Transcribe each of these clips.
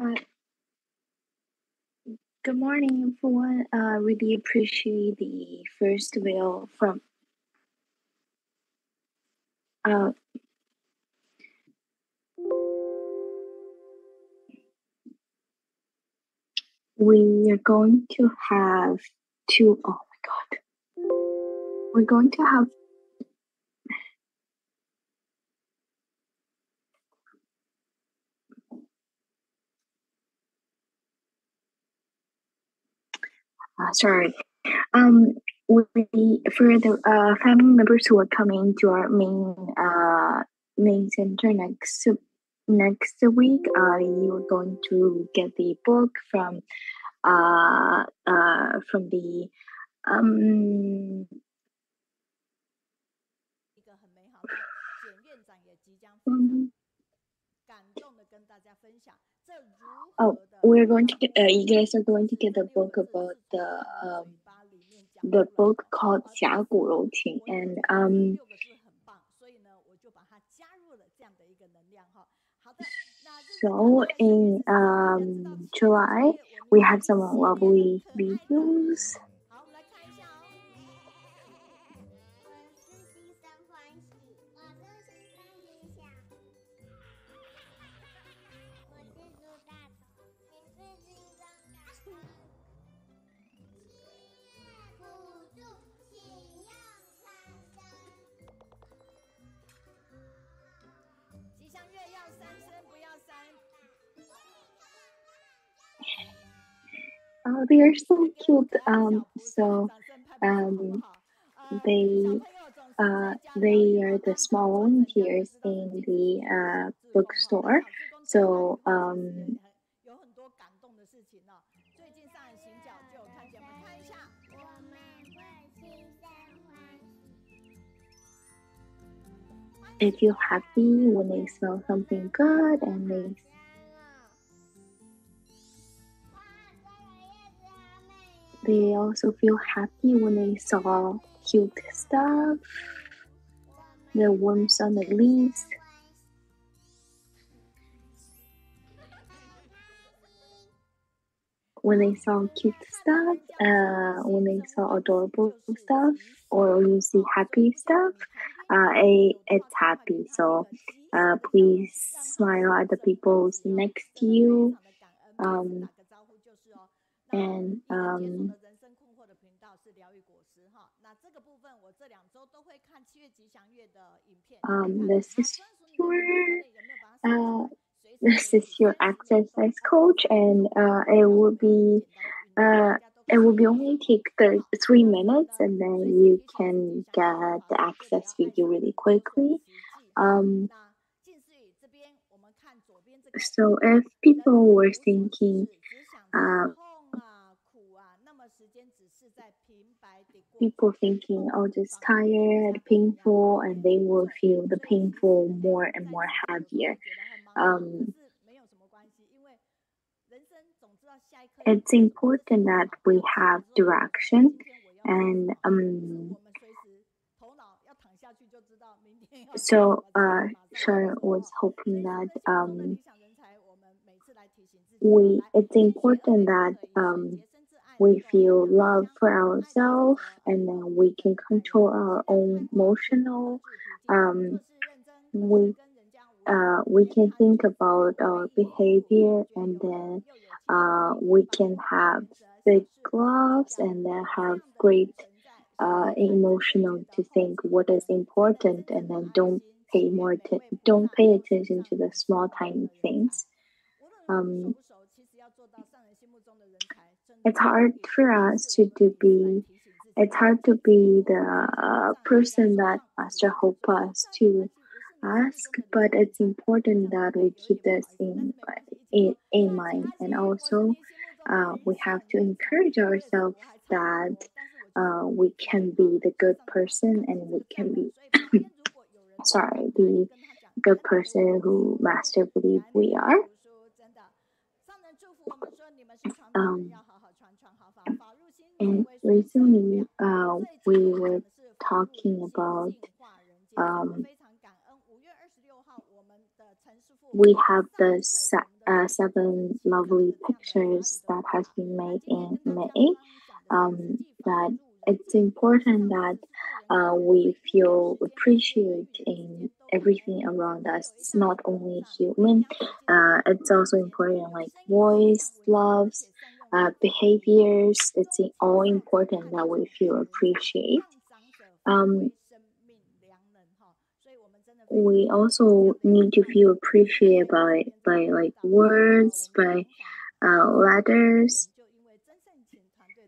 Uh, Good morning, everyone. Really appreciate the first video from. We are going to have two. Oh my God. We're going to have. Sorry. We for the family members who are coming to our main center next week, you're going to get the book from the um 哦 we're going to get, you guys are going to get a book about the book called 峡谷柔情 and so in July we had some lovely videos. Oh, they are so cute. They are the small volunteers in the bookstore. So they feel happy when they smell something good, and they also feel happy when they saw cute stuff, the worms on the leaves. When they saw cute stuff, when they saw adorable stuff, or you see happy stuff, it's happy. So please smile at the people next to you. This is your exercise coach, and it will be only take 3 minutes, and then you can get the access video really quickly. So if people were thinking, oh, just tired, painful, and they will feel the painful more and more heavier. It's important that we have direction, and so Sharon was hoping that it's important that we feel love for ourselves, and then we can control our own emotional. We can think about our behavior, and then we can have big gloves, and then have great emotional to think what is important, and then don't pay attention to the small tiny things. It's hard for us to be the person that Master hopes us to ask, but it's important that we keep this in mind, and also we have to encourage ourselves that we can be the good person, and we can be the good person who Master believes we are. And recently we were talking about we have the 7 lovely pictures that has been made in May. That it's important that we feel appreciated in everything around us. It's not only human, it's also important like voice, loves, behaviors. It's all important that we feel appreciated. We also need to feel appreciated by like words, by letters.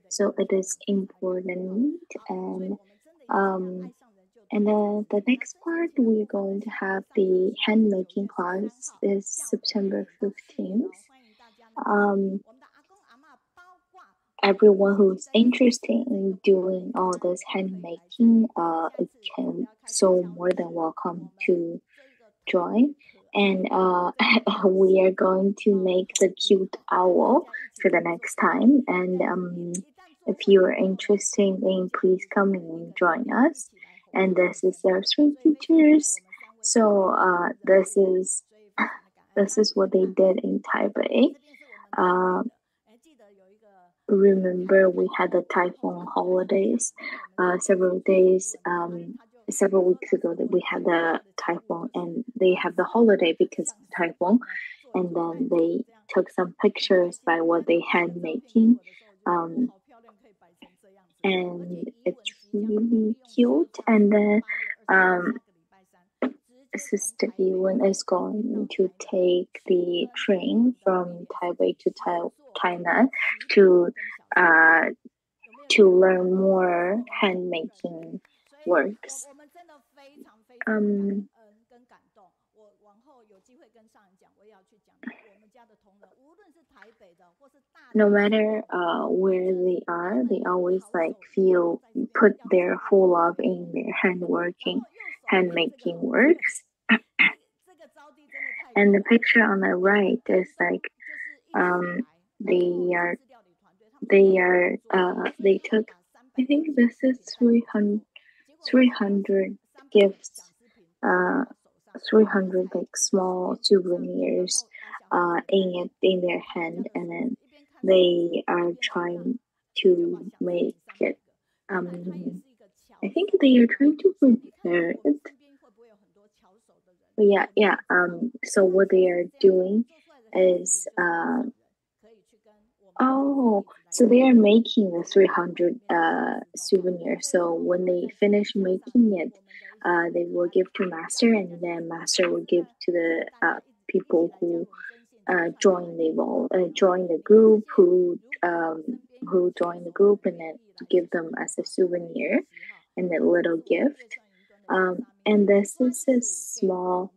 So it is important. And then the next part, we're going to have the handmaking class is September 15th. Everyone who's interested in doing all this handmaking, it can so more than welcome to join. And we are going to make the cute owl for the next time. And if you are interested in, please come and join us. And this is our three teachers. So this is what they did in Taipei. Remember, we had the typhoon holidays. Several weeks ago, that we had the typhoon, and they have the holiday because of the typhoon. And then they took some pictures by what they had making. And it's really cute. And then Sister Bijuan is going to take the train from Taipei to Tainan to learn more handmaking works. No matter where they are, they always like put their full love in their handmaking works. And the picture on the right is like they took, I think this is 300 gifts, 300 like small souvenirs in their hand, and then they are trying to make it. I think they are trying to prepare it. Yeah. So what they are doing is so they are making the 300 souvenirs. So when they finish making it, they will give to master, and then master will give to the people who join the group, who join the group, and then give them as a souvenir and a little gift. And this is a small.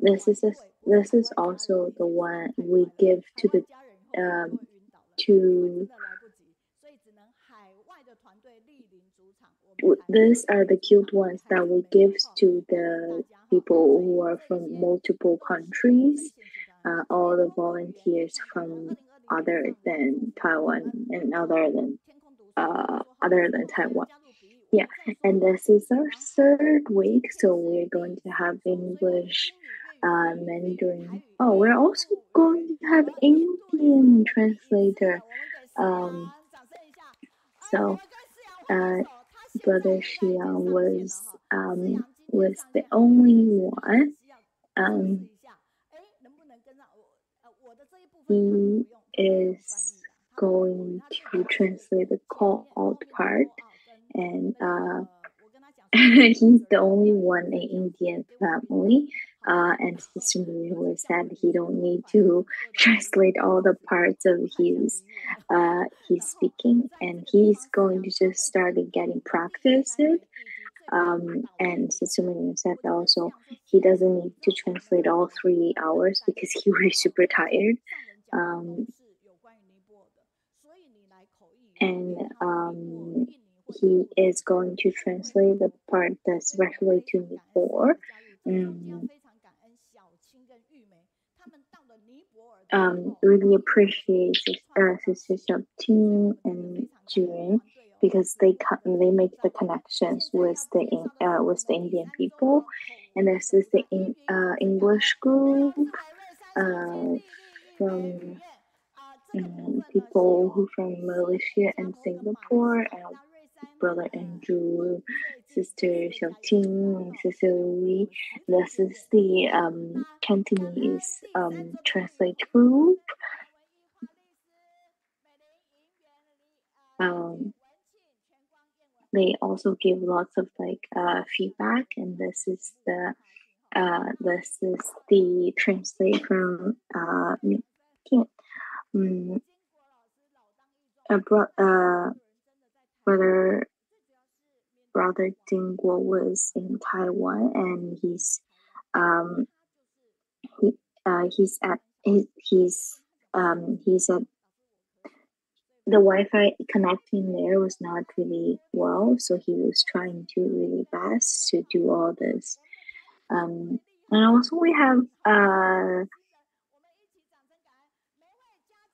This is also the one we give to the These are the cute ones that we give to the people who are from multiple countries, all the volunteers from other than Taiwan and other than Taiwan. Yeah, and this is our third week, so we're going to have English, Mandarin. Oh, we're also going to have Indian translator. So Brother Xiang was the only one. He is going to translate the called part, and he's the only one in Indian family. And Sister Meiyun said he don't need to translate all the parts of his speaking, and he's going to just start getting practice it. And Sister Meiyun said also he doesn't need to translate all 3 hours because he was super tired. And he is going to translate the part that's especially to Nipur. Really appreciate Sister Xiaocheng and Jun because they make the connections with the Indian people, and this is the English group. from people who from Malaysia and Singapore, and brother Andrew, sister Xiaocheng, and sister Louis. This is the Cantonese translate group. They also give lots of feedback, and this is the translate from brother Dingguo was in Taiwan, and he's at the Wi-Fi connecting there was not really well, so he was trying to really best to do all this. And also we have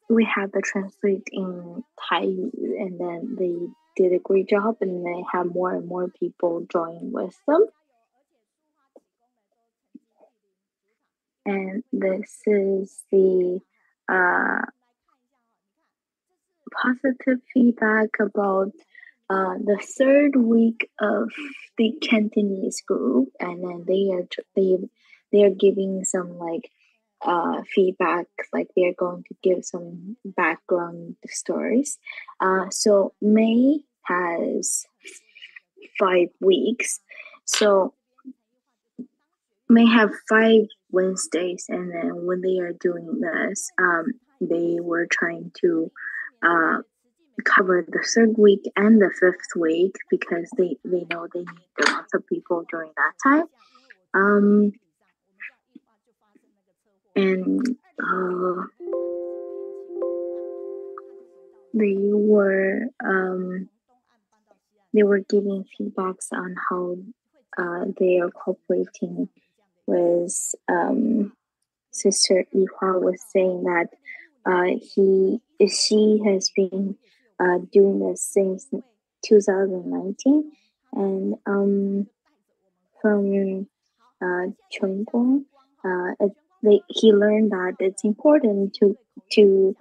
the translate in Taiyu, and then they did a great job, and they have more and more people join with them. And this is the positive feedback about the third week of the Cantonese group, and then they are giving some feedback, like they're going to give some background stories. So May has 5 weeks, so May have 5 Wednesdays, and then when they are doing this, they were trying to cover the third week and the 5th week, because they know they need lots of people during that time. And they were giving feedbacks on how they are cooperating with Sister Yaohua was saying that she has been doing this since 2019, and from Chongqing, he learned that it's important to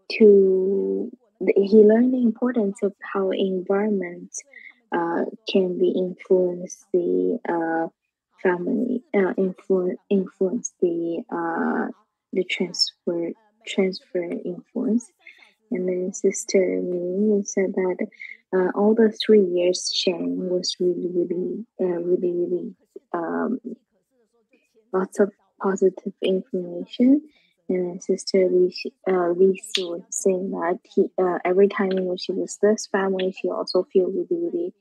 he learned the importance of how environment can be influence the family, influence the transfer influence. And then Sister Meiyun said that all the 3 years sharing was really lots of positive information. And Sister Linxie was saying that every time when she was this family, she also feel really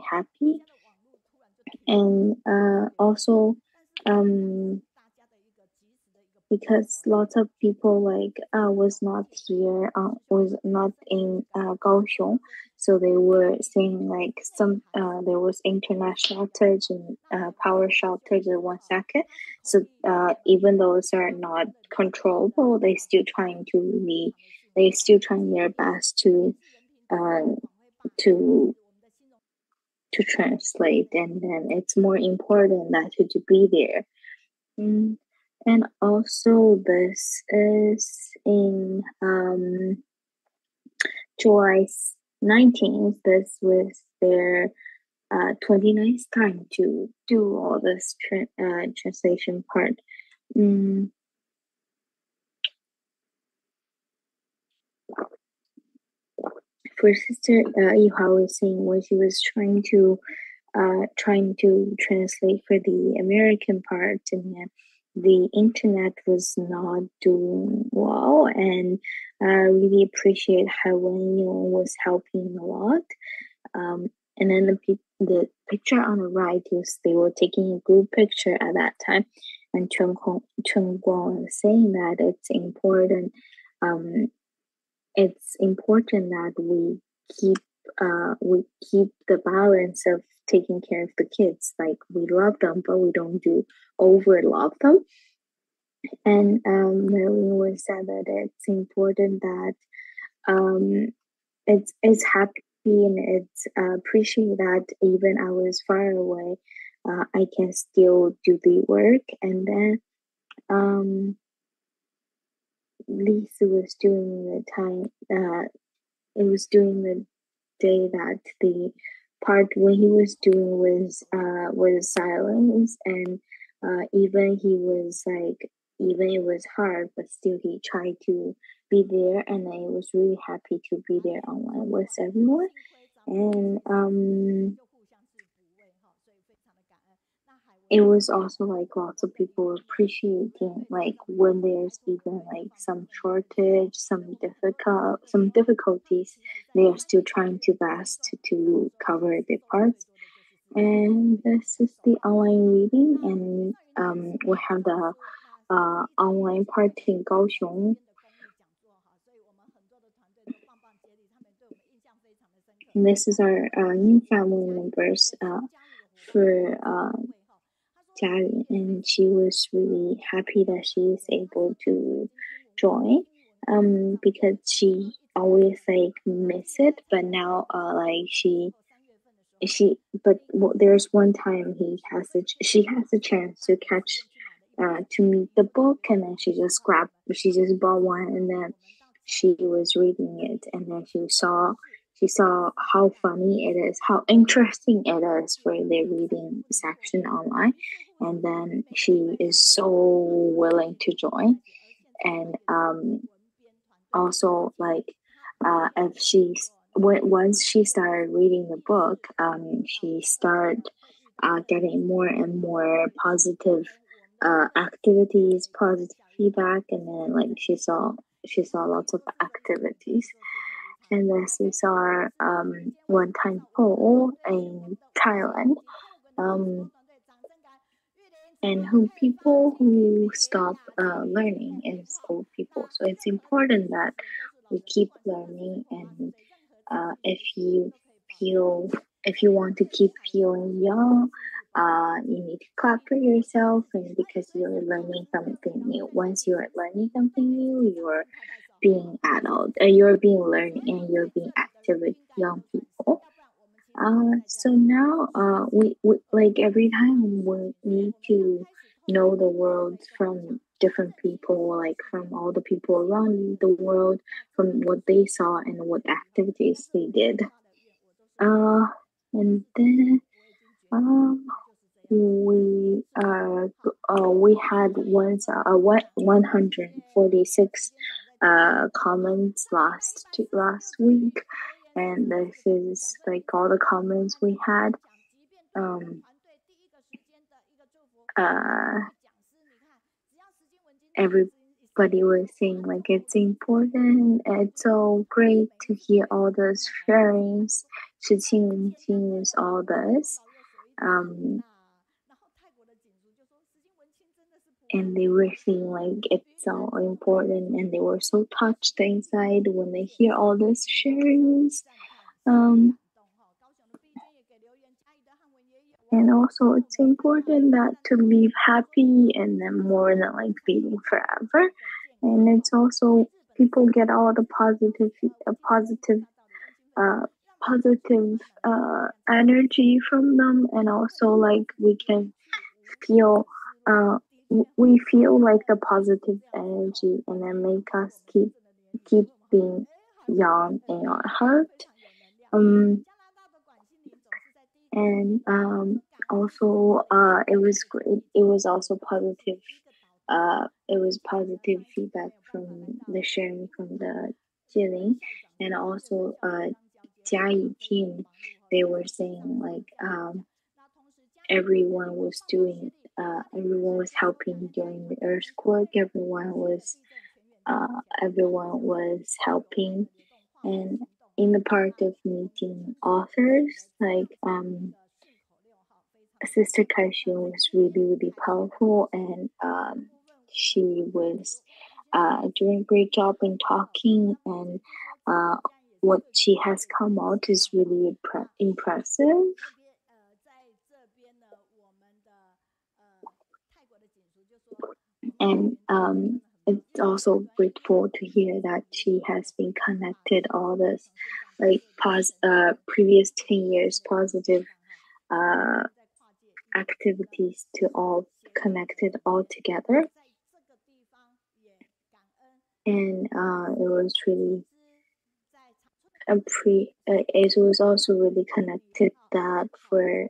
happy. And also because lots of people was not here, was not in Kaohsiung, so they were saying some there was internet shortage and power shortage in 1 second. So even those are not controllable, they still trying their best to translate, and then it's more important that to be there. And also this is in July 19th. This was their 29th time to do all this translation part. For Sister Yaohua was saying when she was trying to translate for the American part, and the internet was not doing well, and I really appreciate how Meiyun was helping a lot. And then the picture on the right is they were taking a group picture at that time, and Chen Zongkun was saying that it's important. It's important that we keep the balance of taking care of the kids. Like, we love them, but we don't over love them. And Marilyn was said that it's important that it's happy, and it's appreciate that even I was far away, I can still do the work. And then Lisa was doing the time that it was during the day that the part when he was doing was silence, and even he was like, even it was hard, but still he tried to be there, and I was really happy to be there online with everyone. And it was also like lots of people appreciating, like when there's even like some shortage, some difficulties, they are still trying to best to cover their parts. And this is the online reading, and we have the online part in Kaohsiung. And this is our new family members for Jialin, and she was really happy that she is able to join, because she always like miss it, but now like but there's one time she has a chance to catch to meet the book, and then she just bought one, and then she was reading it, and then she saw how funny it is, how interesting it is for the reading section online, and then she is so willing to join. And also like if she's once she started reading the book, she started getting more and more positive activities, positive feedback, and then like she saw lots of activities. And this is our one-time poll in Thailand. And who people who stop learning is old people. So it's important that we keep learning, and if you feel if you want to keep feeling young, you need to clap for yourself, and because you're learning something new. Once you're learning something new, you're being adult, you're being learning, and you're being active with young people. So now, we like every time we need to know the world from different people, like from all the people around the world, from what they saw and what activities they did. Uh, and then we had 146 comments last week, and this is like all the comments we had. Um, Everybody was saying like it's important. It's so great to hear all those sharings, 事情 all this. And they were saying like it's so important, and they were so touched inside when they hear all these sharings. And also it's important that to live happy, and then more than like feeling forever. And it's also people get all the positive energy from them, and also like we can feel we feel like the positive energy, and then make us keep being young in our heart. And also it was great. It was also positive. It was positive feedback from the sharing from the Jilin, and also Jiayi team. They were saying like everyone was helping during the earthquake. Everyone was helping, and in the part of meeting authors, like Sister Kaohsiung was really powerful, and she was doing a great job in talking, and what she has come out is really impressive. And it's also grateful to hear that she has been connected all this like previous 10 years positive activities to all connected all together. And it was really it was also really connected that for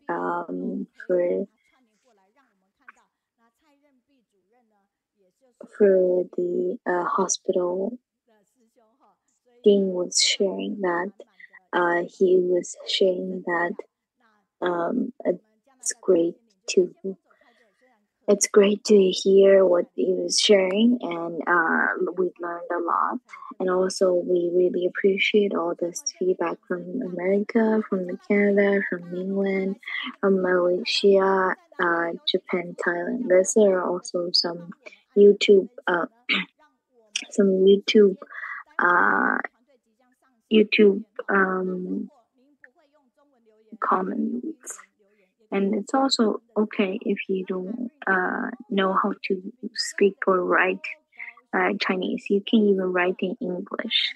the hospital, Dean was sharing that he was sharing that it's great to hear what he was sharing, and we learned a lot. And also, we really appreciate all this feedback from America, from Canada, from England, from Malaysia, Japan, Thailand. These are also some YouTube, YouTube comments. And it's also okay if you don't know how to speak or write Chinese. You can even write in English.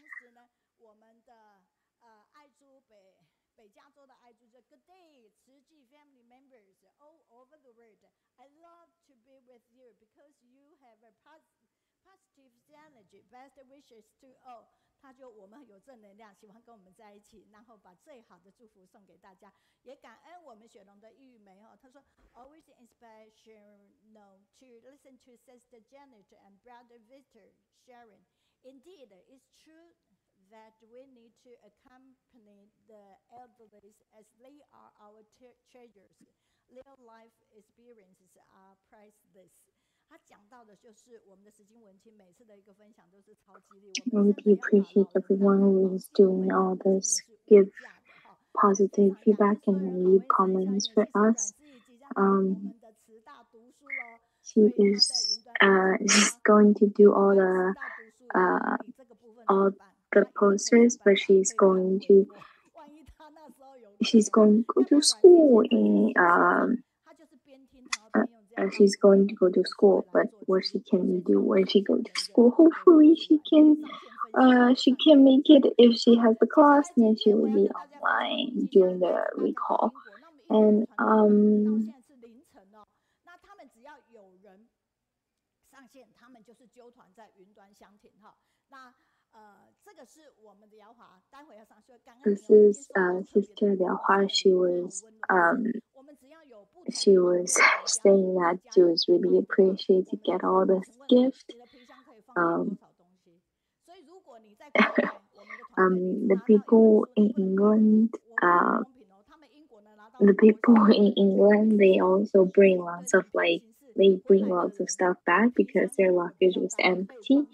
Best wishes to all. 他就我们有正能量，喜欢跟我们在一起，然后把最好的祝福送给大家，也感恩我们雪龙的玉梅哦。他说 always inspirational to listen to Sister Janet and Brother Victor sharing. Indeed, it's true that we need to accompany the elderly as they are our treasures. Their life experiences are priceless. 他讲到的就是我们的石金文清每次的一个分享都是超激励。I really appreciate everyone who is doing all this, give positive feedback and leave comments for us. She is she's going to do all the posters, but she's going to go to school in she's going to go to school, but what she can do when she goes to school, hopefully she can make it. If she has the class, then she will be online doing the recall. And this is Sister Yaohua. She was saying that she was really appreciated to get all this gift. The people in England, they also bring lots of stuff back because their luggage was empty.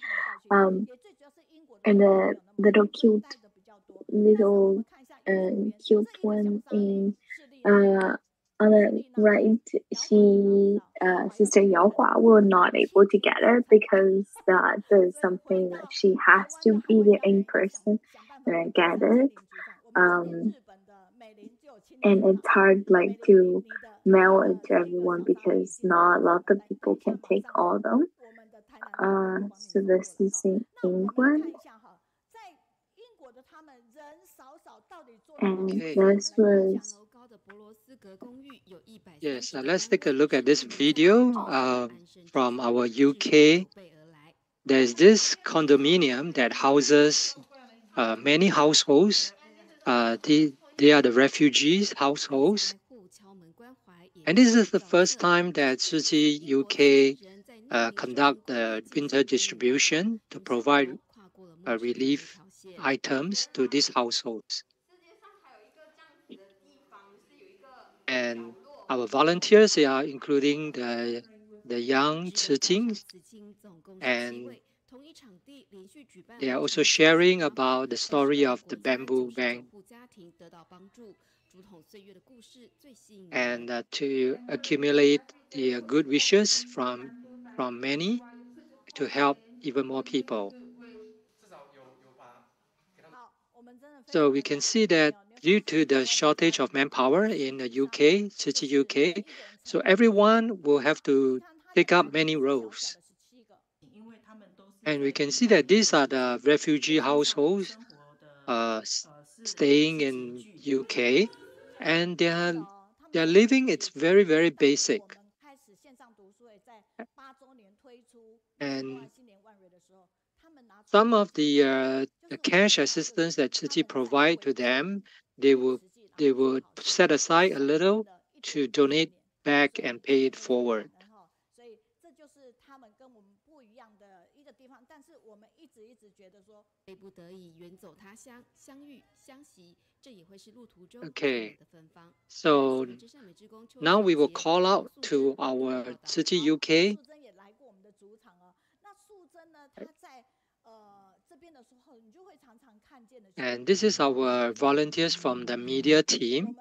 And the little cute one in on the right, Sister Yaohua were not able to get it because that is something that she has to be there in person and get it. And it's hard to mail it to everyone because not a lot of people can take all of them. So this is in England. And this was... Yes, let's take a look at this video from our UK. There's this condominium that houses many households. They are the refugees households. And this is the first time that Shiqi UK conduct the winter distribution to provide relief items to these households. And our volunteers are including the young Chijing, and they are also sharing about the story of the bamboo bank, and to accumulate the good wishes from many to help even more people. So we can see that due to the shortage of manpower in the UK, Shiqi UK, so everyone will have to take up many roles. And we can see that these are the refugee households staying in UK, and they are their living is very, very basic. And some of the cash assistance that Tzu provide to them, they would set aside a little to donate back and pay it forward. Okay, so now we will call out to our Tzu UK. And this is our volunteers from the media team.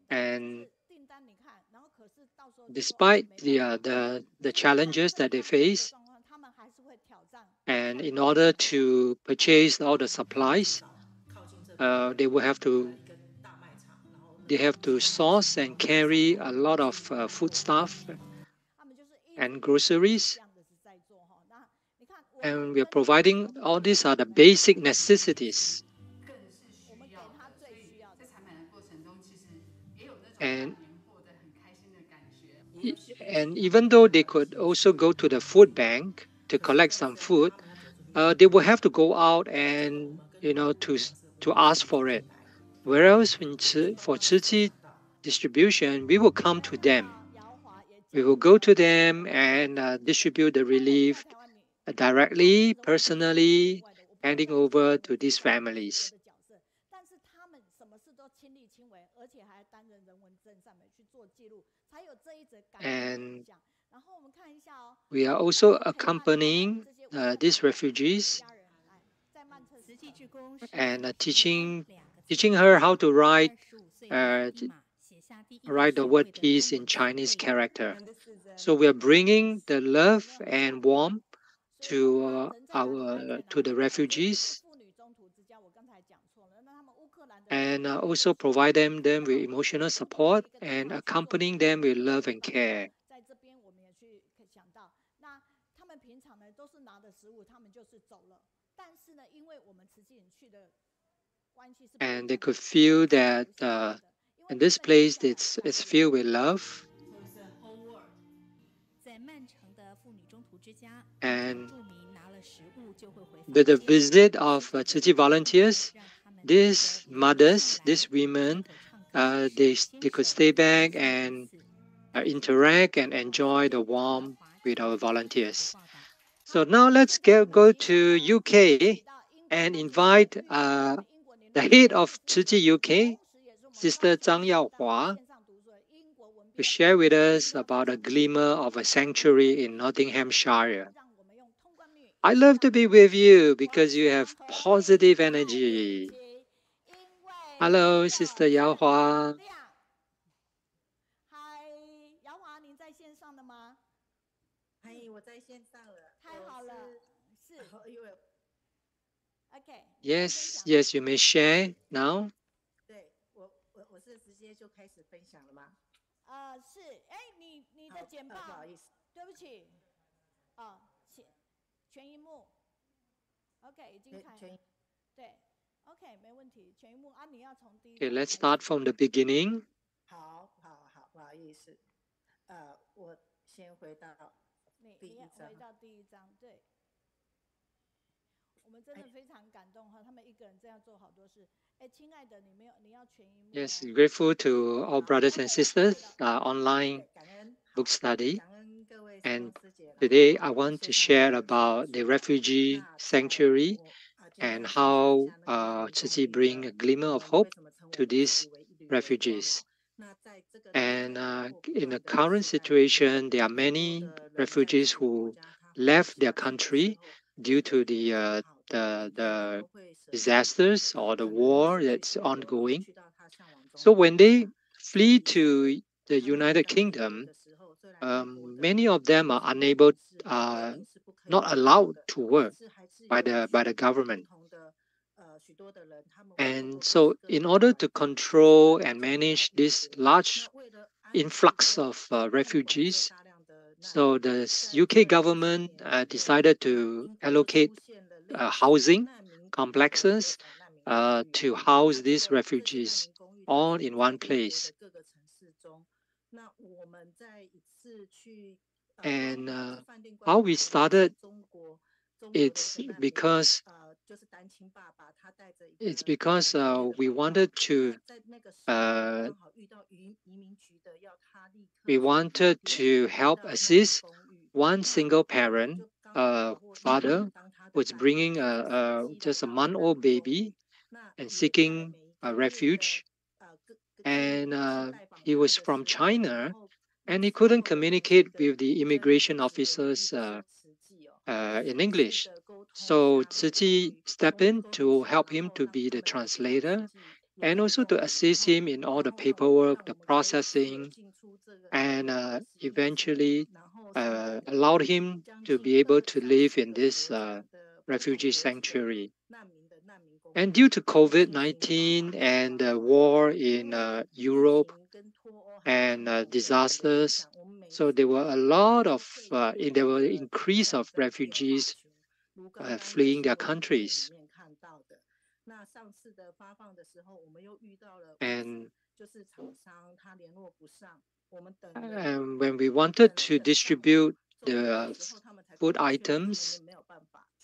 And despite the challenges that they face, and in order to purchase all the supplies, they have to source and carry a lot of foodstuff and groceries. And we are providing all these are the basic necessities. And even though they could also go to the food bank to collect some food, they will have to go out and to ask for it. Whereas for Tzu distribution, we will come to them. We will go to them and distribute the relief directly, personally, handing over to these families. And we are also accompanying these refugees and teaching her how to write the word peace in Chinese character. So we are bringing the love and warmth to the refugees, and also provide them with emotional support and accompanying them with love and care. And they could feel that in this place it's filled with love. And with the visit of Tzu volunteers, these mothers, these women, they could stay back and interact and enjoy the warmth with our volunteers. So now let's go to UK and invite the head of Tzu UK, Sister Zhang Yaohua, to share with us about a glimmer of a sanctuary in Nottinghamshire. I love to be with you because you have positive energy. Hello, Sister Yaohua. Yes, you may share now. Okay, let's start from the beginning. Yes, grateful to all brothers and sisters online book study. And today I want to share about the refugee sanctuary and how Tzu bring a glimmer of hope to these refugees. And in the current situation, there are many refugees who left their country due to the disasters or the war that's ongoing. So when they flee to the United Kingdom, many of them are unable, not allowed to work by the government. And so, in order to control and manage this large influx of refugees, so the UK government decided to allocate housing complexes to house these refugees all in one place. And how we started, it's because we wanted to help assist one single parent, father, who's bringing just a month-old baby and seeking a refuge. And he was from China, and he couldn't communicate with the immigration officers in English. So Tzu Chi stepped in to help him to be the translator and also to assist him in all the paperwork, the processing, and eventually allowed him to be able to live in this refugee sanctuary. And due to COVID-19 and the war in Europe and disasters, so there were a lot of there were an increase of refugees fleeing their countries. And when we wanted to distribute the food items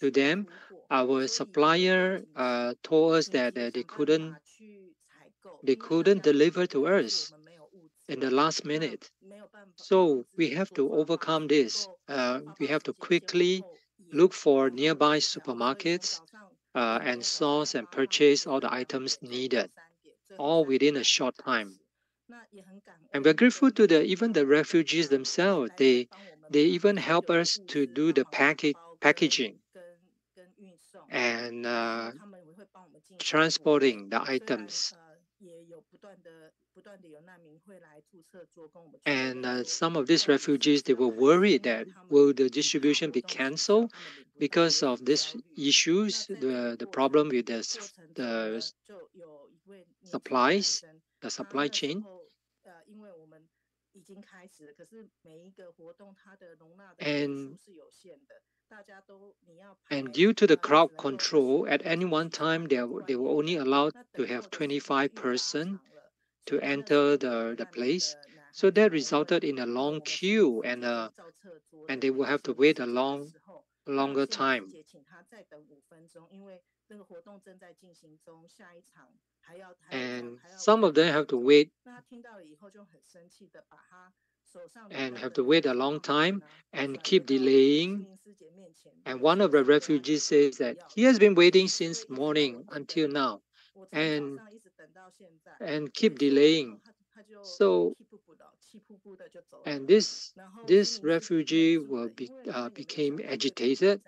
to them, our supplier told us that they couldn't deliver to us in the last minute. So we have to overcome this. We have to quickly look for nearby supermarkets and source and purchase all the items needed, all within a short time. And we're grateful to even the refugees themselves. They even help us to do the packaging and transporting the items. And some of these refugees, they were worried that will the distribution be cancelled because of these issues, the problem with the supplies, the supply chain. And due to the crowd control, at any one time, they were only allowed to have 25 persons to enter the place. So that resulted in a long queue, and they will have to wait a longer time. And some of them have to wait a long time and keep delaying. And one of the refugees says that he has been waiting since morning until now and keep delaying. So, and this refugee became agitated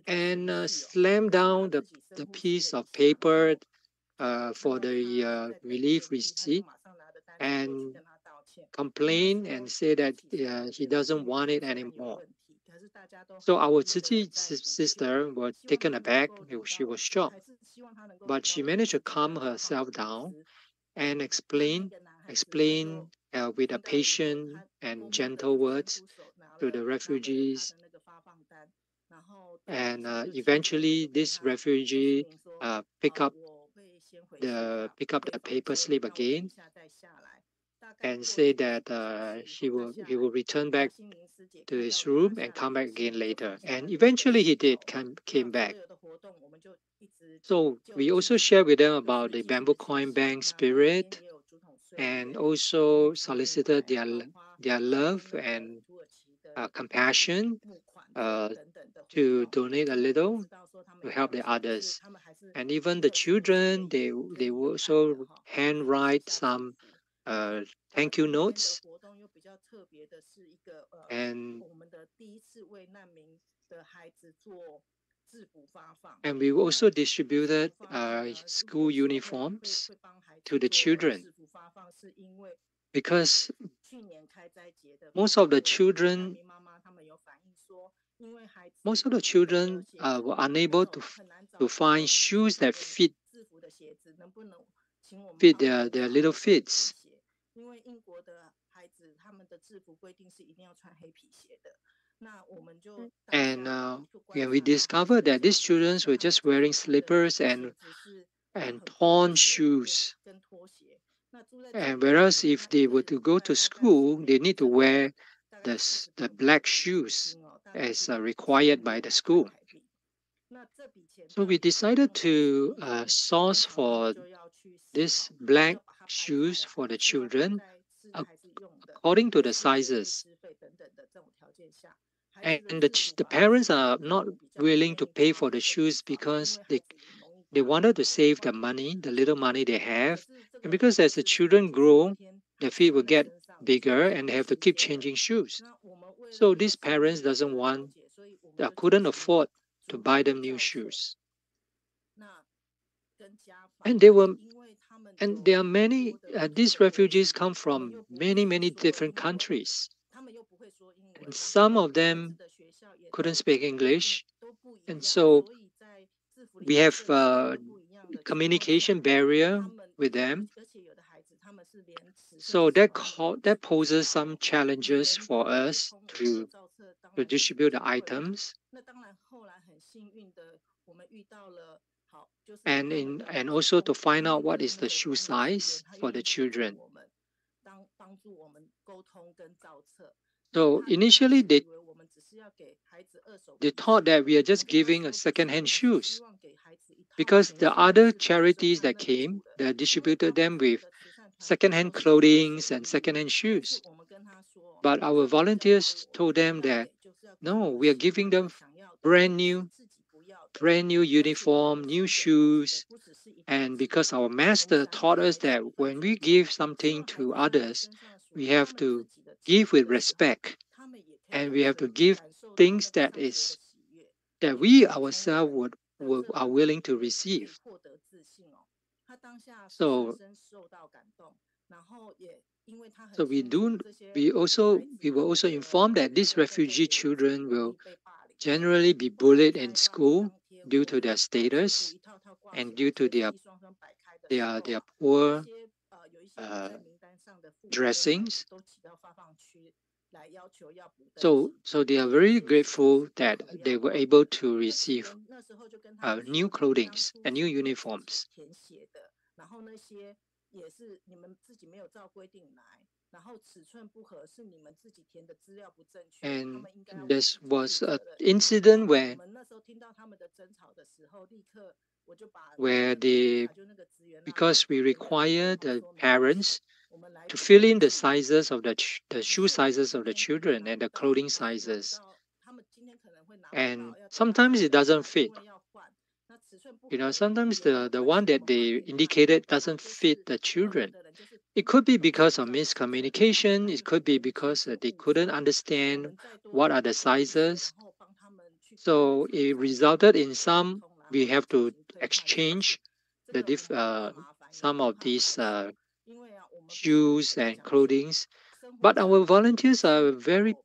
and slammed down the piece of paper for the relief receipt and complained and said that he doesn't want it anymore. So our Tzu Chi sister was taken aback. She was shocked, but she managed to calm herself down and explain with a patient and gentle words to the refugees. And eventually, this refugee pick up the paper slip again and say that he will return back to his room and come back again later. And eventually he did came back. So we also share with them about the bamboo coin bank spirit and also solicited their love and compassion to donate a little to help the others. And even the children, they will also handwrite some thank you notes. And we also distributed school uniforms to the children because most of the children were unable to find shoes that fit their little feet. And when we discovered that these children were just wearing slippers and and torn shoes. And whereas if they were to go to school, they need to wear the black shoes as required by the school. So we decided to source for this black shoes for the children according to the sizes. And the parents are not willing to pay for the shoes because they wanted to save the money, the little money they have. And because as the children grow, their feet will get bigger and they have to keep changing shoes. So these parents doesn't want, couldn't afford to buy them new shoes. And they were, and there are many, these refugees come from many different countries. And some of them couldn't speak English. And so we have communication barrier with them. So that poses some challenges for us to distribute the items. And also to find out what is the shoe size for the children. So initially they thought that we are just giving a second-hand shoes because the other charities that came, they distributed them with second-hand clothing and second-hand shoes. But our volunteers told them that no, we are giving them brand new uniform, new shoes. And because our master taught us that when we give something to others, we have to give with respect, and we have to give things that we ourselves are willing to receive. So we were also informed that these refugee children will generally be bullied in school due to their status and due to their poor dressings. So they are very grateful that they were able to receive new clothing and new uniforms. And this was an incident where because we require the parents to fill in the sizes of the shoe sizes of the children and the clothing sizes. And sometimes it doesn't fit. Sometimes the one that they indicated doesn't fit the children. It could be because of miscommunication. It could be because they couldn't understand what are the sizes. So it resulted in we have to exchange some of these shoes and clothing. But our volunteers are very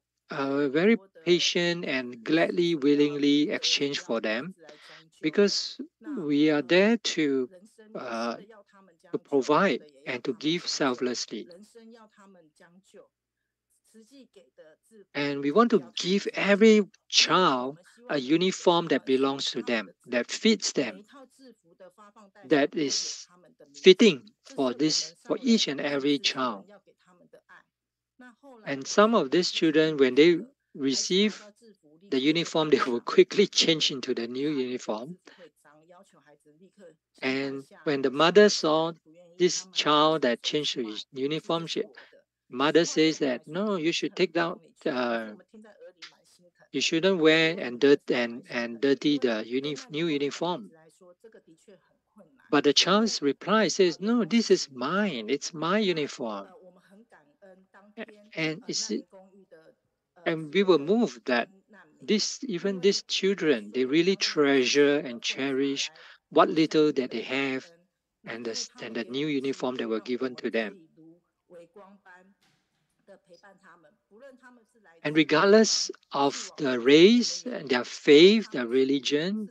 patient and gladly, willingly exchange for them because we are there to provide and to give selflessly. And we want to give every child a uniform that belongs to them, that fits them, that is fitting for each and every child. And some of these children, when they receive the uniform, they will quickly change into the new uniform. And when the mother saw this child that changed to his uniform, mother says that no, you should take down. You shouldn't wear and dirty the new uniform. But the child's reply says, "No, this is mine. It's my uniform." And we were moved that even these children, they really treasure and cherish what little that they have and the new uniform that were given to them. And regardless of the race and their faith, their religion,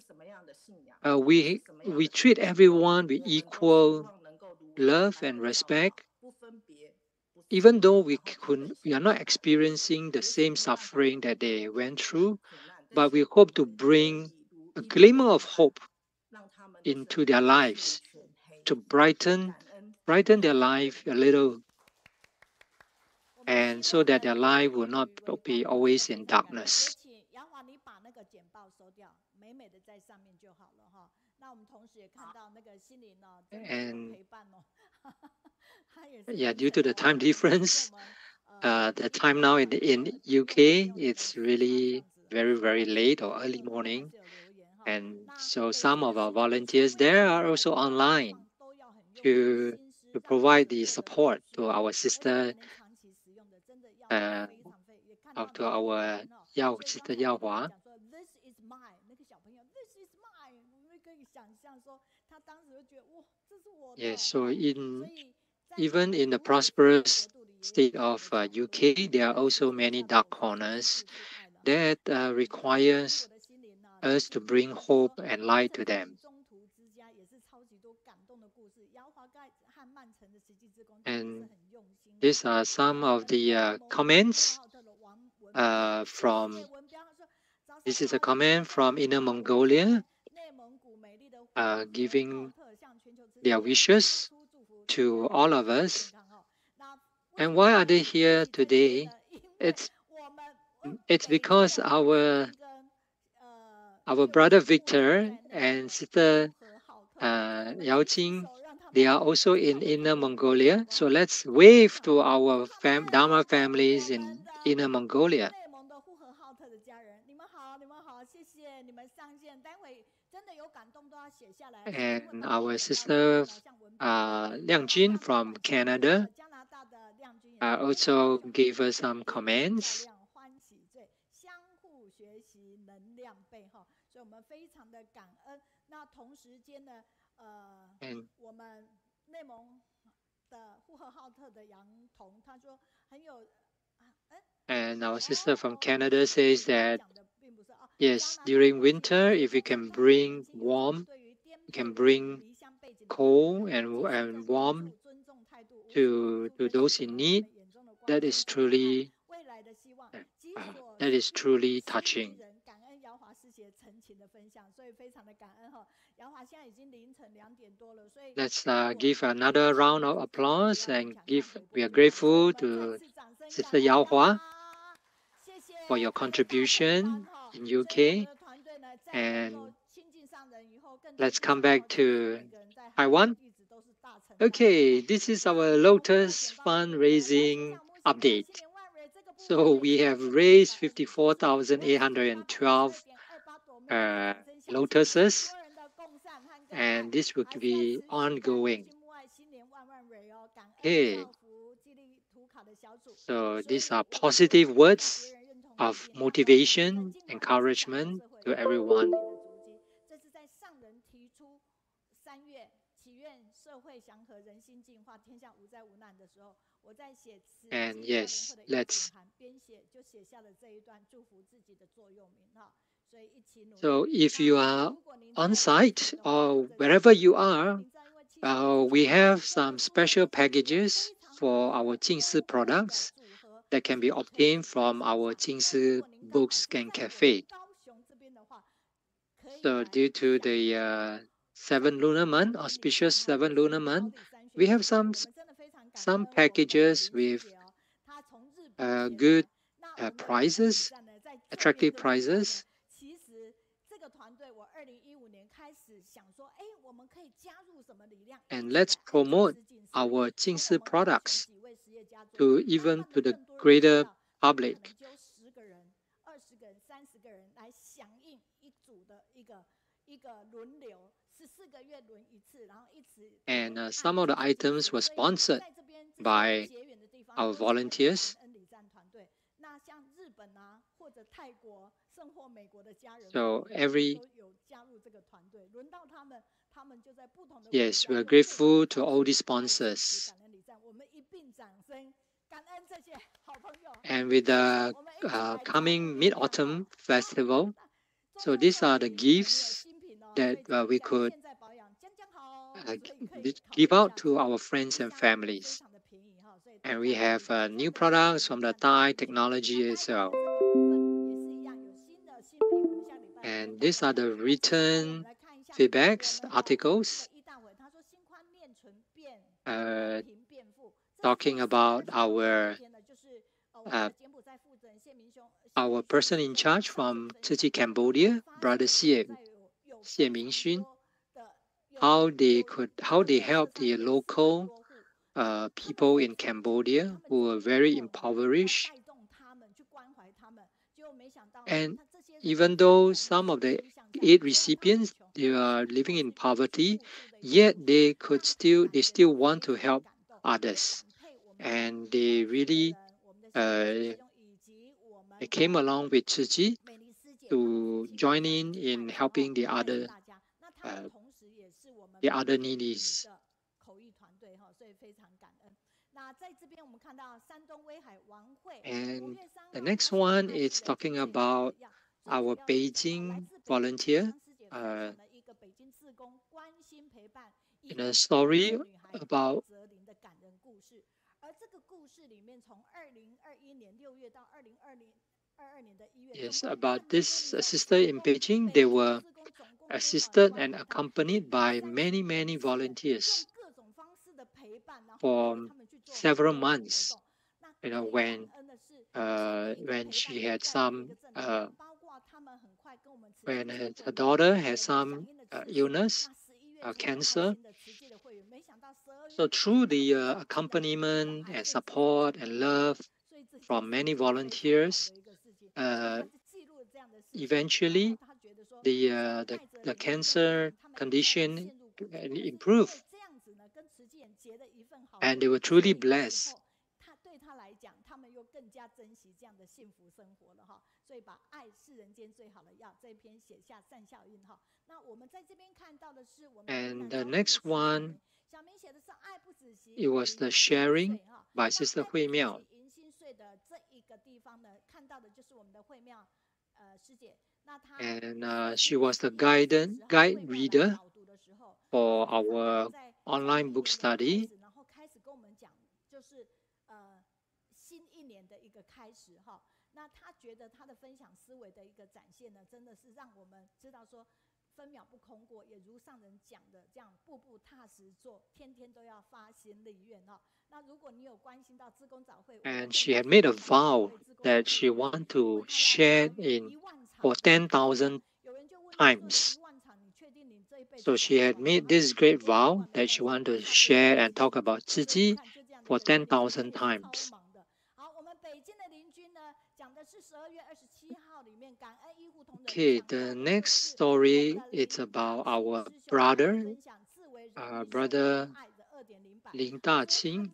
we treat everyone with equal love and respect. Even though we are not experiencing the same suffering that they went through, but we hope to bring a glimmer of hope into their lives to brighten their life a little, and so that their life will not be always in darkness. And yeah, due to the time difference, the time now in UK, it's really very, very late or early morning. And so some of our volunteers there are also online to provide the support to our sister, to our sister Yaohua. Yes, so even in the prosperous state of UK, there are also many dark corners that requires us to bring hope and light to them. And these are some of the comments from. This is a comment from Inner Mongolia, giving their wishes to all of us. And why are they here today? It's because our brother Victor and sister Xiaocheng, they are also in Inner Mongolia. So let's wave to our Dharma families in Inner Mongolia. And our sister Liang Jin from Canada also gave us some comments. And our sister from Canada says that yes, during winter, if we can bring warm, we can bring cold and warm to those in need. That is truly touching. Let's give another round of applause and we are grateful to Sister Yaohua for your contribution in UK. And let's come back to Taiwan. Okay, this is our Lotus fundraising update. So we have raised 54,812 lotuses, and this will be ongoing. Okay, so these are positive words of motivation, encouragement to everyone. And yes, let's. So if you are on site or wherever you are, we have some special packages for our Jingsi products that can be obtained from our Jingsi Books and Cafe. So due to the 7 lunar month, auspicious 7 lunar month, we have some packages with good prices, attractive prices. And let's promote our Jingsi products to the greater public. And some of the items were sponsored by our volunteers. So yes, we're grateful to all the sponsors. And with the coming Mid-Autumn Festival, so these are the gifts that we could give out to our friends and families. And we have new products from the Thai technology as well. And these are the written feedbacks, articles. talking about our person in charge from Tzu Chi, Cambodia, Brother Xie Mingxun, how they help the local people in Cambodia who were very impoverished. And even though some of the aid recipients they are living in poverty, yet they still want to help others, and they really they came along with Tzu Chi to join in helping the other needies. And the next one is talking about our Beijing volunteer in a story about about this sister in Beijing. They were assisted and accompanied by many volunteers for several months. When she had some when her daughter had some illness, cancer. So through the accompaniment and support and love from many volunteers, eventually the cancer condition improved, and they were truly blessed. And the next one, it was the sharing by Sister Hui Miao. And she was the guide reader for our online book study. And she had made a vow that she wanted to share for 10,000 times. So she had made this great vow that she wanted to share and talk about Tzu Chi for 10,000 times. Okay, the next story is about our brother Lin Daqing.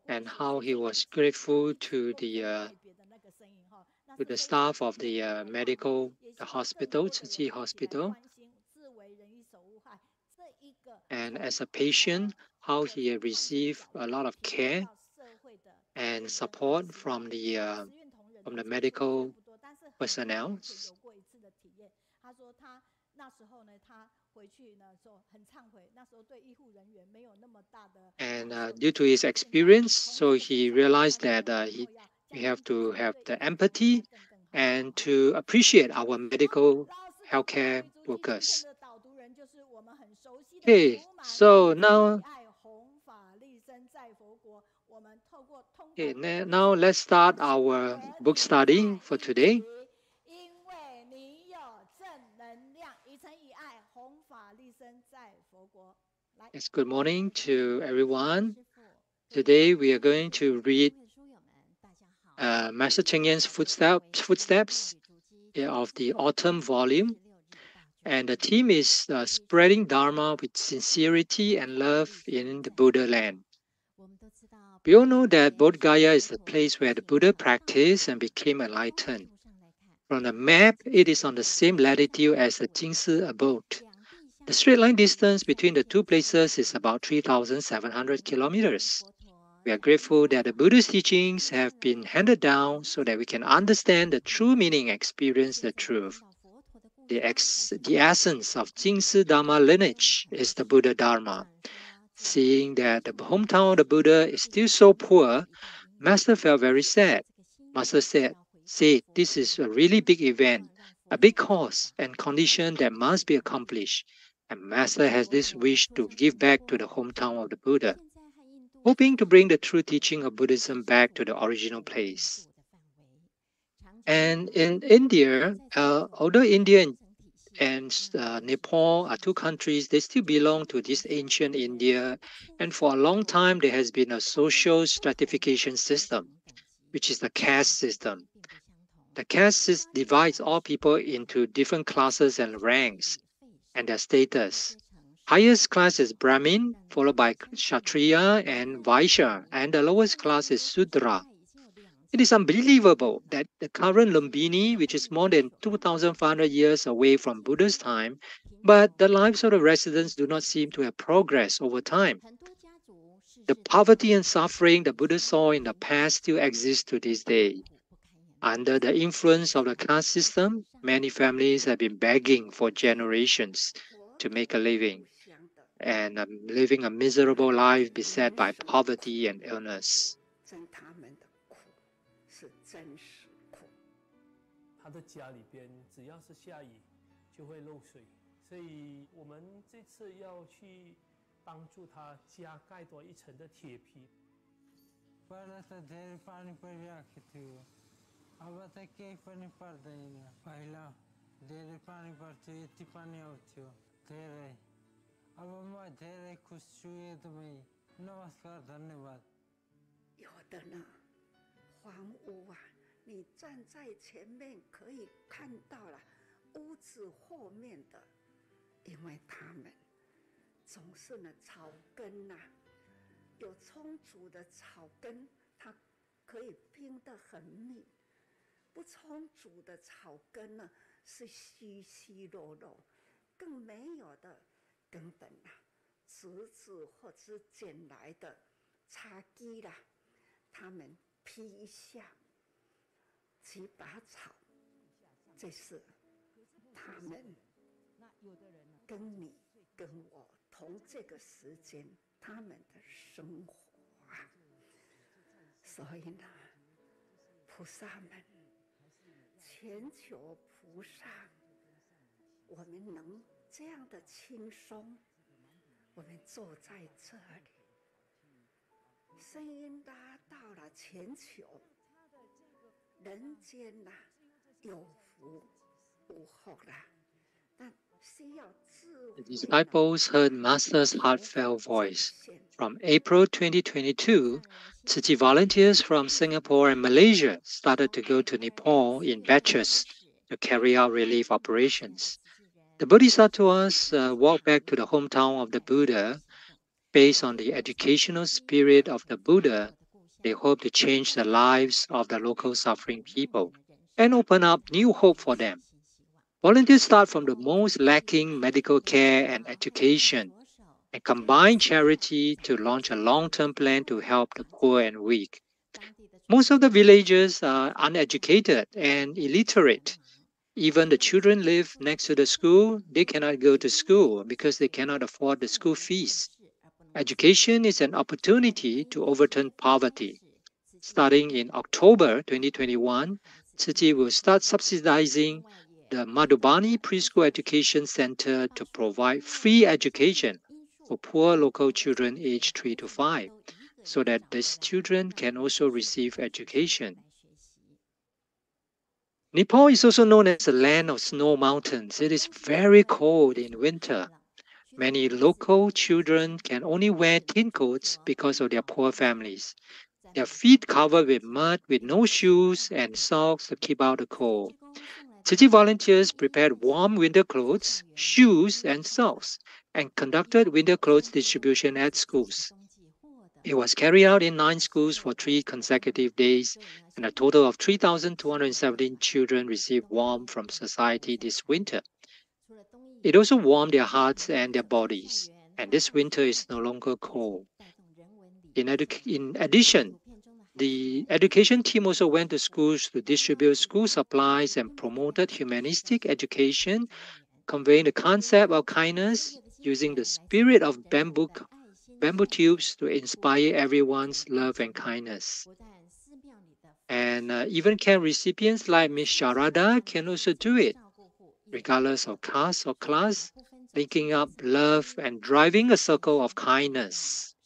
And how he was grateful to the staff of the hospital, Tzu Chi Hospital. And as a patient, how he received a lot of care and support from the medical personnel. And due to his experience, so he realized that we have to have the empathy and to appreciate our medical healthcare workers. Okay, so now now let's start our book study for today. Yes, good morning to everyone. Today we are going to read Master Cheng Yen's footsteps of the autumn volume. And the theme is spreading Dharma with sincerity and love in the Buddha land. We all know that Bodh Gaya is the place where the Buddha practiced and became enlightened. From the map, it is on the same latitude as the Jingsi abode. The straight line distance between the two places is about 3,700 kilometers. We are grateful that the Buddha's teachings have been handed down so that we can understand the true meaning and experience the truth. The essence of Jingsi Dharma lineage is the Buddha Dharma. Seeing that the hometown of the Buddha is still so poor, Master felt very sad. Master said, said this is a really big event, a big cause and condition that must be accomplished. And Master has this wish to give back to the hometown of the Buddha, hoping to bring the true teaching of Buddhism back to the original place. And in India, although India and Nepal are two countries, they still belong to this ancient India. And for a long time, there has been a social stratification system, which is the caste system. The caste system divides all people into different classes and ranks and their status. Highest class is Brahmin, followed by Kshatriya and Vaishya, and the lowest class is Sudra. It is unbelievable that the current Lumbini, which is more than 2,500 years away from Buddha's time, but the lives of the residents do not seem to have progressed over time. The poverty and suffering the Buddha saw in the past still exists to this day. Under the influence of the caste system, many families have been begging for generations to make a living and living a miserable life beset by poverty and illness. 他的家里边只要是下雨就会漏水，所以我们这次要去帮助他加盖多一层的铁皮。有的呢，房屋啊，你站在前面可以看到了屋子后面的，因为他们总是呢草根呐、有充足的草根，它可以拼得很密；不充足的草根呢，是稀稀落落，更没有的根本啊，直子或是捡来的插枝啦。他们劈一下几把草，这是他们跟你跟我同这个时间他们的生活啊。所以呢，菩萨们，全球菩萨，我们能这样的轻松，我们坐在这里。声音拉到了全球，人间呐、有福无后啦，但需要智慧。The disciples heard Master's heartfelt voice. From April 2022, Tzu volunteers from Singapore and Malaysia started to go to Nepal in batches to carry out relief operations. The Bodhisattvas walked back to the hometown of the Buddha. Based on the educational spirit of the Buddha, they hope to change the lives of the local suffering people and open up new hope for them. Volunteers start from the most lacking medical care and education and combine charity to launch a long-term plan to help the poor and weak. Most of the villagers are uneducated and illiterate. Even the children live next to the school. They cannot go to school because they cannot afford the school fees. Education is an opportunity to overturn poverty. Starting in October 2021, Tzu will start subsidizing the Madhubani Preschool Education Center to provide free education for poor local children aged 3 to 5, so that these children can also receive education. Nepal is also known as the land of snow mountains. It is very cold in winter. Many local children can only wear thin coats because of their poor families. Their feet covered with mud with no shoes and socks to keep out the cold. Tzu volunteers prepared warm winter clothes, shoes, and socks and conducted winter clothes distribution at schools. It was carried out in 9 schools for 3 consecutive days, and a total of 3,217 children received warmth from society this winter. It also warmed their hearts and their bodies, and this winter is no longer cold. In addition, the education team also went to schools to distribute school supplies and promoted humanistic education, conveying the concept of kindness using the spirit of bamboo tubes to inspire everyone's love and kindness. And even care recipients like Miss Sharada can also do it, regardless of caste or class, linking up love and driving a circle of kindness.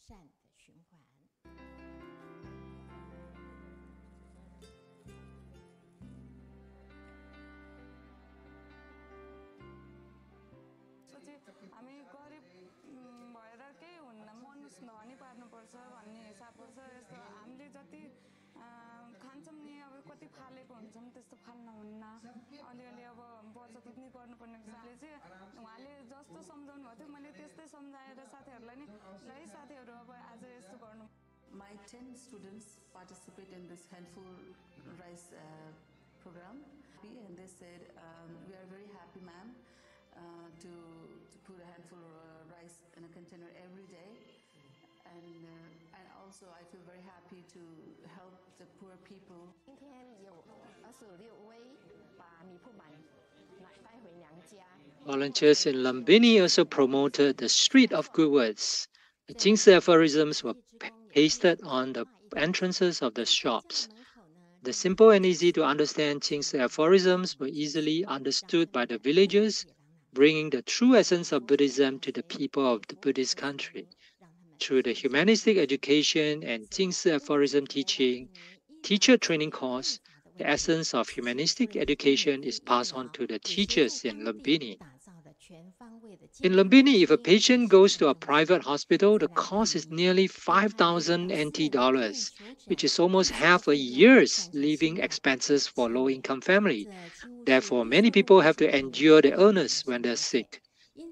My 10 students participate in this handful rice program, and they said, we are very happy, ma'am, to put a handful of rice in a container every day. And also I feel very happy to help the poor people. Volunteers in Lumbini also promoted the Street of Good Words. The Jingsi aphorisms were pasted on the entrances of the shops. The simple and easy to understand Jingsi aphorisms were easily understood by the villagers, bringing the true essence of Buddhism to the people of the Buddhist country. Through the humanistic education and Jingsi aphorism teaching, teacher training course, the essence of humanistic education is passed on to the teachers in Lumbini. In Lumbini, if a patient goes to a private hospital, the cost is nearly 5,000 NT dollars, which is almost half a year's living expenses for low-income family. Therefore, many people have to endure the illness when they're sick.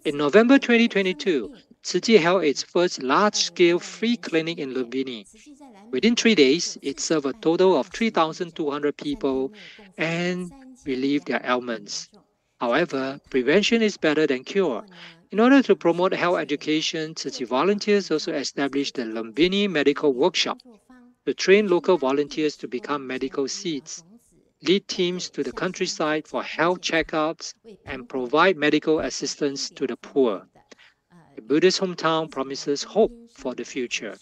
In November 2022, Tzu Chi held its first large-scale free clinic in Lumbini. Within 3 days, it served a total of 3,200 people and relieved their ailments. However, prevention is better than cure. In order to promote health education, Tzu Chi volunteers also established the Lumbini Medical Workshop to train local volunteers to become medical seeds, lead teams to the countryside for health checkups, and provide medical assistance to the poor. The Buddhist hometown promises hope for the future.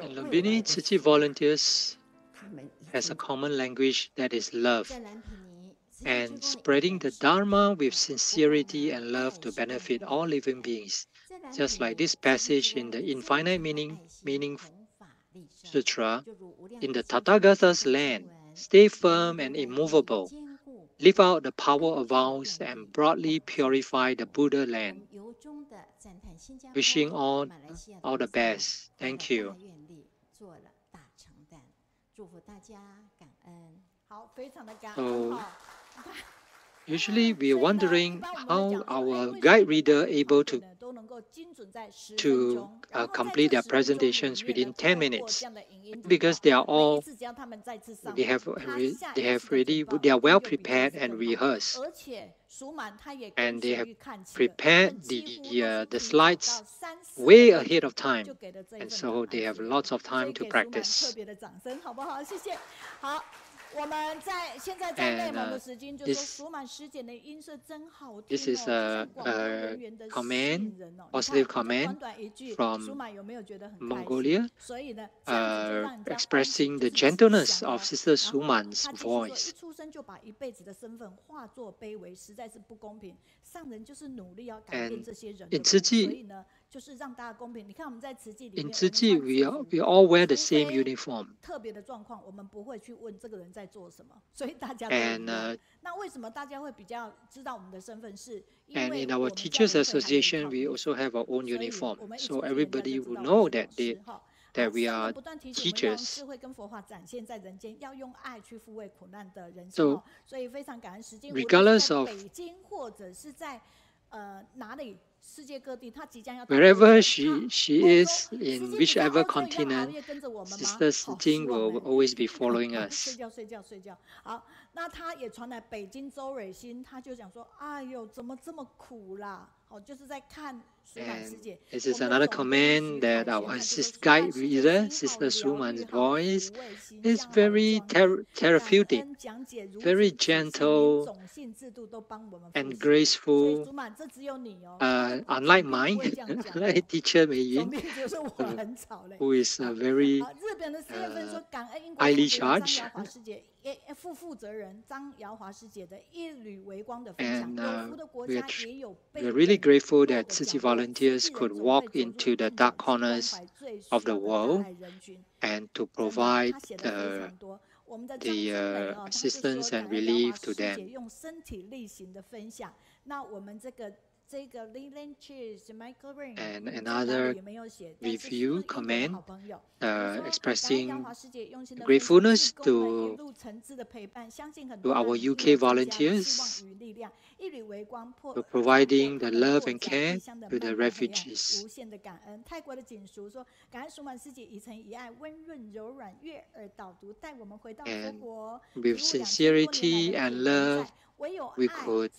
In Lumbini, Tzu Chi volunteers has a common language that is love, and spreading the Dharma with sincerity and love to benefit all living beings. Just like this passage in the Infinite Meaning Sutra, in the Tathagata's land, stay firm and immovable, live out the power of vows, and broadly purify the Buddha land. Wishing all the best. Thank you. So, usually we are wondering how our guide reader able to complete their presentations within 10 minutes, because they are all they are well prepared and rehearsed, and they have prepared the slides way ahead of time, and so they have lots of time to practice. this is a comment, positive comment from Mongolia, expressing the gentleness of Sister Suman's voice. And in Tzu Chi, we all wear the same uniform. And in our Teachers Association, we also have our own uniform. So everybody will know that we are teachers. So regardless of wherever she is, in whichever continent, Sister Si Jing will always be following us. And this is another comment that our guide reader, Sister Suman's voice, is very therapeutic, very gentle and graceful. Unlike mine, like teacher Meiyun, who is very highly charged. And we're really grateful that Tzu Chi volunteers could walk into the dark corners of the world and to provide the assistance and relief to them. And another review comment expressing gratefulness to our UK volunteers for providing the love and care to the refugees. And with sincerity and love, we could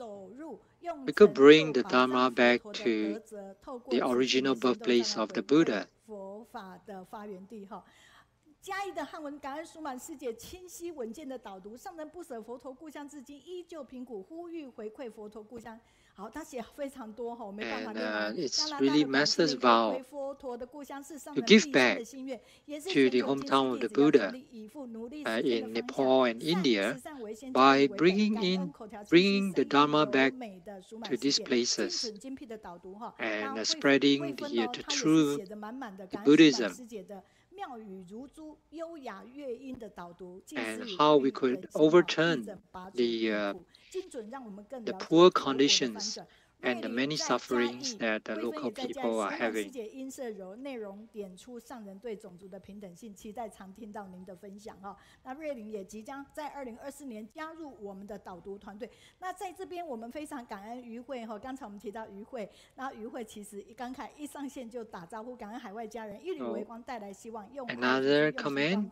bring the Dharma back to the original birthplace of the Buddha. And it's really Master's vow to give back to the hometown of the Buddha in Nepal and India by bringing the Dharma back to these places and spreading the true Buddhism. And how we could overturn the poor conditions and the many sufferings that the local people are having. Another comment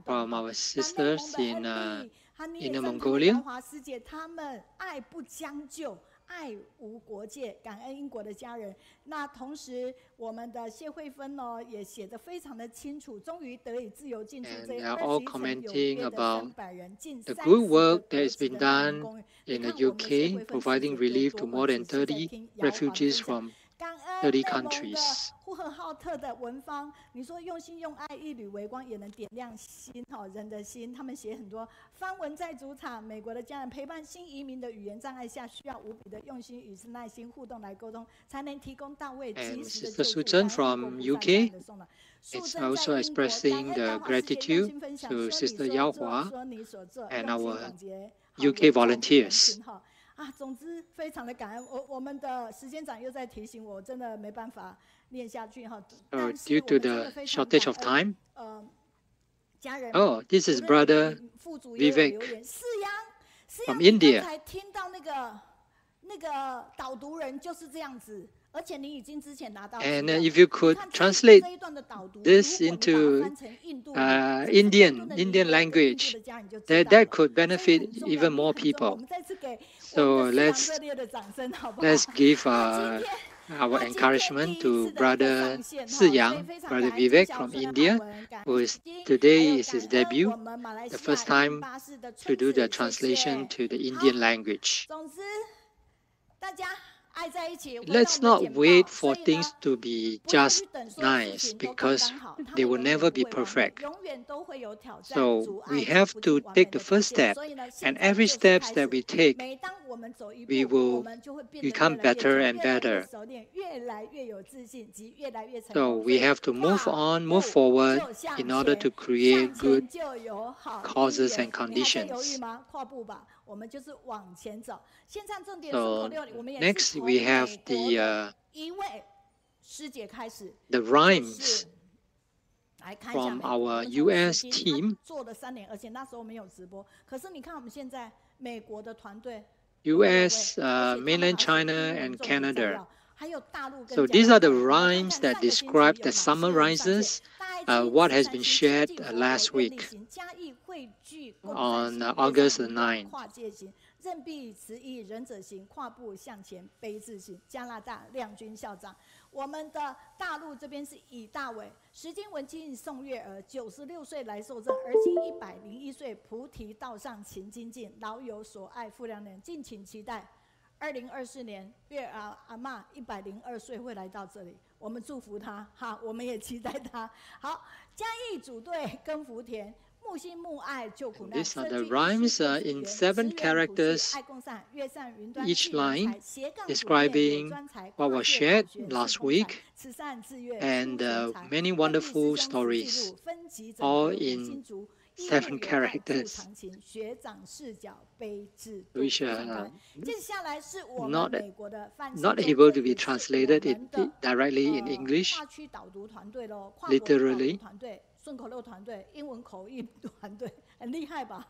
from our sisters in Inner Mongolia. 爱无国界，感恩英国的家人。那同时，我们的谢慧芬呢也写得非常的清楚，终于得以自由进出这21层有约的300人，近30 good work that has been done in the UK, providing relief to more than 30 refugees from 30 countries. 呼和浩特的文芳，你说用心用爱，一缕微光也能点亮心人的心。他们写很多方文在主场，美国的家人陪伴新移民的语言障碍下，需要无比的用心与耐心互动来沟通，才能提供到位及时的救助。Susan from UK is also expressing the gratitude to Sister Yaohua and our UK volunteers. 总之非常的感恩。我们的时间长又在提醒我，真的没办法念下去哈。Due to the shortage of time. Oh, this is Brother Vivek from India. 刚才听到那个导读人就是这样子。 And if you could translate this into Indian language, that could benefit even more people. So let's give our encouragement to Brother Siyang, Brother Vivek from India, today is his debut, the first time to do the translation to the Indian language. Let's not wait for things to be just nice, because they will never be perfect. So we have to take the first step, and every step that we take, we will become better and better. So we have to move on, move forward in order to create good causes and conditions. So next we have the rhymes from our US team. US, mainland China, and Canada. So these are the rhymes that describe, that summarizes what has been shared last week on August the 9th. 任必辞意，仁者行，跨步向前，悲自行。加拿大亮君校长，我们的大陆这边是以大伟，时经文庆宋月儿，96岁来受赠，而今101岁，菩提道上勤精进，老有所爱，富良人，敬请期待。2024年，月儿阿嬷102岁会来到这里，我们祝福她，哈，我们也期待她。好，嘉义组队跟福田。 These are the rhymes in 7 characters, each line describing what was shared last week, and many wonderful stories, all in 7 characters, which are not able to be translated directly in English, literally. 顺口溜团队、英文口译团队很厉害吧？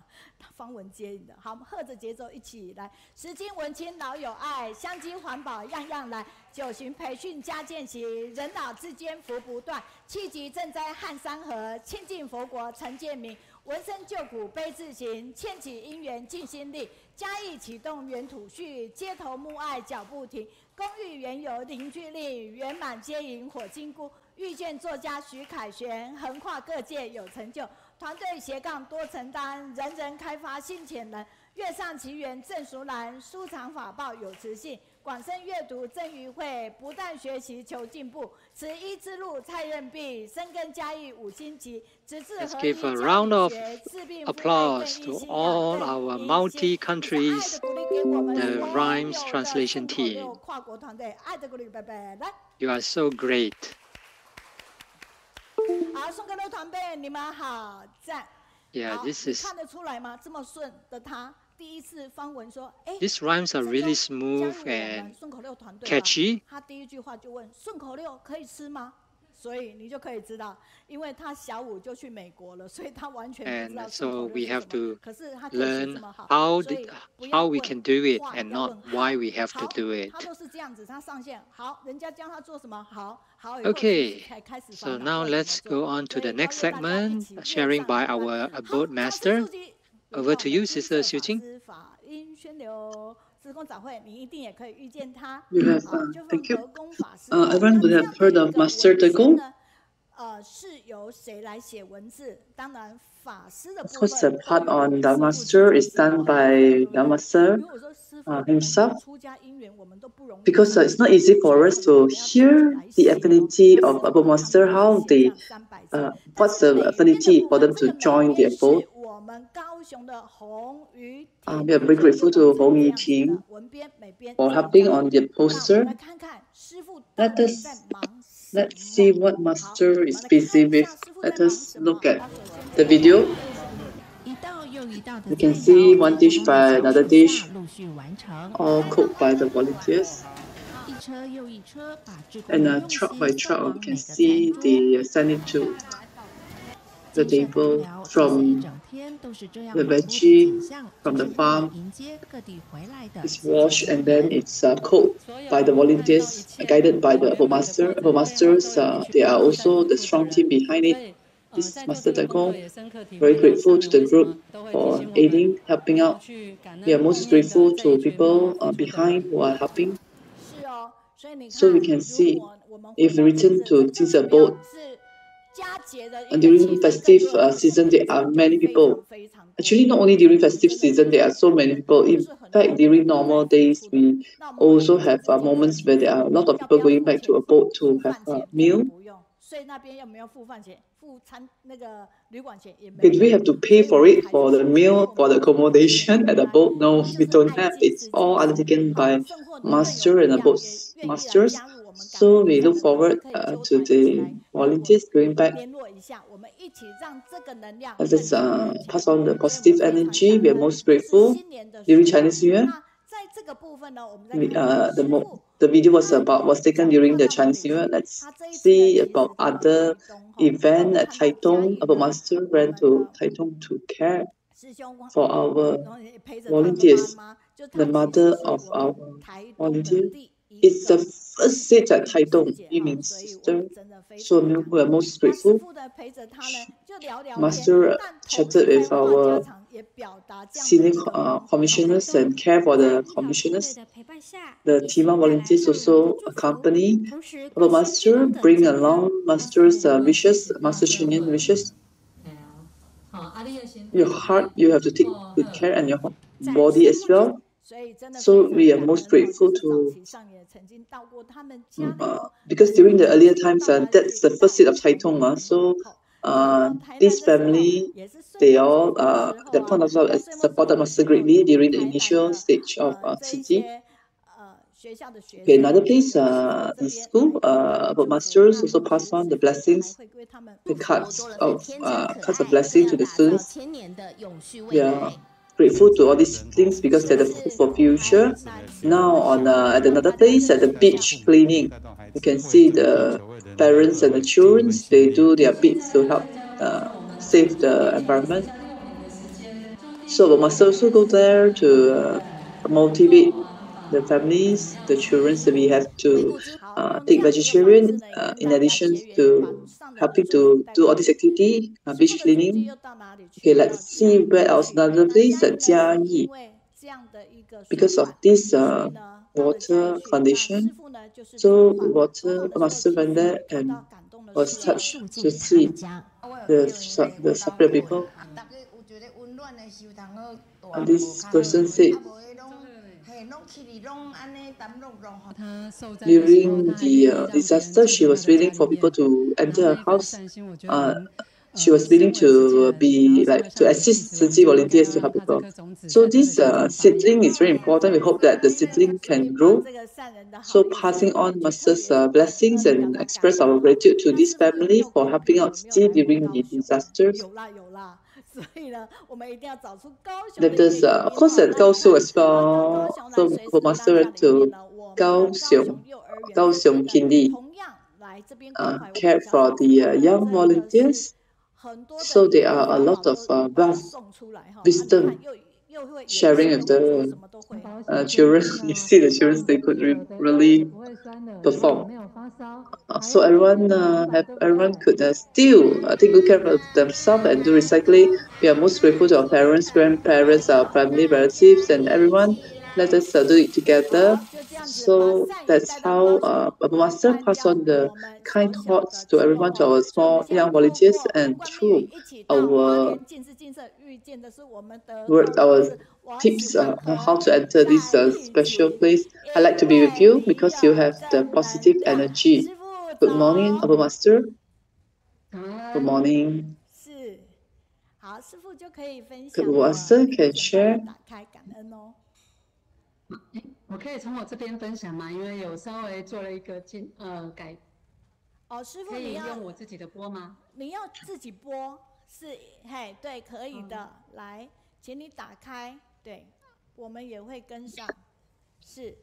方文接引的，好，和着节奏一起来。时经文清老有爱，相机环保样样来。九旬培训加见习，人老之间福不断。气急赈灾撼山河，亲近佛国成见明。闻声救苦悲自行，牵起因缘尽心力。嘉义启动原土序，街头幕爱脚步停。公寓原有凝聚力，圆满接引火金菇。 遇见作家徐凯旋，横跨各界有成就，团队斜杠多承担，人人开发新潜能。月上奇缘正熟栏，书藏法报有磁性，广深阅读真于会，不但学习求进步。此一之路蔡任弼，深耕嘉义5星级，直至合一 Give a round of applause to all our multi-countries, the rhymes translation team. You are so great. 好，宋歌楼团队，你们好，赞。 Yeah, this is. 看得出来吗？这么顺的他，第一次方文说，哎 These rhymes are really smooth and catchy. 他第一句话就问：顺口溜可以吃吗？所以你就可以知道，因为他小5就去美国了，所以他完全不知道 And so we have to 可是他 learn how we can do it and not why we have to do it. 他都是这样子，他上线好，人家教他做什么好。 Okay, so now let's go on to the next segment, sharing by our abode master. Over to you, Sister Xiaocheng. You have, thank you. Everyone would have heard of Master De Gong. Of course, the part on the Master is done by the Master himself, because it's not easy for us to hear the affinity of Abode Master, how they, what's the affinity for them to join the abode. We are very grateful to Hong Yi team for helping on the poster. Let's see what Master is busy with. Let us look at the video. You can see one dish by another dish, all cooked by the volunteers. And truck by truck, you can see they send it to the table from the veggie from the farm. It's washed and then it's cooked by the volunteers, guided by the Abode Master. Abode Masters, they are also the strong team behind it. This Master De Gong, very grateful to the group for aiding, helping out. We are most grateful to people behind who are helping. So we can see if we return to this abode, and during festive season, there are many people. Actually, not only during festive season, there are so many people. In fact, during normal days, we also have moments where there are a lot of people going back to a boat to have a meal. Did we have to pay for it, for the meal, for the accommodation at the boat? No, we don't have. It's all undertaken by master and the boat's masters. So we look forward to the volunteers going back. Let's pass on the positive energy. We are most grateful during Chinese New Year. The video was taken during the Chinese New Year. Let's see about other event at Taitung. Our master went to Taitung to care for our volunteers. The mother of our volunteer is the first seat at Taitung, Yumin's sister. So we are most grateful. Master chatted with our senior commissioners and care for the commissioners. The Tima volunteers also accompany our master, bring along master's wishes, Master Chenyan wishes. Your heart, you have to take good care, and your body as well. So we are most grateful to, because during the earlier times, that's the first seat of Taitung. So this family, they all, at that point of time, supported Master greatly during the initial stage of Tzu. Okay, another place, the school, about masters also pass on the blessings, the cards of blessing to the students. We are grateful to all these things because they're the food for future. Now on at another place, at the beach cleaning, you can see the parents and the children, they do their bits to help save the environment. So we must also go there to motivate the families, the children, that we have to take vegetarian in addition to helping to do all this activity, beach cleaning. Okay, let's see where else. Another place at Jiayi. Because of this water condition, so water master went there and was touched to see the separate people. And this person said, during the disaster, she was waiting for people to enter her house. She was willing to be to assist Tzu volunteers to help people. So this seedling is very important. We hope that the seedling can grow. So passing on Master's blessings and express our gratitude to this family for helping out Tzu during the disasters. Let us, of course, at Kaohsiung as well. So for Master went to Kaohsiung Kindi, care for the young volunteers. So there are a lot of wisdom sharing with the children. You see the children, they could really perform. So everyone could still take good care of themselves and do recycling. We are most grateful to our parents, grandparents, our family, relatives, and everyone. Let us do it together. So that's how Papa Master pass on the kind thoughts to everyone, to our small young volunteers, and through our tips on how to enter this special place. I like to be with you because you have the positive energy. Good morning, Papa Master. Good morning. Papa Master can share. 我可以从我这边分享吗？因为有稍微做了一个改。师傅，可以用我自己的播吗？你要自己播是，嘿，对，可以的。来，请你打开，对，我们也会跟上。是。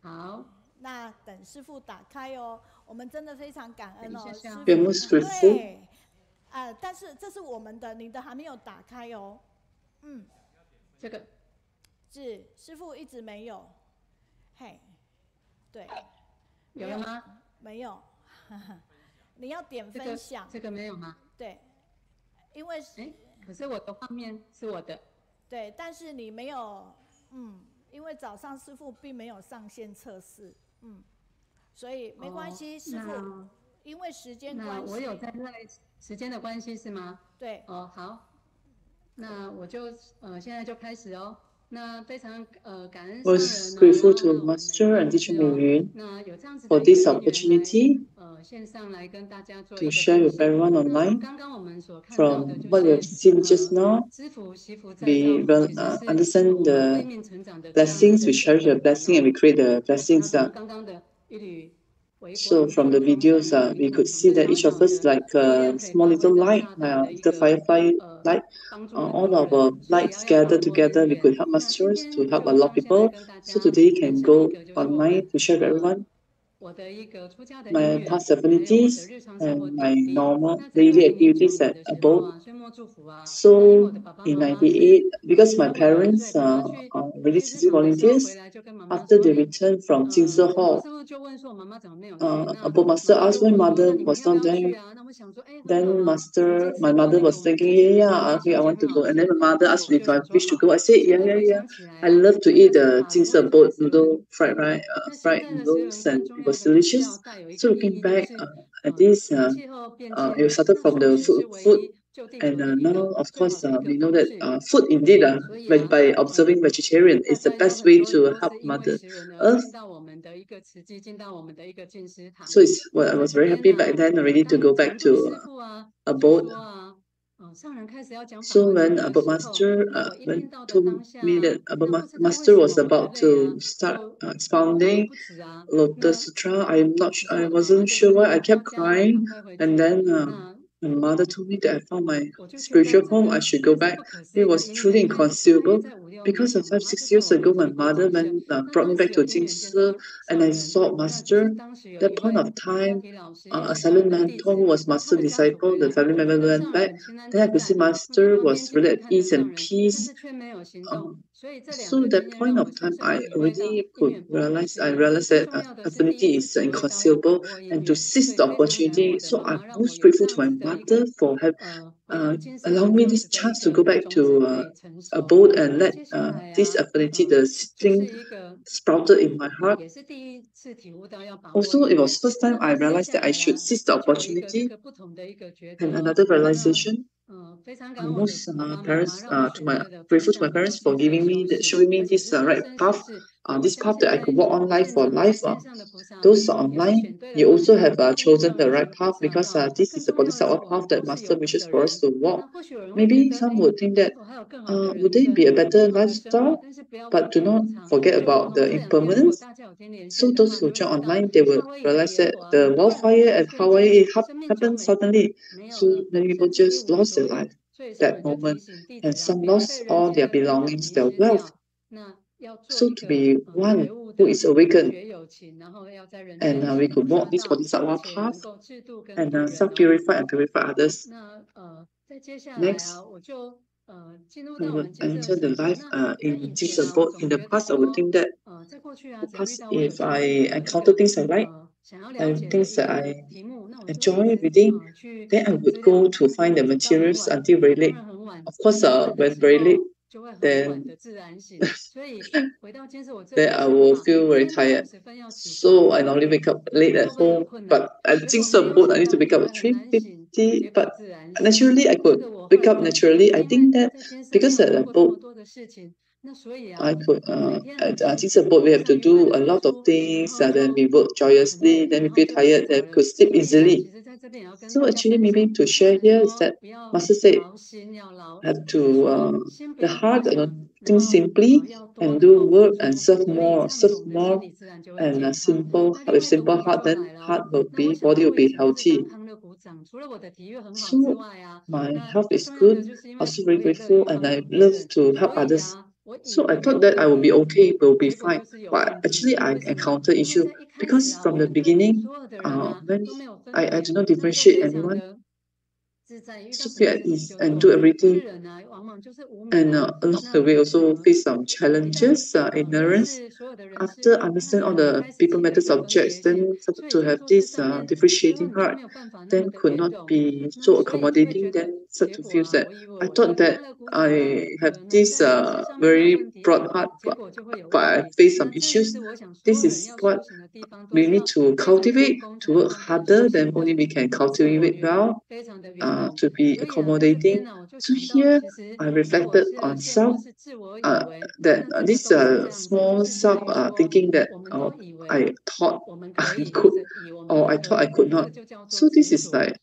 好，那等师傅打开哦。我们真的非常感恩哦，师傅。对。但是这是我们的，你的还没有打开哦。这个。是，师傅一直没有。嘿，对，有了吗？没有，你要点分享。这个没有吗？对，因为可是我的画面是我的。对，但是你没有，因为早上师傅并没有上线测试，所以没关系，师傅，因为时间关系。那我有在那时间的关系是吗？对。哦，好，那我就现在就开始哦。那非常感恩上人Was grateful to Master and Teacher Meiyun for this opportunity to share with everyone online. From what we have seen just now, we will understand the blessings, we cherish the blessing, and we create the blessings. So from the videos, we could see that each of us like a small little light, the firefly light. All our lights gather together, we could help masters to help a lot of people. So today you can go online to share with everyone my past abilities and my normal daily activities at abode. So in 98, because my parents are really city volunteers, after they returned from Jinse Hall, abode master asked when mother was not there. Then my mother was thinking, okay, I want to go. And then my mother asked me if I wish to go. I said, yeah. I love to eat the Jinse boat noodle, fried noodles, and it was delicious. So looking back at this, it started from the food. And now, of course, we know that food indeed, by observing vegetarian, is the best way to help Mother Earth. So I was very happy back then already to go back to abode. So when Abode Master told me that Abode Master was about to start expounding Lotus Sutra, I wasn't sure why. I kept crying, and then my mother told me that I found my spiritual home. I should go back. It was truly inconceivable because 5-6 years ago, my mother brought me back to Jinse, and I saw Master. That point of time, a silent mentor who was Master disciple, the family member went back. Then I could see Master was really at ease and peace. So that point of time, I already realized that affinity is inconceivable, and to seize the opportunity. So I'm most grateful to my mother for allowing me this chance to go back to abode and let this affinity, the seedling, sprouted in my heart. Also, it was first time I realized that I should seize the opportunity. And another realization, most grateful to my parents for showing me this right path, this path that I could walk on life for life. Those online, you also have chosen the right path because this is the Bodhisattva path that Master wishes for us to walk. Maybe some would think that would it be a better lifestyle? But do not forget about the impermanence. So those who join online, they will realize that the wildfire at Hawaii happened suddenly. So many people just lost their life that moment, and some lost all their belongings, their wealth. So to be one who is awakened, and we could walk this Bodhisattva path and self-purify and purify others. Next, I will enter the life in Jinse abode. In the past, I would think that if I encounter things I like and things that I enjoy reading, then I would go to find the materials until very late. Of course, when very late, then I will feel very tired. So I normally wake up late at home, but at Jinse abode, I need to wake up at 3:50. But naturally, I could wake up naturally. I think that because at the boat, I could at Jinse abode, we have to do a lot of things. Then we work joyously. Then we feel tired. Then we could sleep easily. So actually, maybe to share here is that Master said, have to the heart, think simply and do work and serve more, and with simple heart, then body will be healthy. So my health is good. I'm also very grateful, and I love to help others. So I thought that I will be okay, will be fine. But actually, I encountered issue because from the beginning, when I do not differentiate anyone, so feel at ease and do everything. And along the way also face some challenges, ignorance. After understand all the people, methods, objects, then started to have this differentiating heart, then could not be so accommodating, then start to feel that I thought that I have this very broad heart, but I face some issues. This is what we need to cultivate, to work harder, then only we can cultivate well, to be accommodating. So here I reflected on self, that this small self thinking that I thought I could, or I thought I could not. So this is like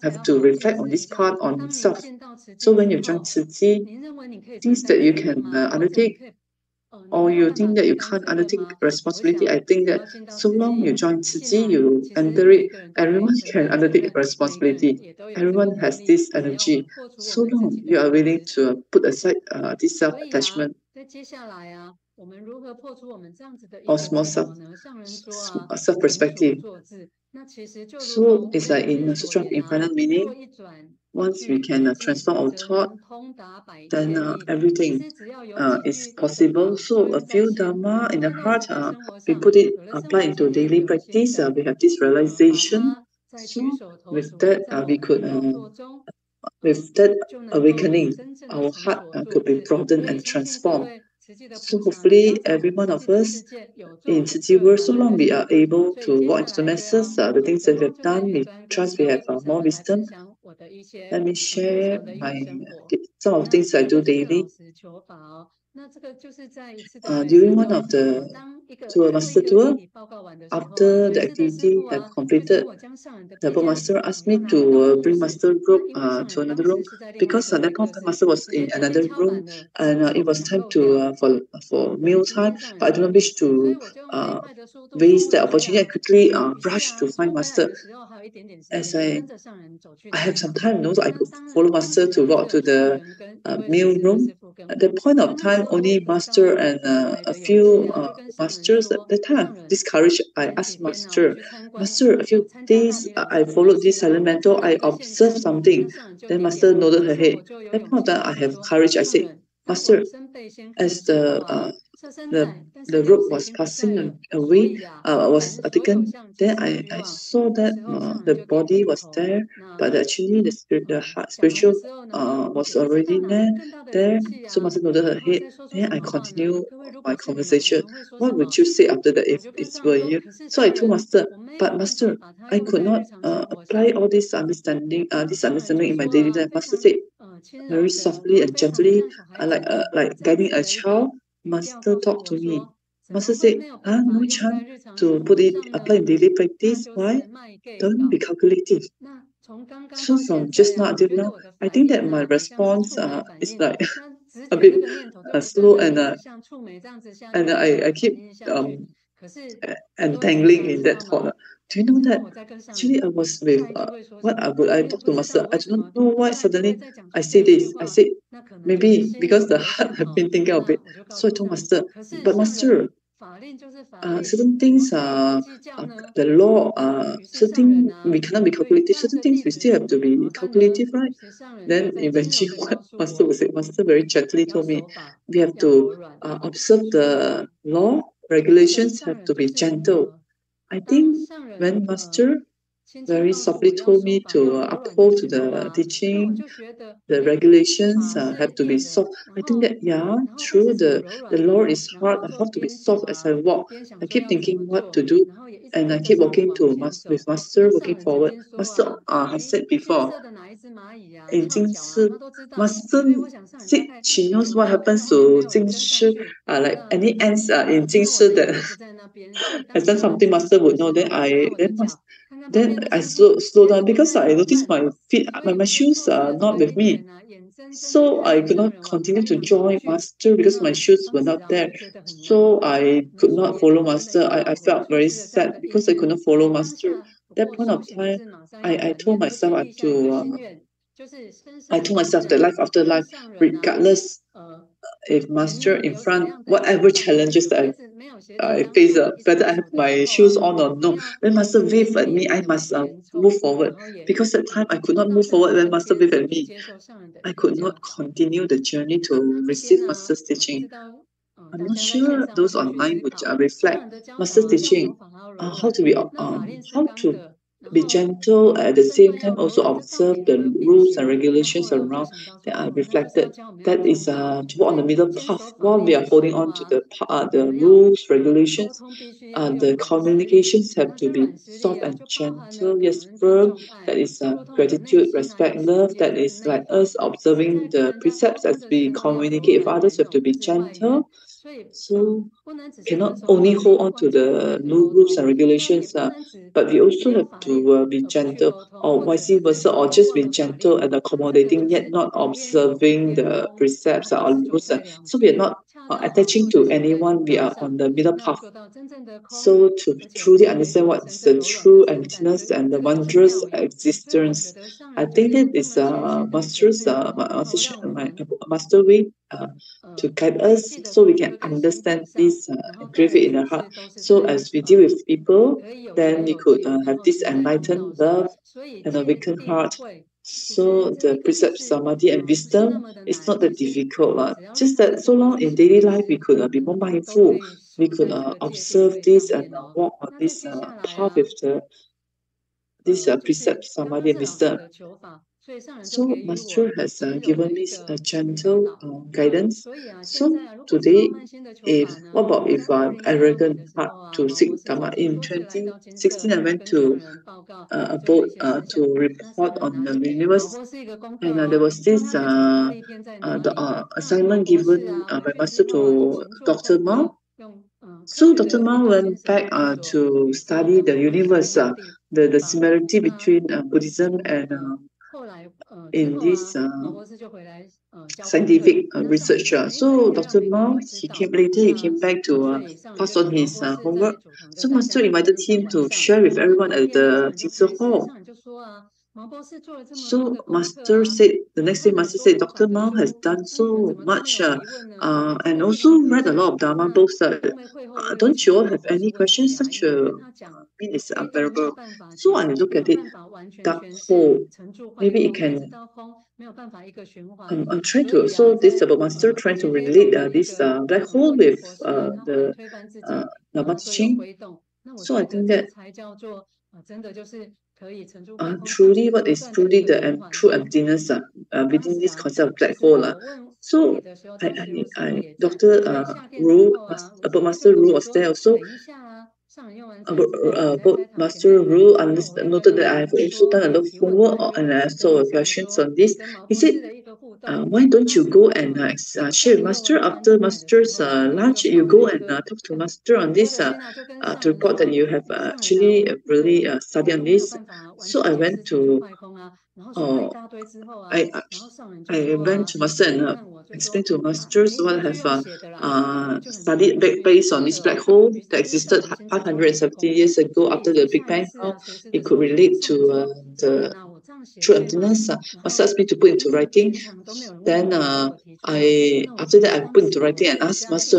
have to reflect on this part on self. So when you join Tzu things that you can undertake, or you think that you can't undertake responsibility, I think that so long you join Tzu you enter it, everyone can undertake responsibility. Everyone has this energy. So long you are willing to put aside this self-attachment or small self-perspective. So it's like in a strong infinite meaning, once we can transform our thought, then everything is possible. So a few Dharma in the heart, we put it, apply into daily practice, we have this realization. So with that, we could, with that awakening, our heart could be broadened and transformed. So hopefully every one of us in Tzu world, so long we are able to walk into the masses, the things that we have done, we trust we have more wisdom. Let me share some of the things I do daily. During one of the master tour, after the activity have completed, the master asked me to bring master group to another room, because at that point the master was in another room, and it was time to for meal time. But I do not wish to waste the opportunity. I quickly rush to find master. As I have some time, so I could follow master to walk to the meal room. At that point of time, only master and a few masters. At that time, this courage, I asked master, a few days I followed this silent mentor, I observed something. Then master nodded her head. At that point of time, I have courage. I said, master, as the rope was passing away, was taken, then I saw that the body was there, but actually the heart, spiritual was already there. So master nodded her head. Then I continue my conversation. What would you say after that if it were you? So I told master, but master, I could not apply all this understanding in my daily life. Master said very softly and gently, like guiding a child. Master talked to me. Master said, no chance to put it apply in daily practice. Why? Don't be calculative. So from just now until now, I think that my response is like a bit slow, and I keep entangling in that thought. Do you know that actually I was with what would I talk to master? I do not know why suddenly I say this. I said maybe because the heart have been thinking of it. So I told master, but master, certain things the law, certain we cannot be calculative, certain things we still have to be calculative, right? Then eventually what master would say, master very gently told me, we have to observe the law, regulations have to be gentle. I think when master very softly told me to uphold to the teaching, the regulations have to be soft. I think that, yeah, true, the law is hard. I have to be soft as I walk. I keep thinking what to do, and I keep walking with master, walking forward. Master has said before, in Jingshi, master said she knows what happens to Jingshi, like any ants in Jingshi that has done something, master would know. Then I slow down, because I noticed my feet, my shoes are not with me. So I could not continue to join master because my shoes were not there. So I could not follow master. I felt very sad because I could not follow master. At that point of time, I told myself I told myself that life after life, regardless if master in front, whatever challenges that I face, whether I have my shoes on or no, when master wave at me, I must move forward. Because at time I could not move forward when master wave at me. I could not continue the journey to receive master's teaching. I'm not sure those online would reflect master's teaching. How to be gentle at the same time, also observe the rules and regulations around that are reflected. That is to walk on the middle path while we are holding on to the rules, regulations. The communications have to be soft and gentle, yes, firm. That is gratitude, respect, love. That is like us observing the precepts as we communicate with others. We have to be gentle. So cannot only hold on to the rules and regulations, but we also have to be gentle, or vice versa, or just be gentle and accommodating, yet not observing the precepts or rules. So we are not attaching to anyone. We are on the middle path. So to truly understand what is the true emptiness and the wondrous existence, I think that is master way to guide us, so we can understand this and crave it in our heart. So as we deal with people, then we could have this enlightened love and awakened heart. So the precepts, samadhi and wisdom is not that difficult. Just that so long in daily life we could be more mindful. We could observe this and walk on this path with this precepts, samadhi and wisdom. So Master has given me a gentle guidance. So today, what about if I'm arrogant heart to seek Dharma? In 2016, I went to a boat to report on the universe, and there was this assignment given by Master to Dr. Mao. So Dr. Mao went back to study the universe, the similarity between Buddhism and in this scientific research. So Dr. Mao, he came back to pass on his homework. So Master invited him to share with everyone at the teacher hall. So Master said, the next day Master said, Dr. Mao has done so much and also read a lot of Dharma books. Don't you all have any questions? Such a it's unbearable. So I look at it, dark hole. Maybe it can. I'm trying to. So this about Master trying to relate this black hole with the Dharma teaching. So I think that truly, what is truly the true emptiness within this concept of black hole. So Dr. Ru, about Master Ru was there also. About Master Ru noted that I have also done a lot of homework and I saw questions on this. He said, why don't you go and share with Master after Master's lunch? You go and talk to Master on this to report that you have actually really studied on this. So I went to I went to Master and explained to Masters what I have studied based on this black hole that existed 570 years ago after the Big Bang, how it could relate to the true emptiness. Master asked me to put into writing. Then after that I put into writing and asked Master,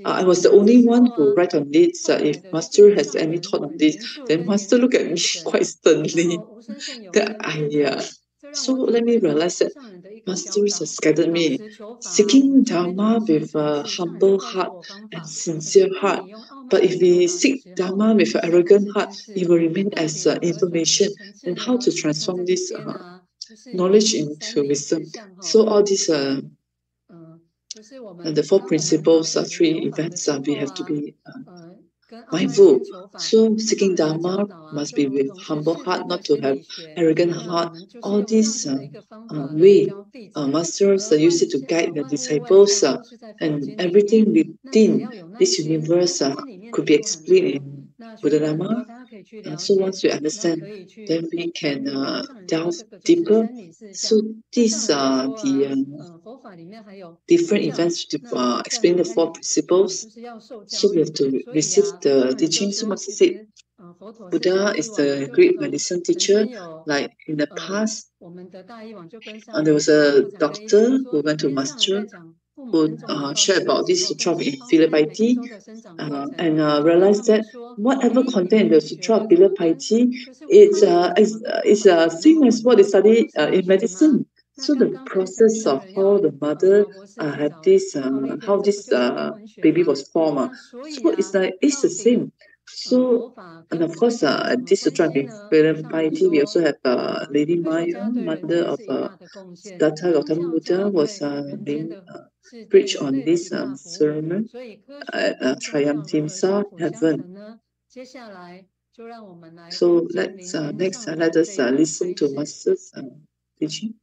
I was the only one who write on this. If Master has any thought on this, then Master looked at me quite sternly. So let me realize that Masters has guided me, seeking Dharma with a humble heart and sincere heart. But if we seek Dharma with an arrogant heart, it will remain as information. And how to transform this knowledge into wisdom? So all these the four principles, three events, we have to be mindful. So seeking Dharma must be with humble heart, not to have arrogant heart. All these way Masters use it to guide the disciples, and everything within this universe could be explained in Buddha Dharma. So once we understand, then we can delve deeper. So these are the different events to explain the four principles. So we have to receive the teaching. So Master said, Buddha is the great medicine teacher. Like in the past, there was a doctor who went to Master who shared about this sutra in filial piety and realized that whatever content in the sutra of filial piety is same as what they study in medicine. So the process of how the mother had this, how this baby was formed, so it's the same. So, and of course, this sutra in filial piety, we also have Lady Meiyun, mother of Siddhartha Gautama Buddha, was being preached on this sermon at Triumphimsa heaven. So let's next let us listen to Master's teaching.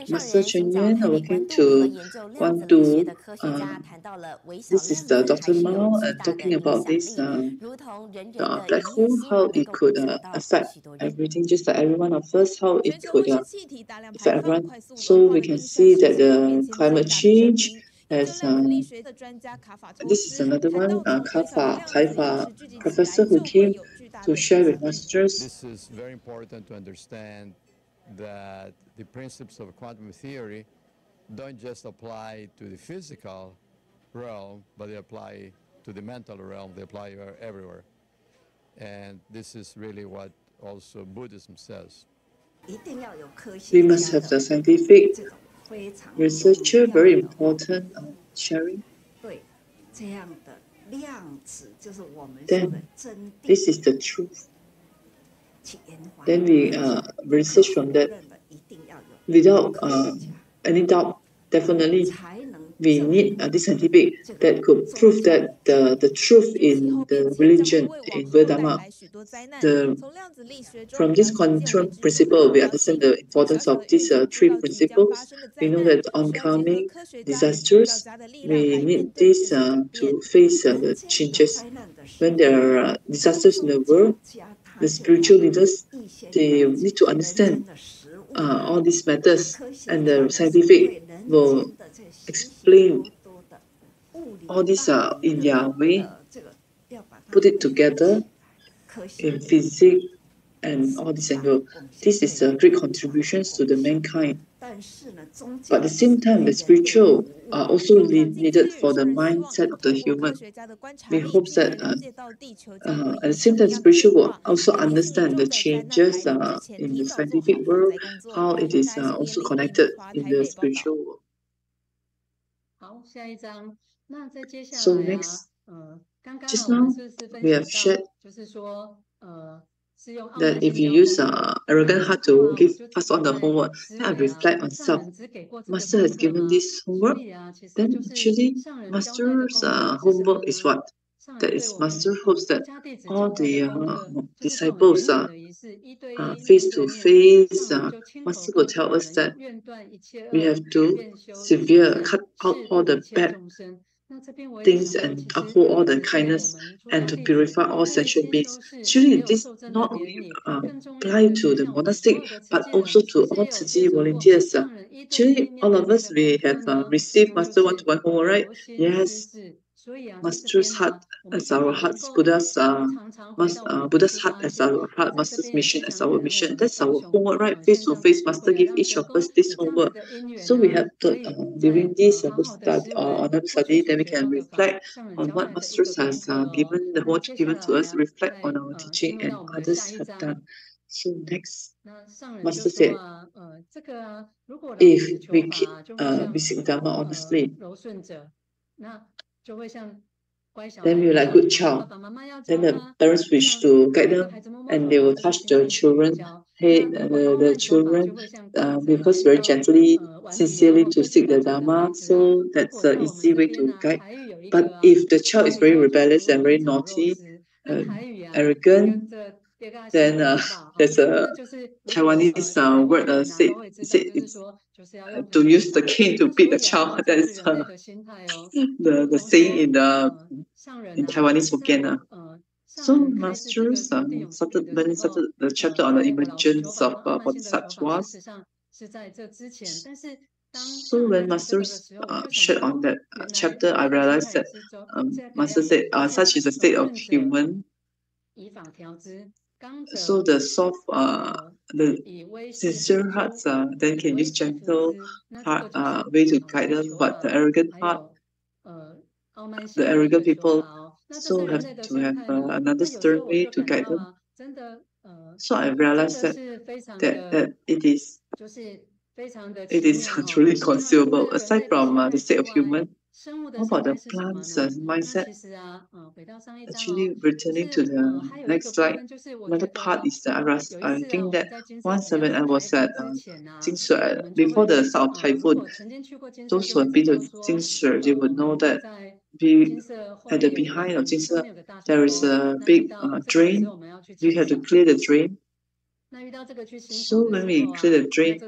Master Chen Yuan working to want to this is the Dr. Mao talking about this black hole, how it could affect everything, just like every one of us, how it could affect everyone. So we can see that the climate change has this is another one, Kaifa professor who came to share with masters. This is very important to understand that the principles of quantum theory don't just apply to the physical realm, but they apply to the mental realm, they apply everywhere. And this is really what also Buddhism says. We must have the scientific researcher, very important sharing. Then this is the truth. Then we research from that without any doubt. Definitely, we need this scientific that could prove that the truth in the religion in Dharma. From this quantum principle, we understand the importance of these three principles. We know that oncoming disasters, we need this to face the changes. When there are disasters in the world, the spiritual leaders, they need to understand all these matters, and the scientific will explain all this in their way, put it together in physics and all this angle. This is great contributions to the mankind. But at the same time, the spiritual are also needed for the mindset of the human. We hope that at the same time, spiritual will also understand the changes in the scientific world, how it is also connected in the spiritual world. So next, just now we have shared that if you use arrogant heart to pass on the homework, then I reflect on self. Master has given this homework, then actually Master's homework is what? That is, Master hopes that all the disciples face to face, Master will tell us that we have to cut out all the bad things and uphold all the kindness and to purify all sentient beings. Actually, this not only apply to the monastic, but also to all Tzu Chi volunteers. Actually, all of us, we have received Master one-to-one homework, right? Yes. Master's heart as our hearts, Buddha's heart as our heart, Master's mission as our mission. That's our homework, right? Face to face, Master give each of us this homework. So we have to, during this honored study, then we can reflect on what Masters has given, the homework given to us, reflect on our teaching and others have done. So next, Master said, if we keep visiting Dharma honestly, then we are like good child. Then the parents wish to guide them, and they will touch the children's head, the children, because very gently, sincerely to seek the Dharma. So that's an easy way to guide. But if the child is very rebellious and very naughty, arrogant, then there's a Taiwanese word said it's to use the cane to beat the child. That is the saying in Taiwanese Hokkien. So Masters started the chapter on the emergence of Bodhisattvas. So when Masters shared on that chapter, I realized that Master said such is the state of human So the soft, the sincere hearts then can use gentle heart way to guide them, but the arrogant heart, the arrogant people, so have to have another stern way to guide them. So I realized that it is truly consumable. Aside from the state of human, how about the plants mindset? Actually, returning to the next slide, another part is that I think that once when I was at Jingshui, before the start of typhoon, those who have been to Jingshui, they would know that at the behind of Jingshui, there is a big drain. You have to clear the drain. So when we clear the drain,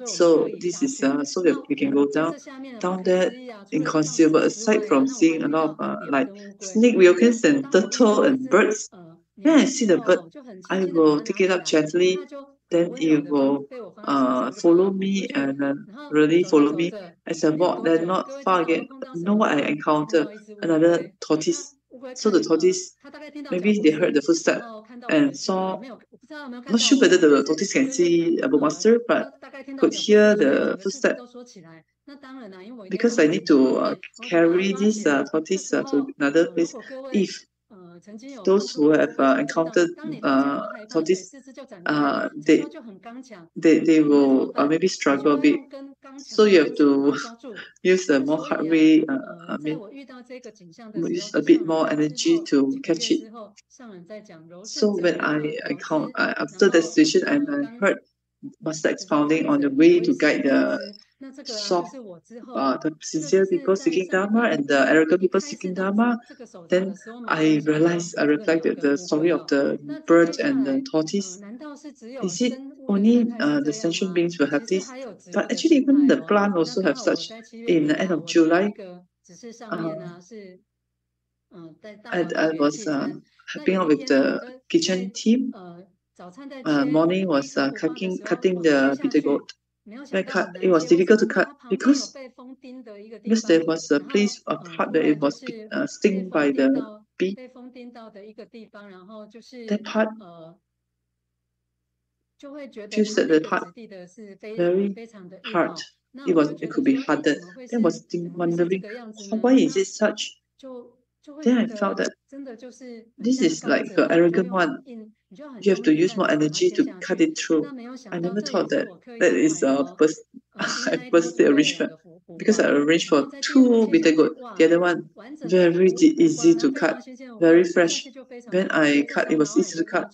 so this is so that we can go down there inconceivable. Aside from seeing a lot of like snake, wilkins, and turtle and birds, when I see the bird, I will take it up gently. Then it will follow me and really follow me as I walk. Then not far again, you know what I encounter? Another tortoise. So the tortoise, maybe they heard the footstep and saw. Not sure whether the tortoise can see a monster, but could hear the footstep. Because I need to carry this tortoise to another place. If those who have encountered tortoise, they will maybe struggle a bit. So you have to use a more hard way. I mean, use a bit more energy to catch it. So when I after that situation, and I heard Master expounding on the way to guide the soft, the sincere people seeking Dharma and the arrogant people seeking Dharma, then I realized, I reflected the story of the bird and the tortoise. Is it only the sentient beings will have this? But actually, even the plant also have such. In the end of July, I was helping out with the kitchen team. Morning was cutting the bitter gourd. It was difficult to cut because there was a place, a part that it was stung by the bee. That part, feels that the part very hard. It could be hardened. Then I was wondering, why is it such? Then I felt that this is like an arrogant one. You have to use more energy to cut it through. I never thought that is I personally arranged because I arranged for 2 bitter gourd. The other one very easy to cut, very fresh. When I cut, it was easy to cut.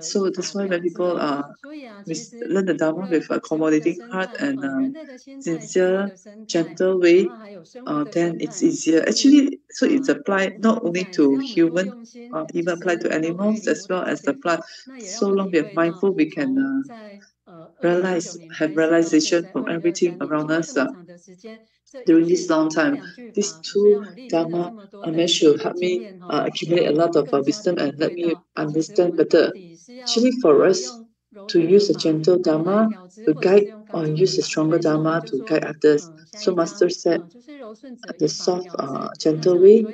So that's why when people learn the Dharma with accommodating heart and sincere, gentle way, then it's easier. Actually, so it's applied not only to human, even applied to animals as well as the plant. So long we are mindful, we can have realization from everything around us. During this long time, these 2 Dharma managed to help me accumulate a lot of wisdom and let me understand better. Actually, for us to use a gentle Dharma to guide or use a stronger Dharma to guide others. So Master said, the soft, gentle way,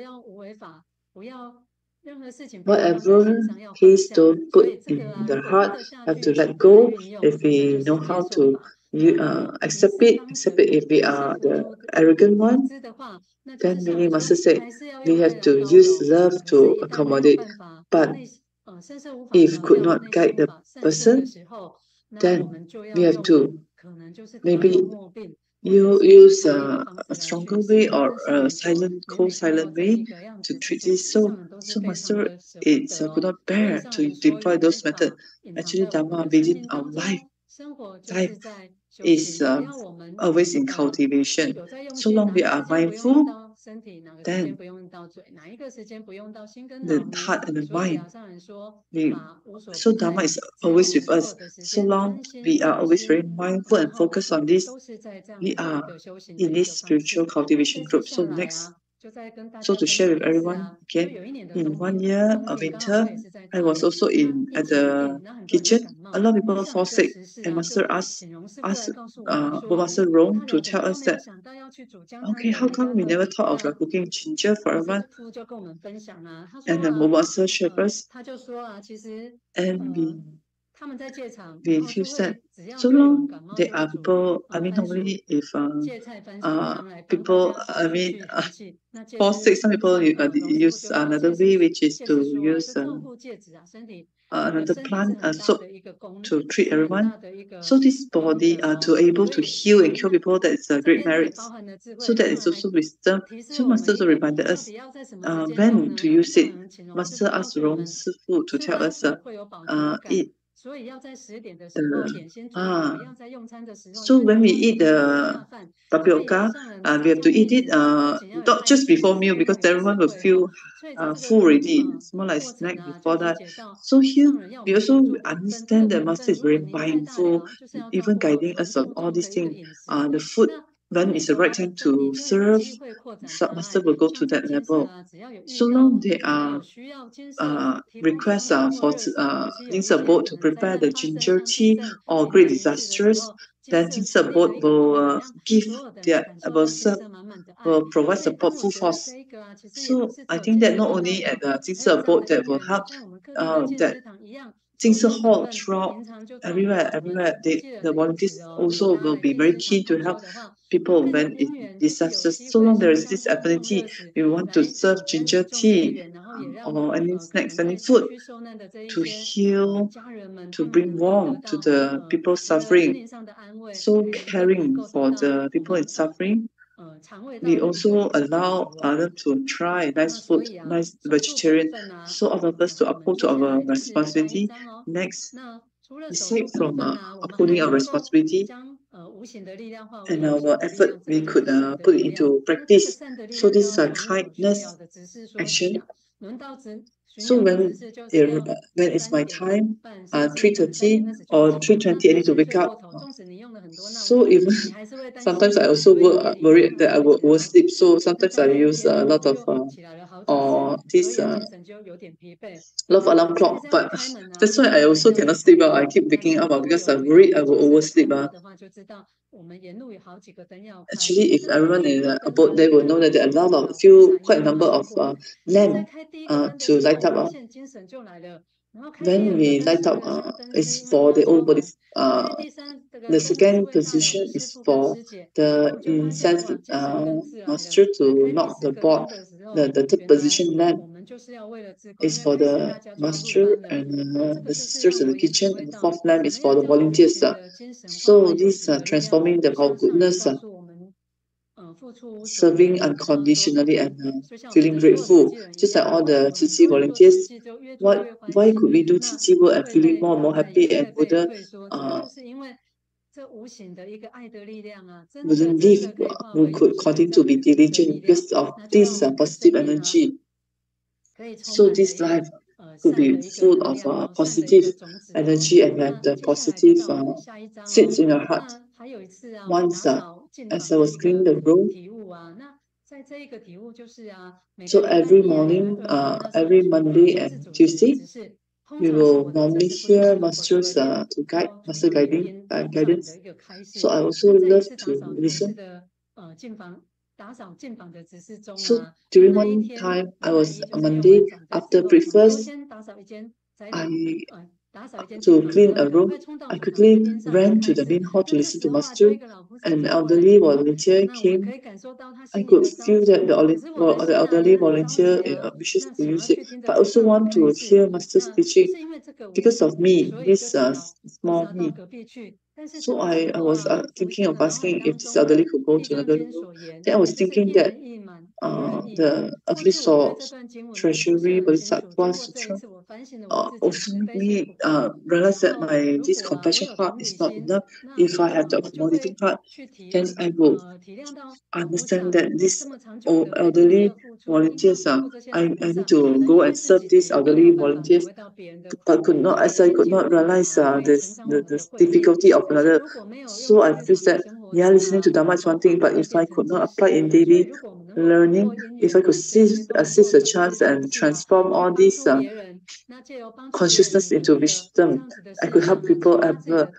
whatever case don't put in the heart, have to let go. If we know how to accept it if we are the arrogant one, then many Master said we have to use love to accommodate. But if could not guide the person, then we have to maybe you use a stronger way or a silent way to treat this. So Master, it's could not bear to deploy those methods. Actually, Dharma within our life is always in cultivation. So long we are mindful, then the heart and the mind. So Dharma is always with us. So long we are always very mindful and focused on this, we are in this spiritual cultivation group. So next So to share with everyone again, in 1 year of winter, I was also at the kitchen. A lot of people fall sick, and Master asked Master Rong to tell us that, okay, how come we never thought of cooking ginger for everyone? And the Master shared us, and we feel sad. So long there are people, I mean, normally if people, fall sick, some people use another way, which is to use another plant soap to treat everyone. So this body to able to heal and cure people, that is a great merit. So that is also wisdom. So Master also reminded us when to use it. Master asked Rong Sifu to tell us eat. So when we eat the tapioca, we have to eat it not just before meal, because everyone will feel full already. It's more like snack before that. So here we also understand that Master is very mindful, even guiding us on all these things. The food, when is the right time to serve, Master will go to that level. So long there are requests for Linxie boat to prepare the ginger tea or great disasters, then Linxie boat will will provide support full force. So I think that not only at the Linxie boat that will help, that Linxie hall throughout everywhere, the volunteers also will be very keen to help people when it disasters. So long there is this affinity, we want to serve ginger tea or any snacks, any food to heal, to bring warmth to the people suffering. So caring for the people in suffering. We also allow them to try nice food, nice vegetarian. So all of us to uphold to our responsibility. Next, aside from upholding our responsibility and our effort, we could put it into practice. So this kindness action. So when it's my time, 3:30 or 3:20, I need to wake up. So even sometimes I also worry that I will oversleep. So sometimes I use a lot of love alarm clock. But that's why I also cannot sleep well. I keep waking up because I'm worried I will oversleep. Actually, if everyone in a boat, they will know that there are quite a number of lamp to light up. When we light up, it's for the old body. The second position is for the incense master to knock the board. The third position lamp is for the master and the sisters in the kitchen, and the fourth lamp is for the volunteers. So this transforming our goodness, serving unconditionally and feeling grateful, just like all the Cici volunteers. Why could we do Cici work and feeling more and more happy and wouldn't leave, who could continue to be diligent because of this positive energy. So this life could be full of positive energy and have the positive seeds in your heart. Once, as I was cleaning the room, so every morning, every Monday and Tuesday, we will normally hear masters master guidance. So I also love to listen. So during one time, I was on Monday after breakfast, to clean a room, I quickly ran to the main hall to listen to Master. An elderly volunteer came. I could feel that the elderly volunteer wishes to use it, but I also want to hear Master's teaching because of me, this small me. So I was thinking of asking if this elderly could go to another room. Then I was thinking that the earthly source, treasury, Bodhisattva Sutra, also make me realize that this compassion heart is not enough. If I have the accommodating heart, then I will understand that this elderly volunteers, I need to go and serve these elderly volunteers, but I could not realize the difficulty of another. So I feel that listening to Dharma is one thing, but if I could not apply in daily, learning, if I could assist a chance and transform all these consciousness into wisdom, I could help people ever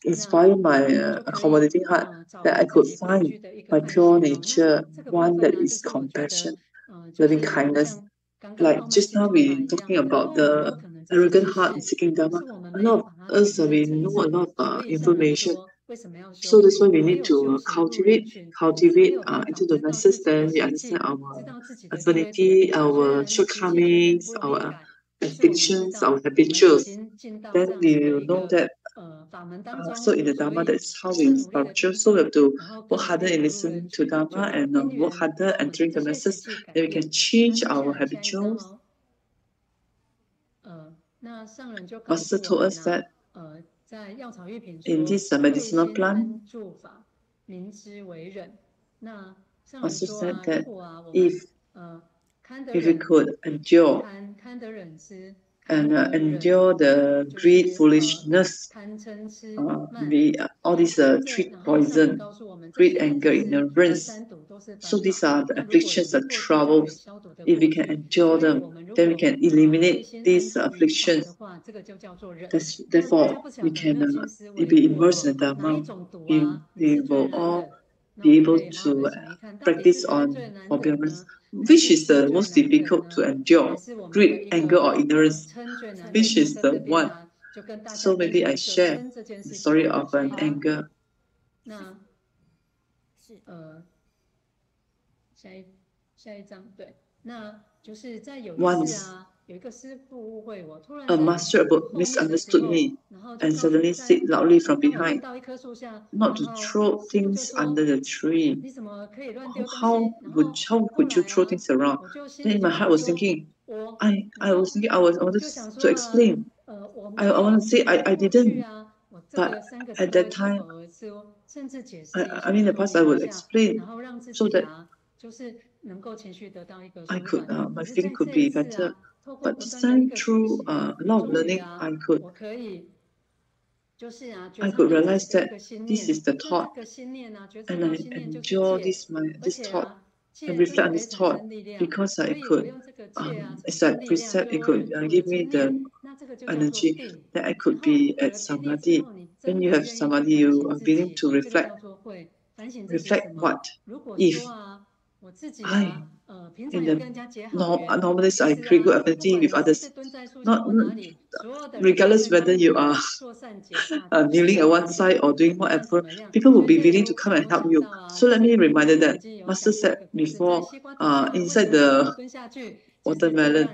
inspire my accommodating heart, that I could find my pure nature, one that is compassion, loving kindness. Like just now we talking about the arrogant heart in seeking Dharma. A lot of us we know a lot of information. So that's why we need to cultivate into the masses. Then we understand our affinity, our shortcomings, our addictions, our habituals. Then we will know that. So in the Dharma, that's how we spiritual. So we have to work harder in listening to Dharma and work harder entering the masses. Then we can change our habituals. Master told us that in this medicinal plant, Master said that if we could endure the greed, foolishness, all these three poison, greed, anger, ignorance. So these are the afflictions, the troubles. If we can endure them, then we can eliminate these afflictions. Therefore, we can be immersed in the Dharma. We will all be able to practice on forbearance. Which is the most difficult to endure? Greed, anger, or ignorance? Which is the one? So maybe I share the story of an anger. 下一张对，那就是在有一次啊，有一个师父误会我，突然 a master misunderstood me and suddenly said loudly from behind, not to throw things under the tree. How could you throw things around? Then in my heart was thinking, I wanted to explain. I want to say I didn't. But at that time, I mean, in the past I would explain so that I could, my feeling could be better. But this time, through a lot of learning, I could realize that this is the thought, and I enjoy this thought and reflect on this thought because I could, it's like precept, it could give me the energy that I could be at samadhi. When you have samadhi, you are willing to reflect what if normally I create good affinity with others, not regardless whether you are kneeling at one side or doing more effort, people will be willing to come and help you. So let me remind you that Master said before, inside the watermelon,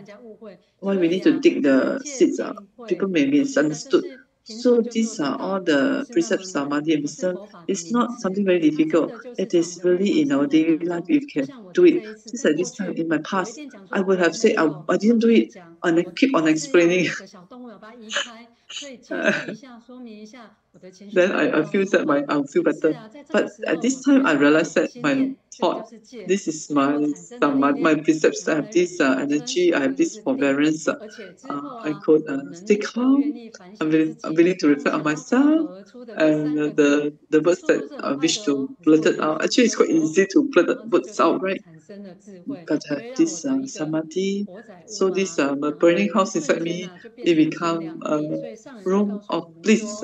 why we need to dig the seeds out. People may be misunderstood. So these are all the precepts, samadhi and wisdom. It's not something very difficult. It is really in our daily life if we can do it. Just at this time in my past, I would have said I didn't do it and I keep on explaining. Then I feel that I'll feel better. But at this time I realized that my thought, this is my precepts. I have this energy, I have this forbearance. I could stay calm. I'm willing to reflect on myself. And the words that I wish to blurt it out. Actually, it's quite easy to blurt the words out, right? But I have this samadhi. So this burning house inside me, it become a room of bliss.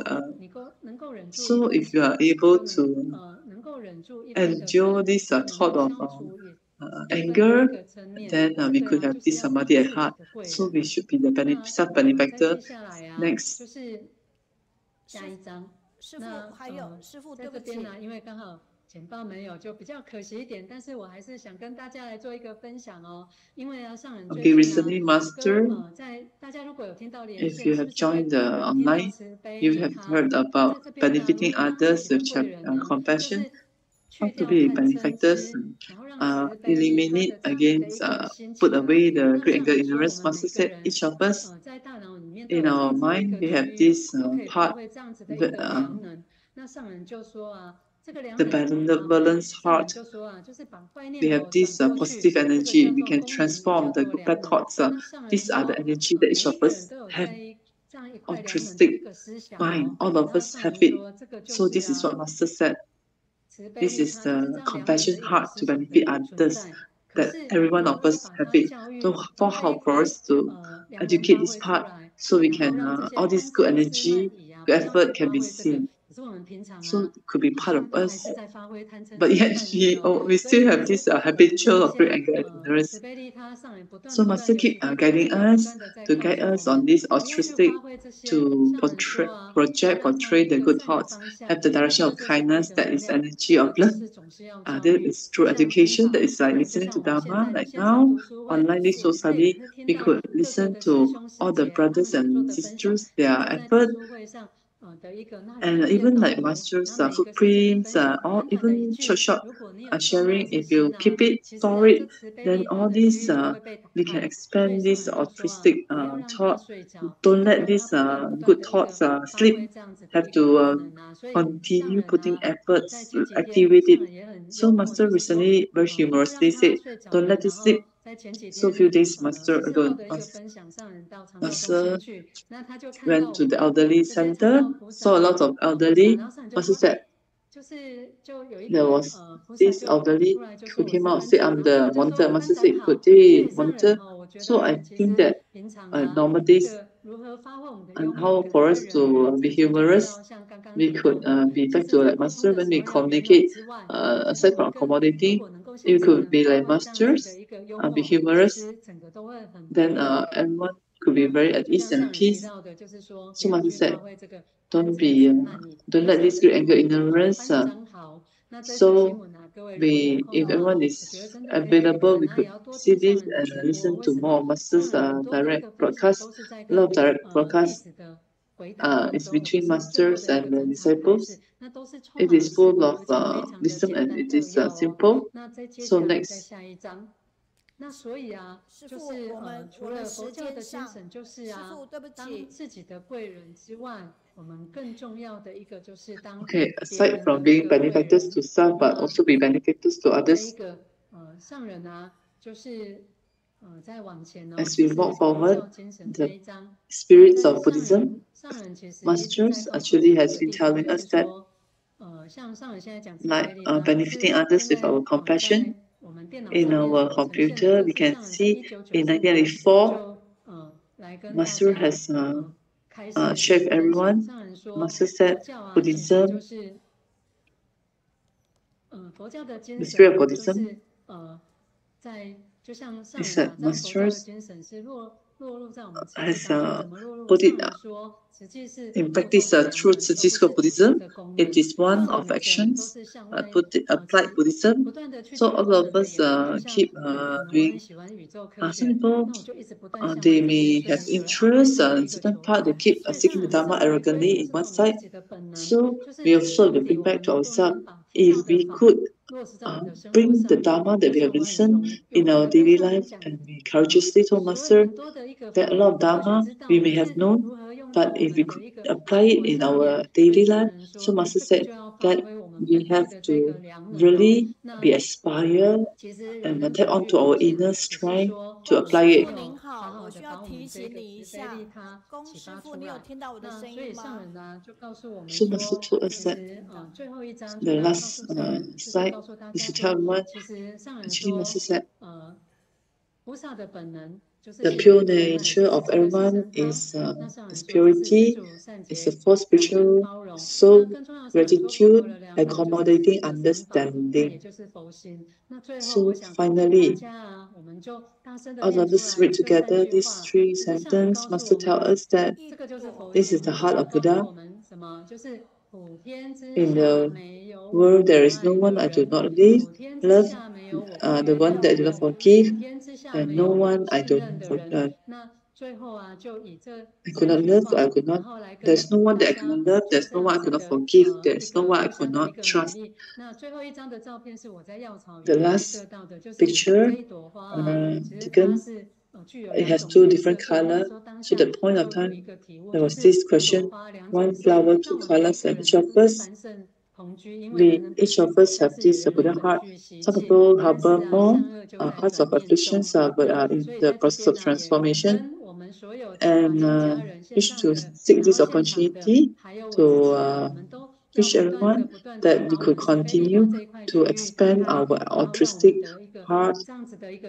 So if you are able to endure this thought of anger, then we could have this samadhi at heart. So we should be the self-benefactor. Next. 下一张，师父，对不起，因为刚好简报没有，就比较可惜一点。但是我还是想跟大家来做一个分享哦，因为上人最近recently, Master, 在大家如果有听到连 if you have joined the online, you have heard about benefiting others with compassion. How to be benefactors, eliminate against, put away the great anger, ignorance. Master said each of us in our mind we have this part, the benevolence heart. We have this positive energy. We can transform the bad thoughts. These are the energy that each of us have. Altruistic mind, all of us have it. So this is what Master said. This is the compassion heart to benefit others, that every one of us have it. So for us to educate this part, so we can all this good energy, good effort can be seen. So it could be part of us, but yet we still have this habitual of great anger and ignorance. So Master keep guiding us to guide us on this altruistic to portray the good thoughts, have the direction of kindness, that is energy of love. That is through education, that is like listening to Dharma. Like now, online this society, we could listen to all the brothers and sisters, their effort, and even like masters' footprints, or even short sharing. If you keep it, store it, then all these we can expand this altruistic thought. Don't let these good thoughts slip. Have to continue putting efforts, activate it. So Master recently very humorously said, "Don't let it slip." So few days Master went to the elderly center, saw a lot of elderly. Master said, there was this elderly who came out, said, "I'm the monitor." Master said, "Could they monitor?" So I think that normal days, and how for us to be humorous, we could be back to like Master when we communicate. Aside from accommodating, we could be like Masters, be humorous. Then everyone could be very at ease and peace. So Master said, don't let this great anger ignorance. So if everyone is available, we could see this and listen to more Master's direct broadcast. A lot of direct broadcast is between Masters and disciples. It is full of wisdom and it is simple. So next. 那所以啊，就是除了佛教的精神，就是啊，当自己的贵人之外，我们更重要的一个就是当 aside from being benefactors to self, but also be benefactors to others. 上人啊，就是在往前呢， as we walk forward, the spirits of Buddhism, Masters actually has been telling us that, like benefiting others with our compassion. In our computer, we can see in 1994, Master has shared with everyone. Master said Buddhism, the spirit of Buddhism, is that Masters has put it in practice through Tzu Buddhism. It is one of actions, applied Buddhism. So all of us keep doing. Some people, they may have interest in certain part. They keep seeking the Dharma arrogantly in one side. So we also have to bring back to ourselves. If we could bring the Dharma that we have listened in our daily life, and we courageously told Master that a lot of Dharma we may have known, but if we could apply it in our daily life, so Master said that we have to really be aspire and tap onto our inner strength to apply it. 您好，我需要提醒你一下，龚师傅，你有听到我的声音吗？ So Master told us that the last slide is to tell everyone, actually Master said, the pure nature of everyone is purity, is a full spiritual soul, gratitude, accommodating, understanding. So finally, all of us read together these three sentences. Master tells us that this is the heart of Buddha. In the world, there is no one I do not love, the one that I do not forgive, and no one I don't forget. I could not love, I could not. There's no one that I cannot love, there's no one I could not forgive, there's no one I could not trust. The last picture taken, it has two different colors. So the point of time, there was this question: one flower, two colors, and each of us have this Buddha heart. Some people harbor more hearts of afflictions, but are in the process of transformation, and wish to seek this opportunity to wish everyone that we could continue to expand our altruistic heart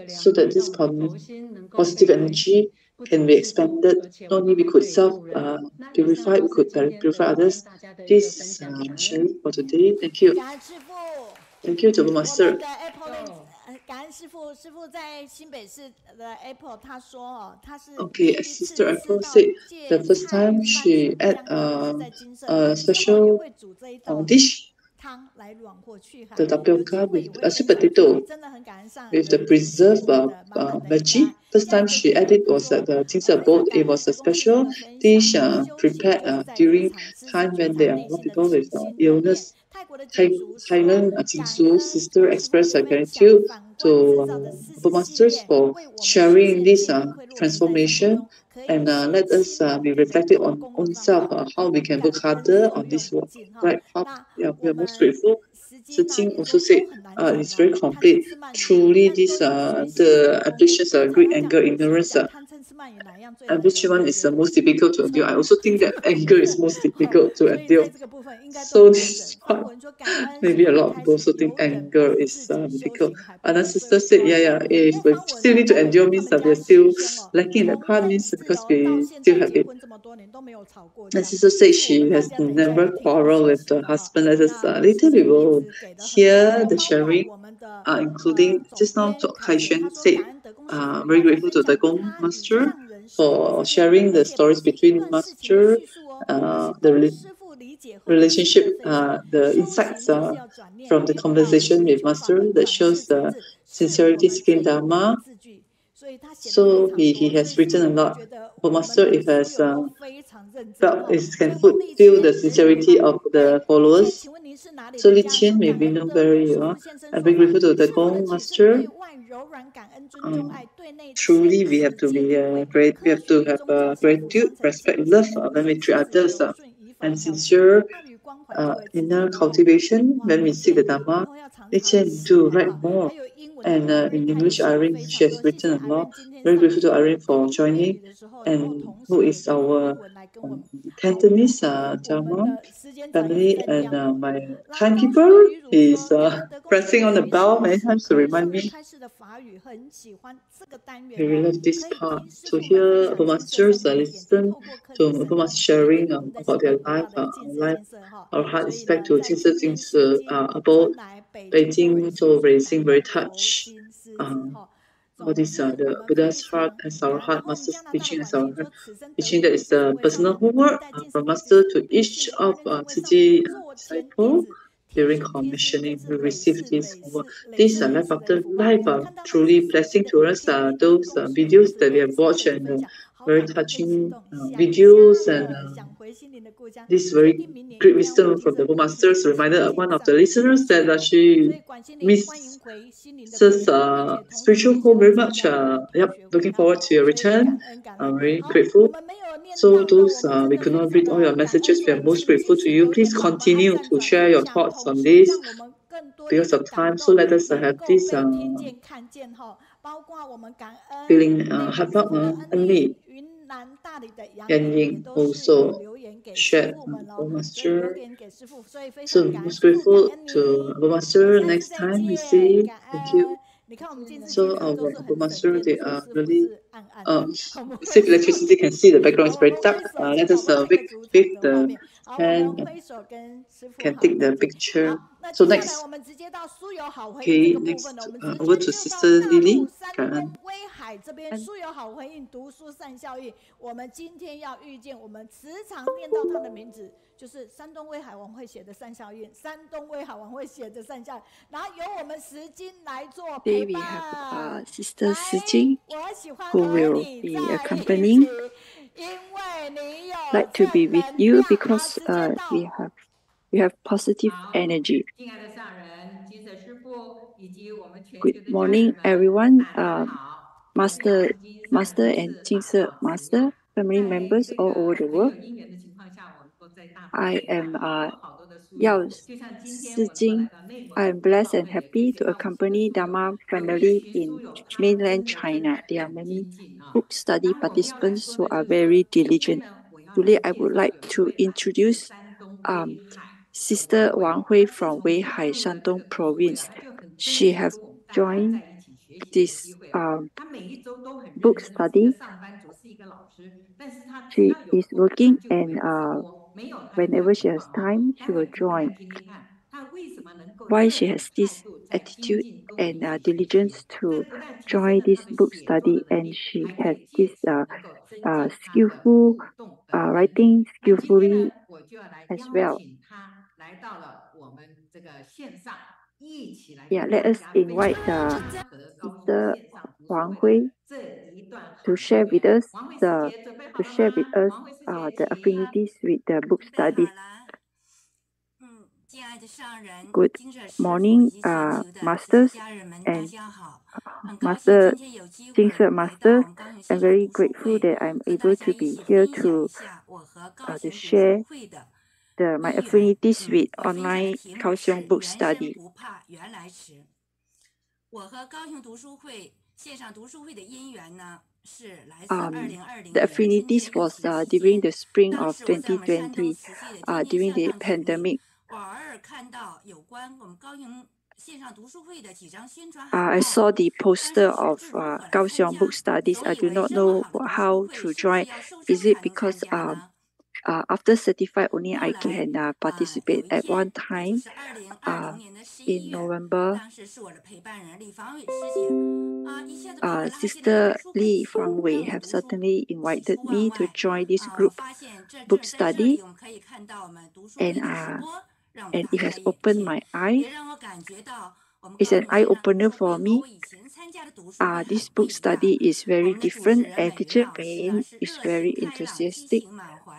so that this positive energy can be expanded. Not only we could self-purify, we could purify others. This sharing for today. Thank you. Thank you, Zhou Master. 感恩师父，师父在新北市的 Apple， 他说哦，他是 Okay, as Sister Apple said, the first time she add a special dish, the tapioca with sweet potato with the preserved veggie. First time she added was at the Jinse boat. It was a special dish prepared during time when there are a lot of people with illness. Thailand Jinsu sister expressed her gratitude to masters for sharing this transformation and let us be reflected on oneself how we can work harder on this work. Right? Yeah, we are most grateful. Jing also said it's very complete. Truly, the applications are great anger, ignorance. And which one is the most difficult to endure? I also think that anger is most difficult to endure. So this part, maybe a lot of people also think anger is difficult. And the sister said, yeah, if we still need to endure means that we're still lacking that part means because we still have it. And sister said she has never quarreled with the husband. Later we will hear the sharing, including just now Kaohsiung said, very grateful to the Gong Master for sharing the stories between Master, the relationship, the insights from the conversation with Master that shows the sincerity seeking Dharma. So he has written a lot. For Master, it has felt it can feel the sincerity of the followers. So Li Qian may be known very well. I'm very grateful to the Gong Master. Truly, we have to be great. We have to have gratitude, respect, love when we treat others, and sincere inner cultivation when we seek the Dharma. Li Qian do write more. And in English, Irene, she has written a lot. Very grateful to Irene for joining, and who is our Cantonese Dharma family, and my timekeeper is pressing on the bell many times to remind me. We really love this part. To hear Abu Masters listen to Abu Master sharing about their life, our heart is back to Jinse about Beijing, so raising very touched. All these the Buddha's heart as our heart, Master's teaching as our heart. Teaching that is the personal homework from Master to each of Tzu disciple. During commissioning, we receive this homework. These life after life are truly blessing to us. Those videos that we have watched and very touching videos and this very great wisdom from the Masters reminded one of the listeners that she misses spiritual home very much. Looking forward to your return. I'm very grateful. So those we could not read all your messages. We are most grateful to you. Please continue to share your thoughts on this because of time. So let us have this feeling heartfelt and me. Yan Ying also shared Abu Master. So most grateful to Abu Master. Next time we see. Thank you. So our Abu Master, they are really save electricity. Can see the background is very dark. Let us wave the hand. Can take the picture. So next, okay, next over to Sister Lily. 这边书友好回应读书善效应，我们今天要遇见我们时常念到他的名字，就是山东威海王会写的善效应，山东威海王会写的善效应，然后由我们石金来做陪伴。Today we have Sister Sijing who will be accompanying. Like to be with you because we have positive energy. Good morning, everyone. Master and Jinse Master, family members all over the world. I am Yao Sijing. I am blessed and happy to accompany Dharma family in mainland China. There are many book study participants who are very diligent. Today, I would like to introduce Sister Wang Hui from Weihai, Shandong province. She have joined this book study. She is working and whenever she has time, she will join. Why she has this attitude and diligence to join this book study, and she has this skillful writing skillfully as well. Yeah, let us invite Sister Huang Hui to share with us the affinities with the book studies. Good morning, masters and master, masters. I'm very grateful that I'm able to be here to share my affinities with online Kaohsiung book study. The affinities was during the spring of 2020, during the pandemic. I saw the poster of Kaohsiung book studies. I do not know how to join. Is it because after certified only I can participate at one time in November? Sister Li Fangwei have certainly invited me to join this group book study, and it has opened my eyes. It's an eye-opener for me. This book study is very different, and teacher Meiyun is very enthusiastic,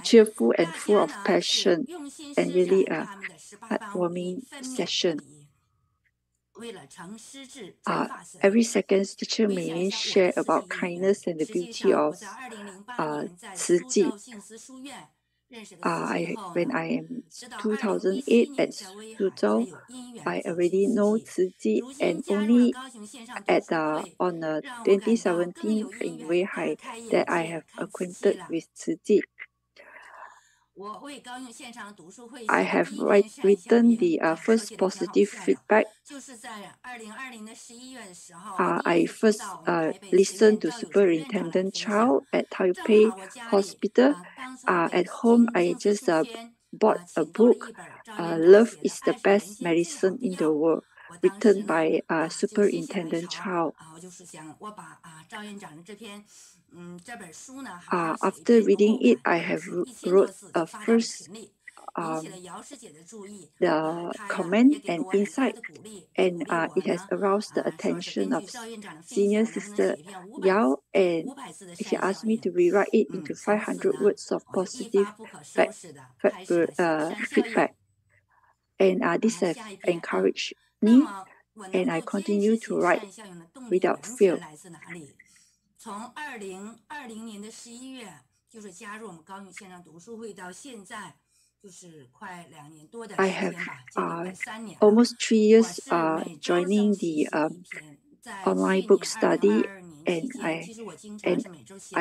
cheerful, and full of passion, and really a heartwarming session. Every second, teacher Meiyun share about kindness and the beauty of Ciji. When I am 2008 at Suzhou, I already know Ciji, and only on 2017 in Weihai that I have acquainted with Ciji. I have written the first positive feedback. I first listened to Superintendent Chow at Taipei Hospital. At home, I just bought a book, Love is the Best Medicine in the World, written by Superintendent Chow. After reading it, I have wrote a first the comment and insight, and it has aroused the attention of senior sister Yao, and she asked me to rewrite it into 500 words of positive feedback, and this has encouraged me, and I continue to write without fail. I have almost 3 years joining the online book study, and I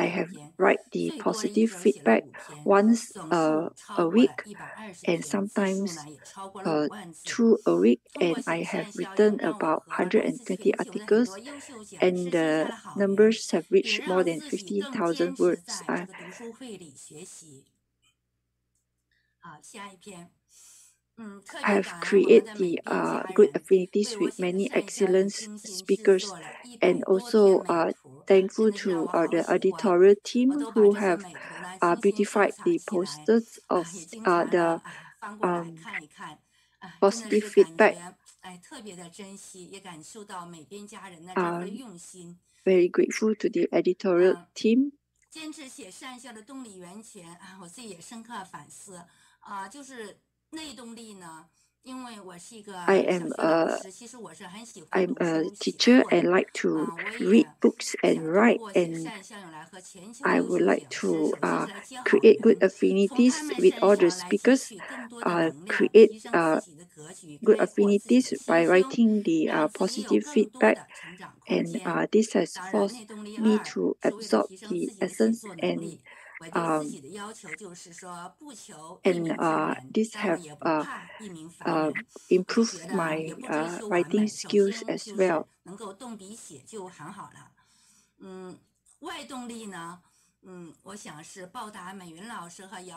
have write the positive feedback once a week, and sometimes 2 a week, and I have written about 120 articles, and the numbers have reached more than 50,000 words. I have created the good affinities with many excellent speakers, and also thankful to the editorial team who have beautified the posters of the positive feedback. Very grateful to the editorial team. I'm a teacher and like to read books and write, and I would like to create good affinities with all the speakers, create good affinities by writing the positive feedback, and this has forced me to absorb the essence and and this have improved my writing skills as well.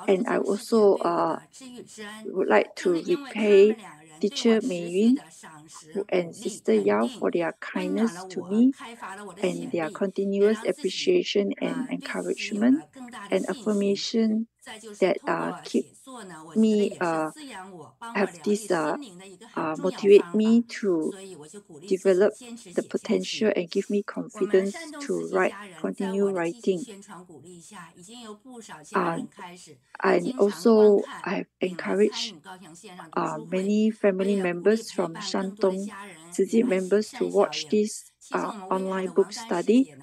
And I also would like to repay teacher Meiyun and sister Yao for their kindness to me and their continuous appreciation and encouragement and affirmation that keep me have this motivate me to develop the potential and give me confidence to continue writing. And also I've encouraged many family members from Shandong members to watch this online book study.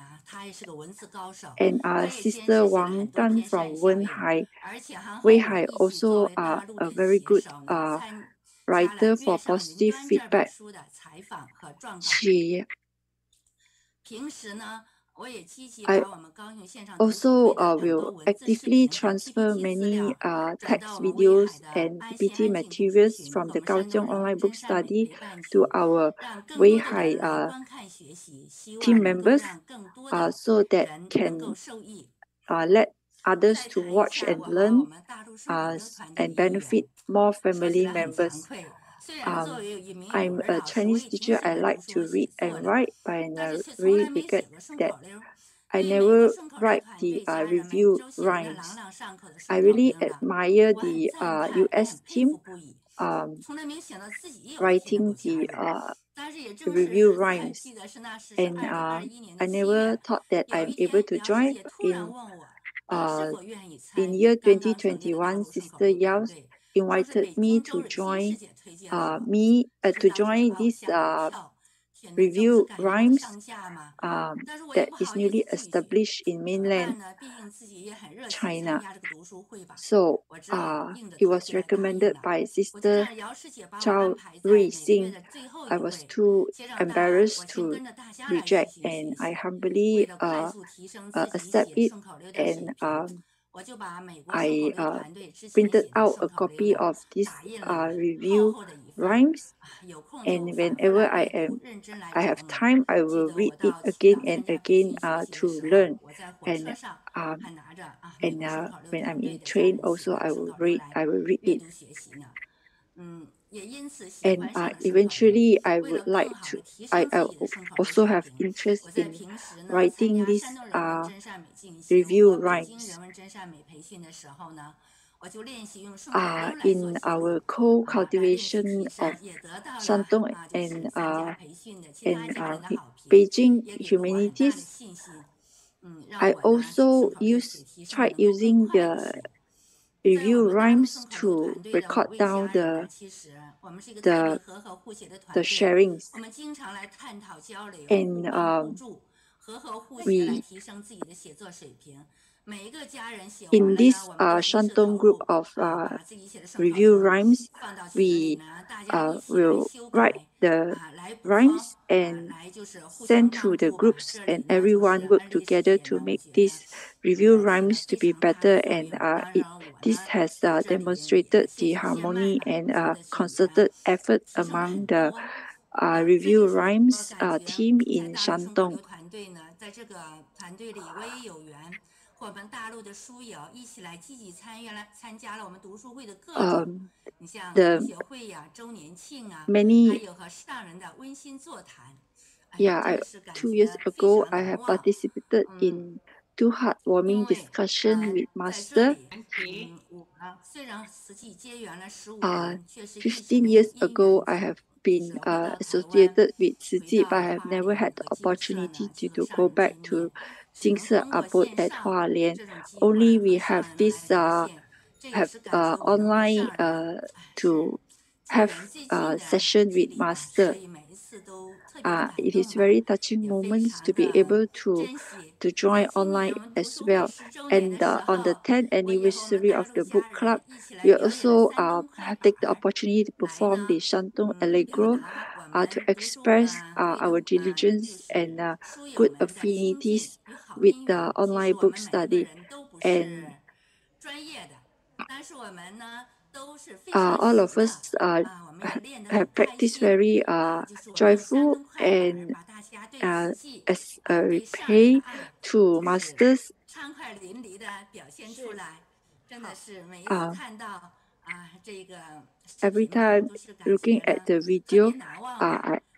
And Sister Wang Dan from Weihai also a very good writer for positive feedback. I also will actively transfer many text videos and PPT materials from the Kaohsiung online book study to our Weihai team members so that can let others to watch and learn and benefit more family members. I'm a Chinese teacher. I like to read and write, but I really regret that I never write the review rhymes. I really admire the US team writing the review rhymes, and I never thought that I'm able to join in year 2021. Sister Yao invited me to join this review rhymes that is newly established in mainland China. So it was recommended by Sister Zhao Ruixing. I was too embarrassed to reject, and I humbly accept it, and I printed out a copy of this review rhymes, and whenever I have time, I will read it again and again to learn. And when I'm in train, also I will read it. And eventually, I would like to. I also have interest in writing these review rhymes. In our co-cultivation of Shandong and Beijing humanities, I also tried using the review rhymes to record down the sharings, and in this Shandong group of review rhymes, we will write the rhymes and send to the groups, and everyone work together to make these review rhymes to be better. And this has demonstrated the harmony and concerted effort among the review rhymes team in Shandong. Yeah, 2 years ago, I have participated in 2 heartwarming discussions with Master. 15 years ago, I have been associated with Siji, but I have never had the opportunity to go back to Jingse Abode at Hualien. Only we have this online to have a session with Master. It is very touching moments to be able to join online as well. And on the 10th anniversary of the book club, we also have taken the opportunity to perform the Shandong Allegro to express our diligence and good affinities with the online book study. And all of us have practiced very joyful and as a repay to masters. Every time looking at the video,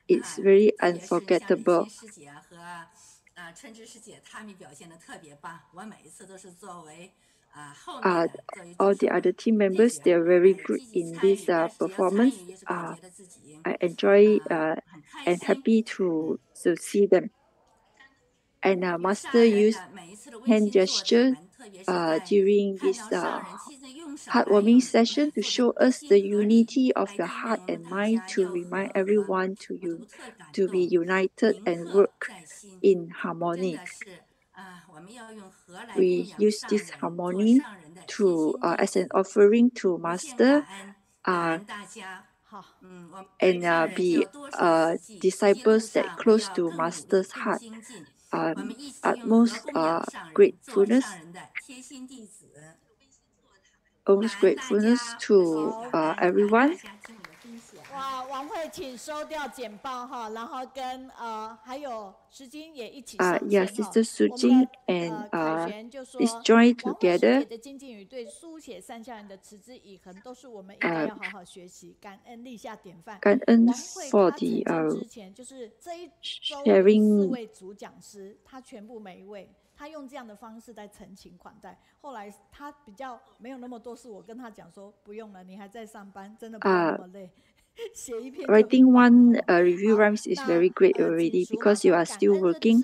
it's very unforgettable. All the other team members, they are very good in this performance. I enjoy and happy to see them. And Master used hand gesture during this heartwarming session to show us the unity of the heart and mind, to remind everyone to be united and work in harmony. We use this harmony to as an offering to Master and be disciples that close to Master's heart. Utmost gratefulness to everyone. 哇，王慧，请收掉简报哈，然后跟还有石金也一起。Yeah, Sister Sujin and please join together. 王慧师姐的精进与对书写善效人的持之以恒，都是我们应该要好好学习，感恩立下典范。感恩 for the 之前就是这一周4位主讲师，他全部每一位。他用这样的方式在陈情款待，后来他比较没有那么多事，我跟他讲说不用了，你还在上班，真的不用那么累。Writing one review rhymes is very great already because you are still working.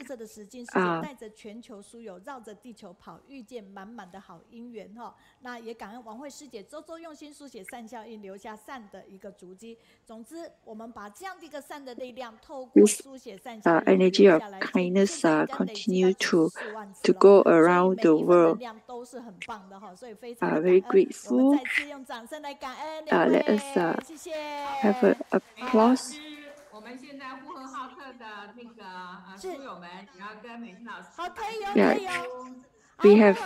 带着全球书友绕着地球跑，遇见满满的好姻缘哈。那也感恩王慧师姐周周用心书写善效印，留下善的一个足迹。总之，我们把这样的一个善的力量，透过书写善效印 energy of kindness continue to go around the world. 都是很棒的哈，所以非常 very grateful. 我们再次用掌声来感恩。Let us 谢谢。have an applause. 我们现在呼和浩特的那个书友们，你要跟美心老师。好，可以哦，可以哦。We have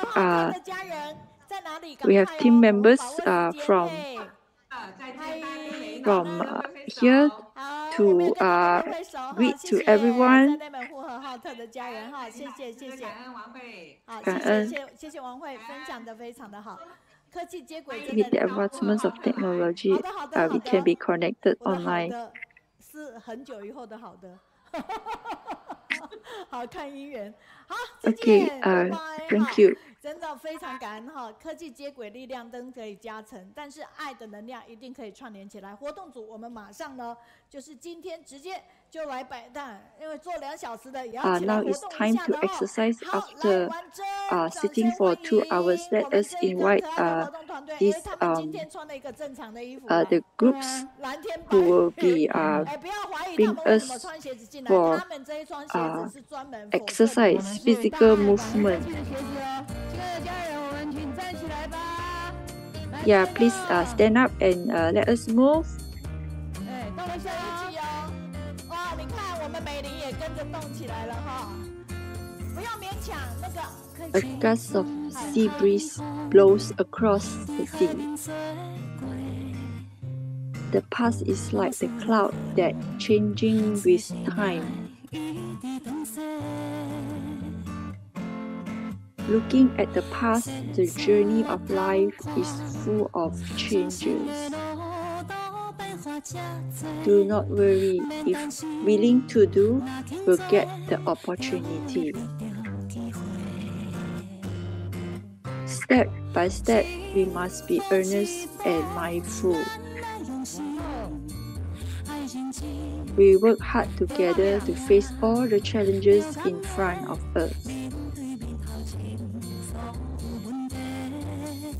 we have team members from here to greet to everyone. 呼和浩特的家人哈，谢谢谢谢。感恩王慧。好，谢谢王慧分享的非常的好。科技接轨真的 With the advancements of technology, we can be connected online. 是很久以后的好的。好看姻缘，好， Okay, thank you. 真的非常感恩哈！科技接轨力量灯可以加成，但是爱的能量一定可以串联起来。活动组我们马上呢，就是今天直接就来摆蛋，因为做2小时的也要起来活动一下的哦。Now it's time to exercise after sitting for 2 hours. Let us invite these the groups who will be bring us for exercise, physical movement. Yeah, please stand up and let us move. 动一下一起哦！哇，你看我们美玲也跟着动起来了哈！不要勉强那个。A gust of sea breeze blows across the sea. The past is like the cloud that changing with time. Looking at the past, the journey of life is full of changes. Do not worry, if willing to do, we'll get the opportunity. Step by step, we must be earnest and mindful. We work hard together to face all the challenges in front of us.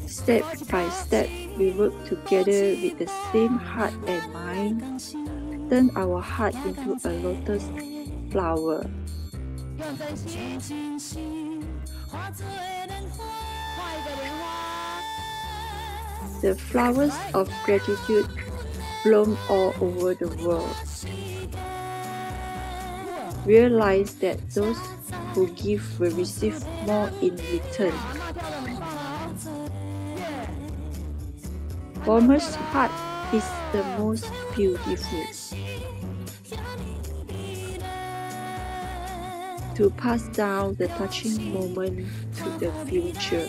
Step by step, we work together with the same heart and mind. Turn our heart into a lotus flower. The flowers of gratitude bloom all over the world. Realize that those who give will receive more in return. performer's heart is the most beautiful. To pass down the touching moment to the future.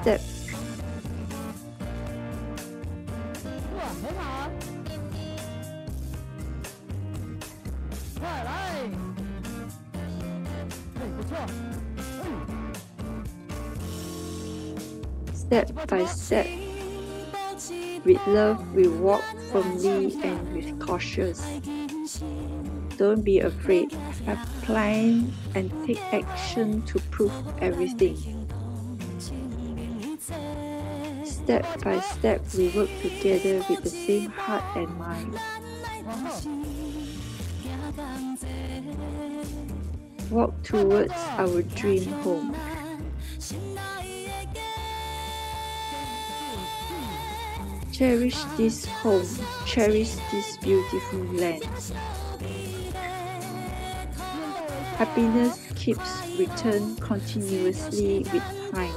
Step. Step by step, with love we walk firmly and with cautious. Don't be afraid, have plan and take action to prove everything. Step by step, we work together with the same heart and mind. Walk towards our dream home. Cherish this home, cherish this beautiful land. Happiness keeps return continuously with time.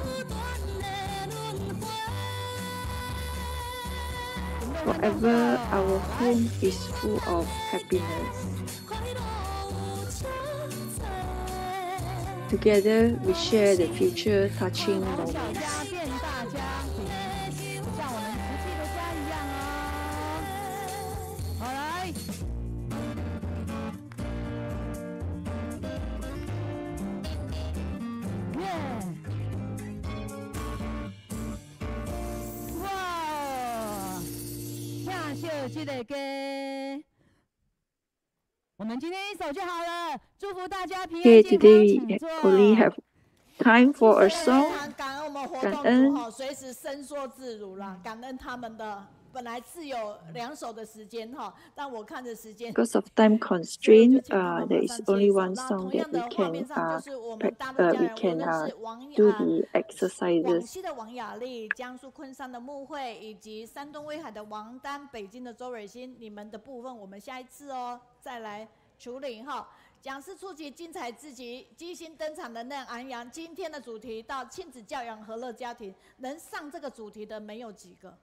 Forever our home is full of happiness. Together we share the future touching moments. Okay, today we only have time for a song. 感恩。随时伸缩自如啦，感恩他们的本来是有2首的时间哈，但我看着时间。Because of time constraint, there is only one song that we can do the exercises. 广西的王雅丽、江苏昆山的穆慧以及山东威海的王丹、北京的周蕊欣，你们的部分我们下一次再来处理哈。讲师初级精彩至极，机心登场能量昂扬。今天的主题到亲子教养和乐家庭，能上这个主题的没有几个，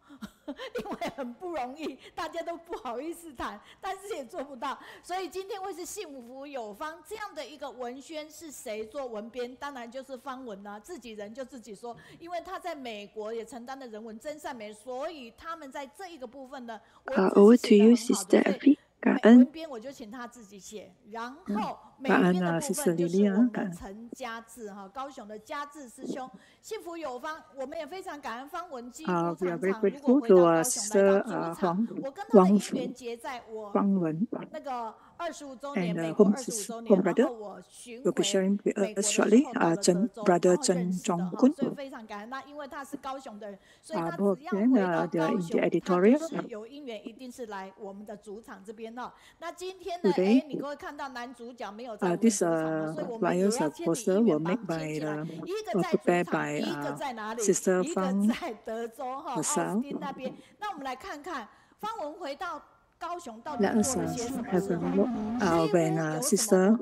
因为很不容易，大家都不好意思谈，但是也做不到。所以今天会是幸福有方这样的一个文宣，是谁做文编？当然就是方文啊，自己人就自己说，因为他在美国也承担了人文真善美，所以他们在这一个部分呢，Over to you, Sister Effie. 感恩。文编我就请他自己写，然后美编的部分就是我们陈家志哈，高雄的家志师兄，幸福有方，我们也非常感恩方文基常常如果回到高雄来到主场，我跟他的姻缘结在我那个25周年美国25周年，然后我巡回美国的时候的德州认识的哈，所以非常感恩他，因为他是高雄的人，所以他只要回到高雄，他就是有姻缘，一定是来我们的主场这边。那今天呢？你各位看到男主角没有在我们主场嘛？所以我们也要签订姻缘榜签起来，一个在主场，一个在哪里？一个在德州哈，奥斯汀那边。那我们来看看方文回到高雄到底做了些什么事？when Sister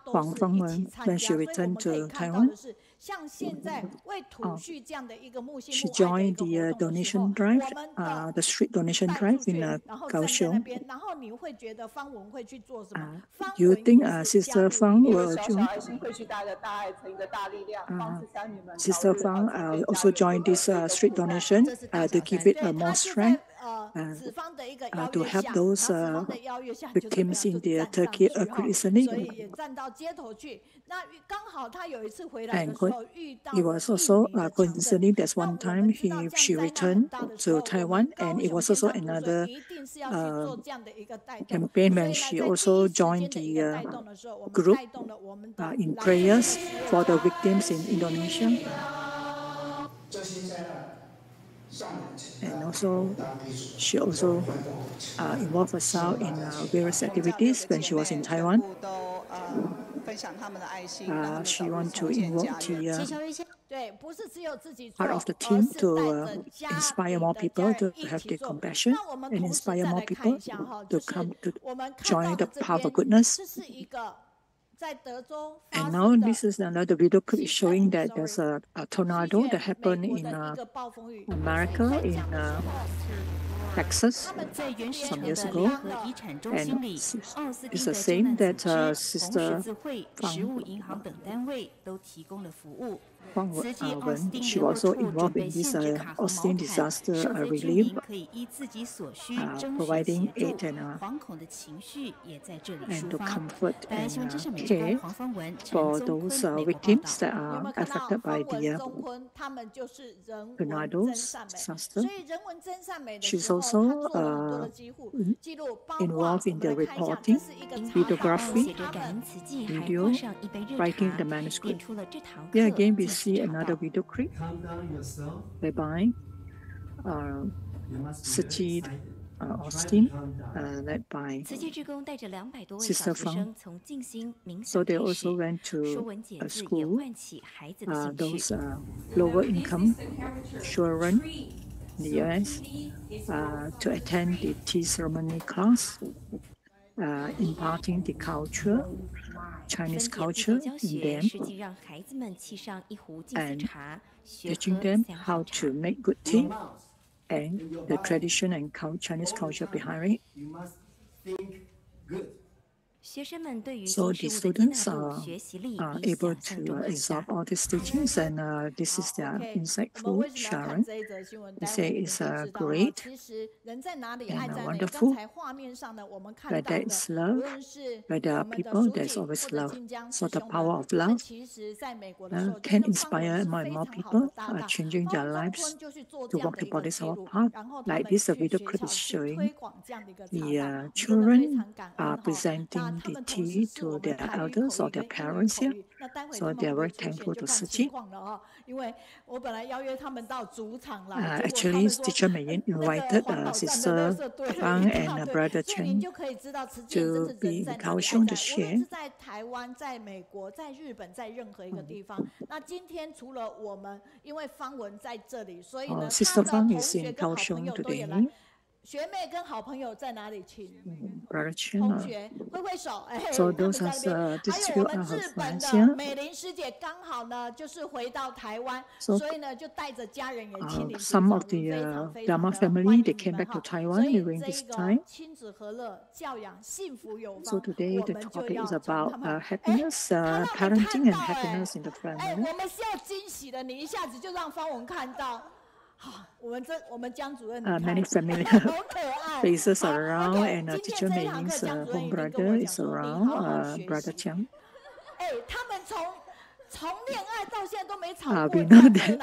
Huang Fangwen, when she returned to Taiwan, 像现在为土序这样的一个木星 she joined the donation drive, the street donation drive in Kaohsiung. 然后你会觉得方文会去做什么 ？You think Sister Fang will join? Sister Fang also joined this street donation to give it more strength. To help those victims in the Turkey earthquake recently. And it was also coincidentally that one time she returned to Taiwan, and it was also another campaign when she also joined the group in prayers for the victims in Indonesia. And also, she also involved herself in various activities when she was in Taiwan. She wanted to involve the part of the team to inspire more people to have the compassion and inspire more people to come to join the path of goodness. And now this is another video clip showing that there's a tornado that happened in America, in Texas, some years ago, and it's the same that Sister Huang Fangwen, she was also involved in this Austin disaster relief, providing aid and to comfort and care for those victims that are affected by the tornadoes disaster. She's also involved in the reporting, videography, video, writing the manuscript. Here again, we see another video clip whereby Sajid Austin, led by Sister Fang. So they also went to a school, those lower income children in the US, to attend the tea ceremony class, imparting the culture, Chinese culture in them, and teaching them how to make good tea and the tradition and Chinese culture behind it. So the students are able to absorb all these teachings, and this is their insightful sharing. They say it's great and wonderful. Where there is love, where there are people, there's always love. So the power of love can inspire more and more people, changing their lives to walk the Bodhisattva path. Like this, a video clip is showing the children are presenting the tea to their elders or their parents here. So they are very thankful to Sajid. Actually, Teacher Meiyun invited Sister Fang and Brother Chen to be in Kaohsiung to share. Sister Fang is in Kaohsiung today. 学妹跟好朋友在哪里？请同学挥挥手。So those are these few are her friends here. 美玲师姐刚好呢，就是回到台湾，所以呢就带着家人也亲临。Some of the Dharma family they came back to Taiwan during this time. 亲子和乐，教养幸福有方。 So today the topic is about happiness, parenting and happiness in the family. 我们是要惊喜的，你一下子就让方文看到。 我们江主任 many familiar faces are around, and Teacher Meiyun's home brother is around, Brother Chiang. 他们从恋爱到现在都没吵过。We know that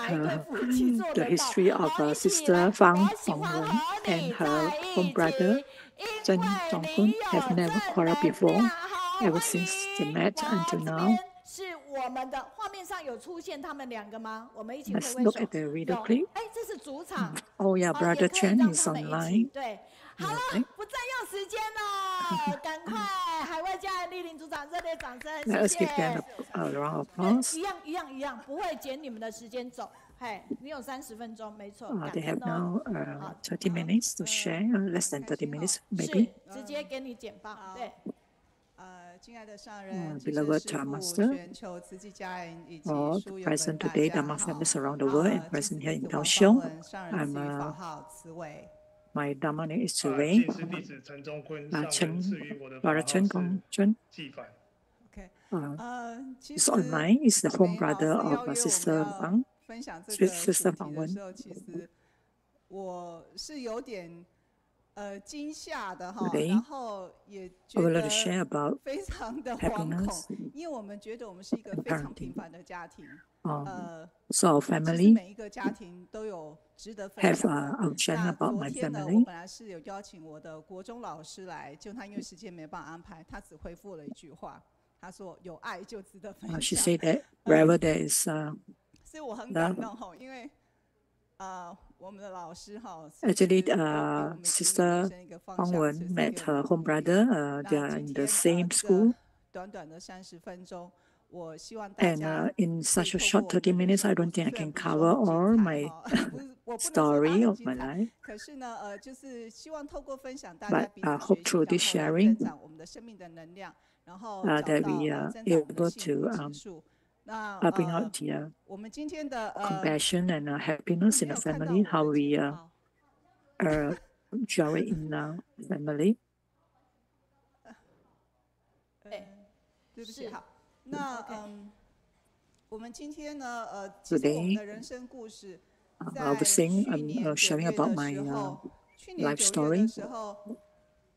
the history of Sister Huang Fangwen and her home brother Chen Zongkun have never quarreled before, ever since they met until now. 是我们的画面上有出现他们两个吗？我们一起挥挥手。 Let's look at the video clip. 这是主场。Oh yeah, Brother Chen is online. 对，好了，不占用时间了，赶快海外家人莅临主场，热烈掌声，谢谢。 Let us give them a round of applause. 一样，不会减你们的时间走。嘿，你有30分钟，没错。They have now 30 minutes to share, less than 30 minutes maybe. 直接给你简报，对。 亲爱的上人， beloved Dharma Master, all present today, Dharma families around the world and present here in Kaohsiung. My Dharma name is Zifang. Brother Chen Zongkun. It's online. It's the home brother of Sister Fang, Sister Fangwen. 惊吓的哈，然后也觉得非常的惶恐，因为我们觉得我们是一个非常平凡的家庭。So family 每一个家庭都有值得分享。那昨天呢，我本来是有邀请我的国中老师来，就他因为时间没办法安排，他只回复了一句话，他说有爱就值得分享。She said that wherever there is 所以我很感动哈，因为Actually, Sister Fangwen met her home brother. They are in the same school. And in such a short 30 minutes, I don't think I can cover all my story of my life. But I hope through this sharing, 然后找到增长我们的幸福指数。那bring out the 我们今天的compassion and happiness in the family, how we joy in the family. 对不起，好，那我们今天呢，其实我们的人生故事，在去年9月的时候，去年9月的时候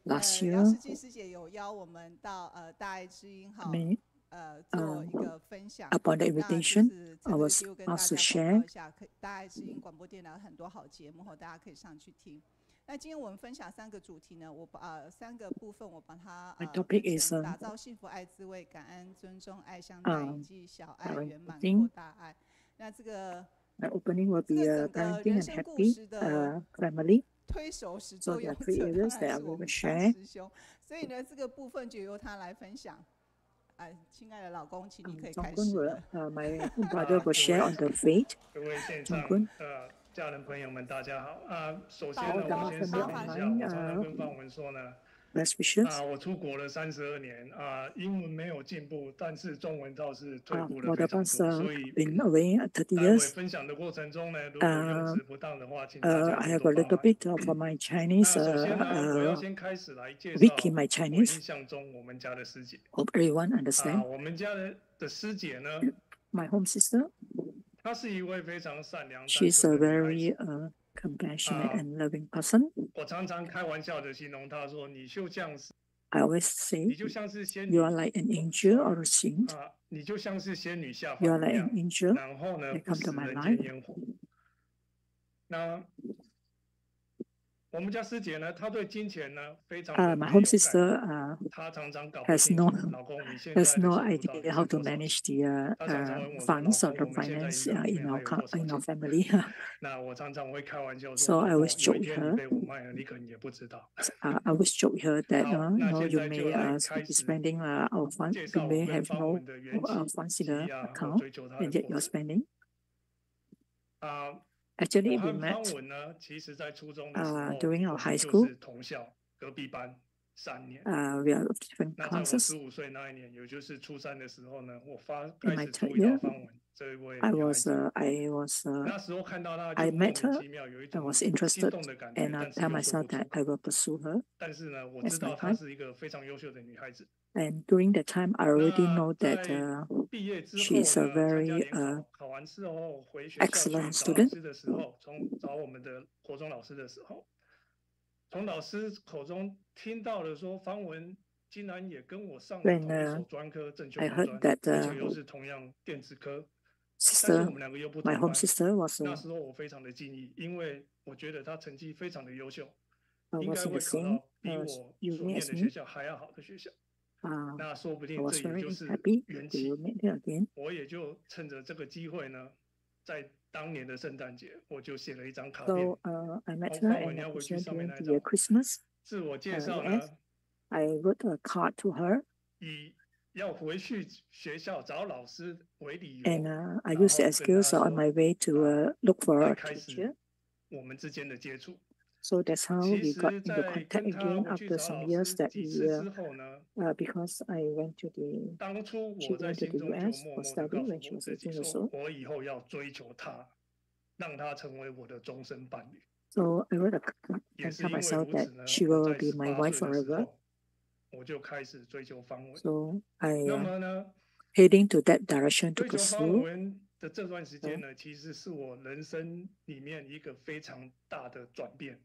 ，last year， 姚世金师姐有邀我们到大爱之音哈，做一个分享。Upon the invitation, I was asked to share. 大爱之音广播电台很多好节目，大家可以上去听。那今天我们分享3个主题呢，我把3个部分我把它打造幸福爱滋味、感恩、尊重、爱相待以及小爱圆满扩大爱。那这个 opening will be parenting and happy family. 推手始作俑者当然是我们大师兄，所以呢，这个部分就由他来分享。亲爱的老公，请你可以开始了。My brother will share on the faith. 各位线上家人朋友们，大家好。首先呢，我先声明一下，我常常跟方文说呢，我出国了32年，英文没有进步，但是中文倒是退步了非常多。所以在分享的过程中呢，如果用词不当的话，请大家多包涵。首先呢，我要先开始来介绍我印象中我们家的师姐。我们家的师姐呢 ，My home sister. 她是一位非常善良、She's a very compassionate and loving person. 我常常开玩笑的形容她说：“你就像是 I always say, 你就像是仙女 you are like an angel or a saint. 你就像是仙女下 You are 凡一 like 样。an angel 然后呢， that 不 come 食 to my 人间 life. 烟火。那我们家师姐呢，她对金钱呢非常的 My home sister 她常常搞不清楚老公你现在的 has 收 no 入到底 idea 是 how 多 to 少 manage 钱。 the 她常常问我说：“老 funds or 公， the 我们现在 finance 银行里 in 面还有多少 our 钱？” family. 那我常常会开玩笑 So 说：“ I 老公， always 有 joke 一天 her. 你被我卖了，你可能也不知道。” I always joke her that 好，那 you 现 you 在 may 就来开 be 始 spending our funds. 介 You 绍我 may 跟 have 方 no 文的缘 funds 起 in 以 the 和 account, 追求他的 and yet 过 you're 程。 spending. 我 Actually, we 和 met 方文呢，其实在初中的时候， during 我 our 们 high 就 school. 是同校隔壁班3年。 We are of different 那在我 classes. 15岁那一年，也就是初3的时候呢，我 In 开 my 始注 third 意到 year, 方文这一位 I 女孩 was 子。 I 那时候看到她 I 就莫 met 名 her. 其妙有一 I 种 was 心 interested, 动的感觉， and I 但是 tell 又说 myself 不出 that 口。 I will pursue her. 但是呢，我 As 知道 my 她 time. 是一个非常优秀的女孩子。 And during that time, I already 那 know that 在毕业之 she 后 is a 呢，参加 very 联考，考完试后回学校去 excellent 找老 student. 师的时候，找我们的国中老师的时候，从老师口中听到了说，方文竟然也跟我上了 When 同一所专科正修 I 工 heard 专， that 而且又是同样电子科，但是 sister, 我们2个又不 my 同 home 班。 sister was 那时候我非常的惊异，因为我觉得她成绩非常的优秀，应 was 该 in the 会考 same 到比我所 uni 念 as 的学 me. 校还要好的学校。 那 I 说不定这 was 也 very 就是 happy 缘 to 起。 meet her again. 我也就趁着这个机会呢，在当年的圣诞节，我就写了一张卡 So 片。 I met 方 her 文 and 要 I 回 was 去 there 上面 during 那一 the 张 Christmas. 自我介绍呢， Yes, I wrote a card to her, 以要回去学校找老师为理由， and I 然 used the 后跟他 excuse on 说 my way to look for 来 a 开始 teacher. 我们之间的接触。 So that's how 其 we got 实， into 在 contact 跟他 again 回去 after 找 some 老 years 师 that 几 we 次之后呢， because I went to the 当初 she 我在 went to 心 the 中就 US 默 for 默的 study 告诉 when she 我 was 自己 18 years 说， old. 我以后要追求她，让她成为我的终身伴侣。 So I wrote a card 也 and 是 tell 因为 myself 如 that 此呢， she 我 will 在 be my 18 wife 岁的时 forever. 候，我就开始追求方文。 So I 那么呢， heading to that direction to 追求方 pursue. 文的这段时间呢，其实是我人生里面一个非常大的转变。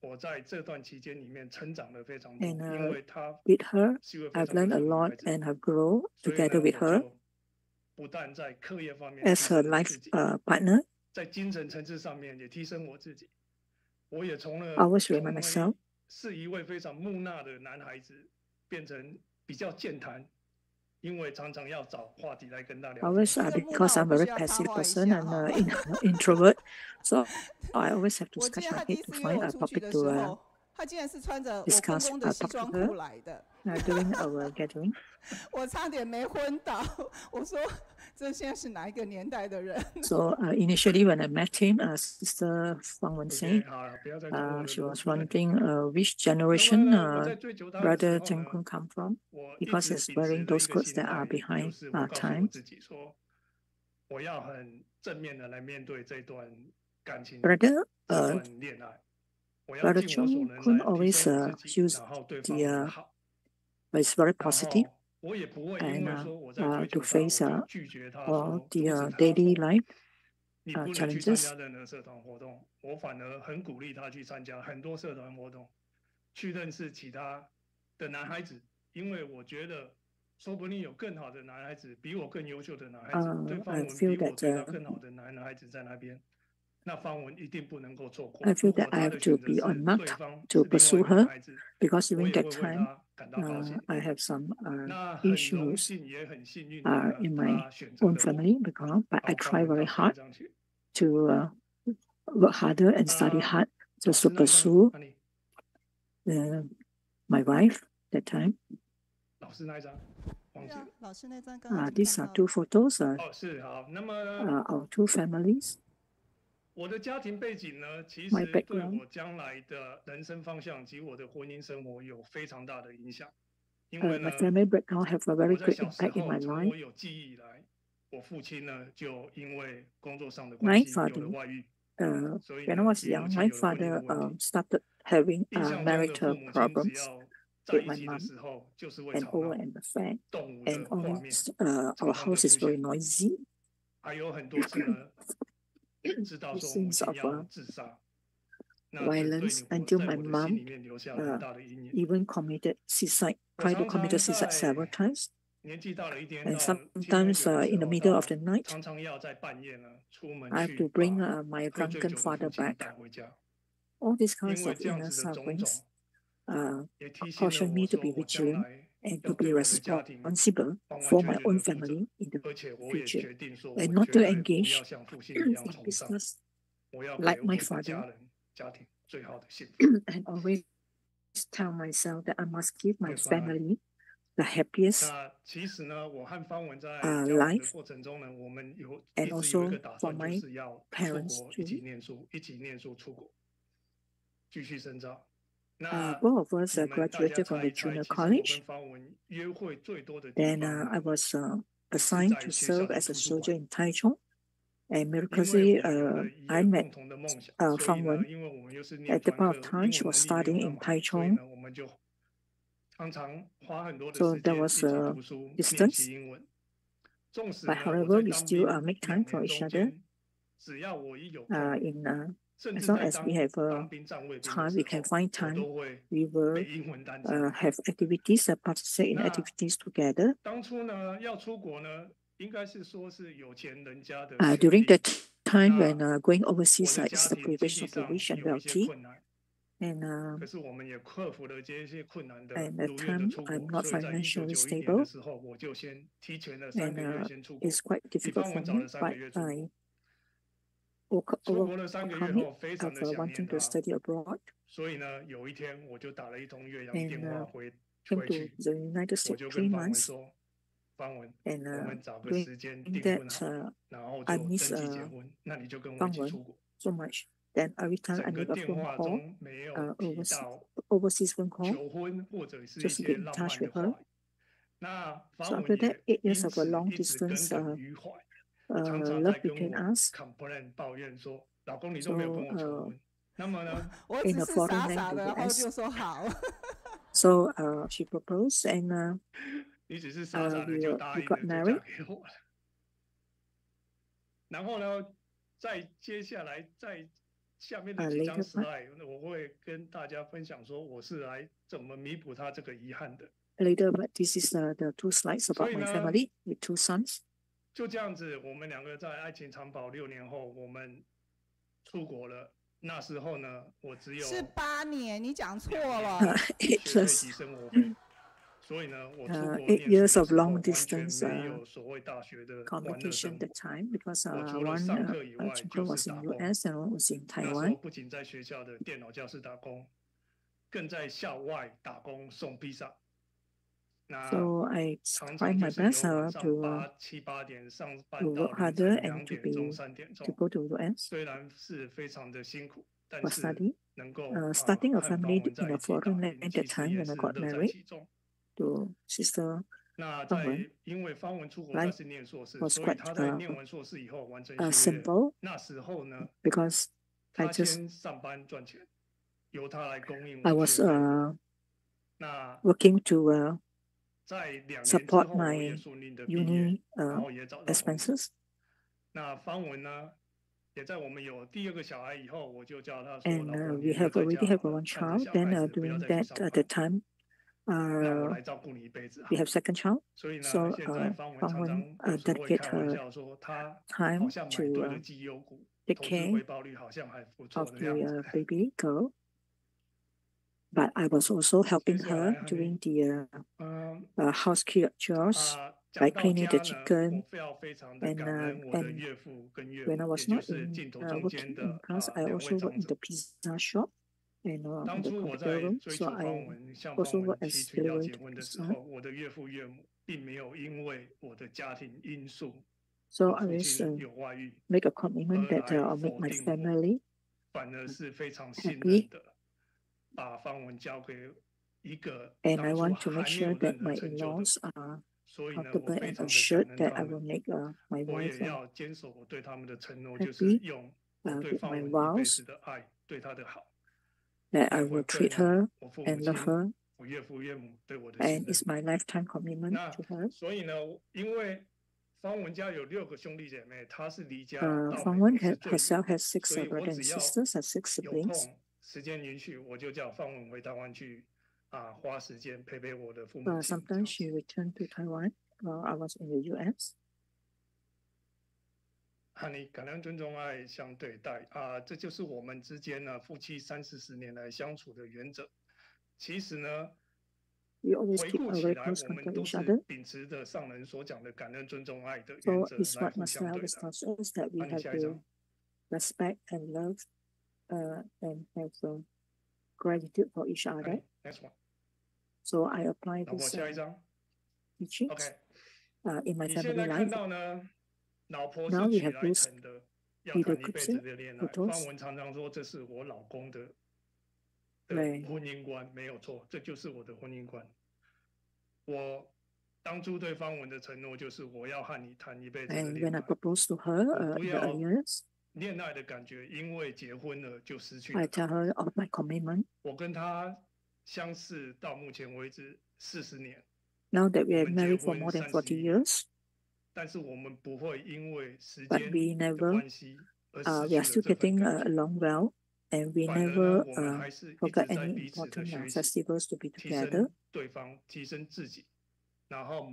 我在这段期间里面成长了非常多， And 因为她 with her, 是一位非 I've 常优 learned 秀 a 的女 lot 孩子， and have grown 所以 together 呢， with 我 her 就不但在课业方面 as 提 her 升了 life 自己， partner. 在精神层次上面也提升我自己。我也从 I 了 always 从 remind 为 myself 是一位非常木讷的男孩子，变成比较健谈，因为常常要找话题来跟他聊天。 always because I'm a very passive person and introvert, so I always have to 我记 scratch 得 my 他第 head 一 to 次约 find 我 a 出去 topic 的 to 时候，他竟然是穿着我公 discuss 公的西 talk 装 to her 裤来的， during our gathering. 我差点没昏倒。我说这现在是哪一个年代的人？ So initially when I met him, Sister Fangwen said 好了，不要再说我的 she 逻 was 辑了。 wondering which 那么 generation 呢，我在追求他的时 Brother 候 Zhang 呢， Kun come from. 我 because he's wearing those clothes that are behind time. Brother Zongkun always used the is very positive and to face all the daily life challenges. 我反而很鼓励他去参加很多社团活动，去认识其他的男孩子，因为我觉得说不定有更好的男孩子，比我更优秀的男孩子，对方文比我对他更好的男孩子在那边，那方文一定不能够错过。 I feel that I have to be on mark to pursue her because during that time I have some issues in my own family background, but I try very hard to work harder and study hard just to pursue my wife that time. These are two photos of our two families. 我的家庭背景呢，其实对我将来的人生方向及我的婚姻生活有非常大的影响。因为呢， my family background have a very great impact in my 从 life. 我有记忆以来，我父亲呢就因为工作上的关系有了外遇。 when I was young, my father started having marital problems with my mom and over and affair, and always our house is very noisy. 还有很多次呢，知道说母亲要自杀， violence until my mom even committed suicide, tried to commit suicide several times. And sometimes in the middle of the night, I have to bring my drunken father back. All these kinds of inner sufferings caution me to be vigilant and to be responsible for my own family in the future, and not to engage in business like my father, and always tell myself that I must give my family the happiest life, and also for my parents too. Both of us graduated from the junior college. Then I was assigned to serve as a soldier in Taichung. And miraculously, I met Fangwen. At the point of time, she was studying in Taichung. So there was a distance. But however, we still make time for each other. As long as we have time, we can find time, we will have activities, participate in activities together. During that time when going overseas is the privilege of the rich and wealthy. And at that time, I'm not financially stable. And it's quite difficult for me, but I overcome it of wanting to study abroad. And came to the United States 3 months. And during that, I miss Fangwen so much. Then every time I make a phone call, overseas phone call, just to get in touch with her. So after that, 8 years of a long distance love between us. So in a foreign language, so she proposed, and we got married. 然后呢，在接下来在下面的几张 slide， 我会跟大家分享说我是来怎么弥补他这个遗憾的。Later, but this is the 2 slides about my family with 2 sons. 就这样子，我们两个在爱情长跑6年后，我们出国了。那时候呢，我只有18年，你讲错了。8 years of long distance communication that time, because one Achun was in US and one was in Taiwan. 不仅在学校的电脑教室打工，更在校外打工送披萨。So I tried my best to work harder and to go to US for study. Starting a family in a foreign land at that time when I got married. to Sister 那 Fangwen. 因为方文出国 Life 但是念硕士， was 所以 quite 他在念完硕士以后完成学业。 simple 那时候呢， because I 他 just 先上班赚钱，由他来供应 I 我 was 学费。那 working to 在2年之 support 后，我也 my 顺利的毕业， uni 然后也找到工作。 expenses. 那方文呢，也在我们有第2个小孩以后，我就叫他说：“ And 老婆， we 你就 have 在 already 家 have 好了， one 看着 child. 小 Then 孩子，不要 doing 再去 that 上 at the 班， time 让我来照顾你一辈子好 we 了。 have second child. 所以呢， So 现在方文常 Fangwen 常有时候会 dedicate 开玩 her 笑说，他 time 好像买 to 对了绩优股， take 投资 care 回报率好像还不错 of 的 the 样子。 baby girl. But I was also helping 接下 her 来 doing the 嗯 housekeeping chores 讲 by 到 cleaning the 家呢， chicken. 我要非常的 And 感恩我的 and 岳父跟岳 when I 母， was 也就 not 是 in 镜头中间 working in 的 class, I 2 位 also worked 长 in 者。 the pizza shop and 当 in the 初我 computer 在 room. 追 So 求 I 方文，向 also 方文 work 提 as 出要 delivery 结婚的时 son. 候，我的岳父岳母并没有因为我的家庭因素， So 我 I 父 was 亲有外遇 make a commitment 而 that 来 I'll make 否 my 定我， family 反而是非常信 happy. 任的把方文交给一个 And 当 I 初 want to make 还没 sure 有 that 任何 my 成就的 in-laws 我。 are 所以呢，我 comfortable 非 and 常的 assured 感恩 that 他 I will 们， make my 我 wife 也要坚守我对他们的承诺， happy 就是用我对 with 方 my 文一辈 vows 子的爱，对他的好， that I 来回 will 馈 treat 呢 her 我父母 and love 亲、 her. 我岳父岳母对我的信 And 任。 it's my lifetime commitment 那 to her. 所以呢，因为方文家有6个兄弟姐妹，他是离家到美 Fangwen 国是最远， herself has 6 所以我 brothers and 只要 sisters, has 6有 siblings. 空时间允许，我就叫方文回台湾去花时间陪陪我的父母亲。 Sometimes she returned to Taiwan while I was in the US. 和你感恩、尊重、爱相对待这就是我们之间呢夫妻30-40年来相处的原则。其实呢， We always 回 keep 顾 a 起 very 来， close 我们 contact 都 with each 是 other. 秉持着上人所讲的感恩、尊重、爱的 So 原则 it's 来 what 互相 Marcel 对 was 待。 taught us that we 你 have 下一张。 to respect and love and have gratitude for each other. Next one. So I apply 老婆， this 下一张。 teachings OK， in my 你现 family 在看 life. 到呢，老婆 Now 是 we 娶 have 来 those 成的，要 video 谈一辈 clips 子 here, 的恋爱。 photos. 方文常常说这是我老公的 Right. 婚姻观，没有错，这就是我的婚姻观。我当初对方文的承诺就是我要和你谈一辈子的 And 恋 when I 爱， proposed to her 我不 in the 要 early years, 恋爱的感觉，因为结婚了就失去 I 了 tell 它。 her of my commitment. 我跟他相识到目前为止40年， Now that we 我 have 们结 married for 婚 more than 31 40年， years, 但是我们不会因为时 but 间 we 的 never 关系而 we 失 are 去 still 了这份 getting 感觉。 along well, and we 反而呢， never 我们还是一直 forgot 在 any 彼此的 important 学习， festivals to be 提 together. 升对方，提升自己，然后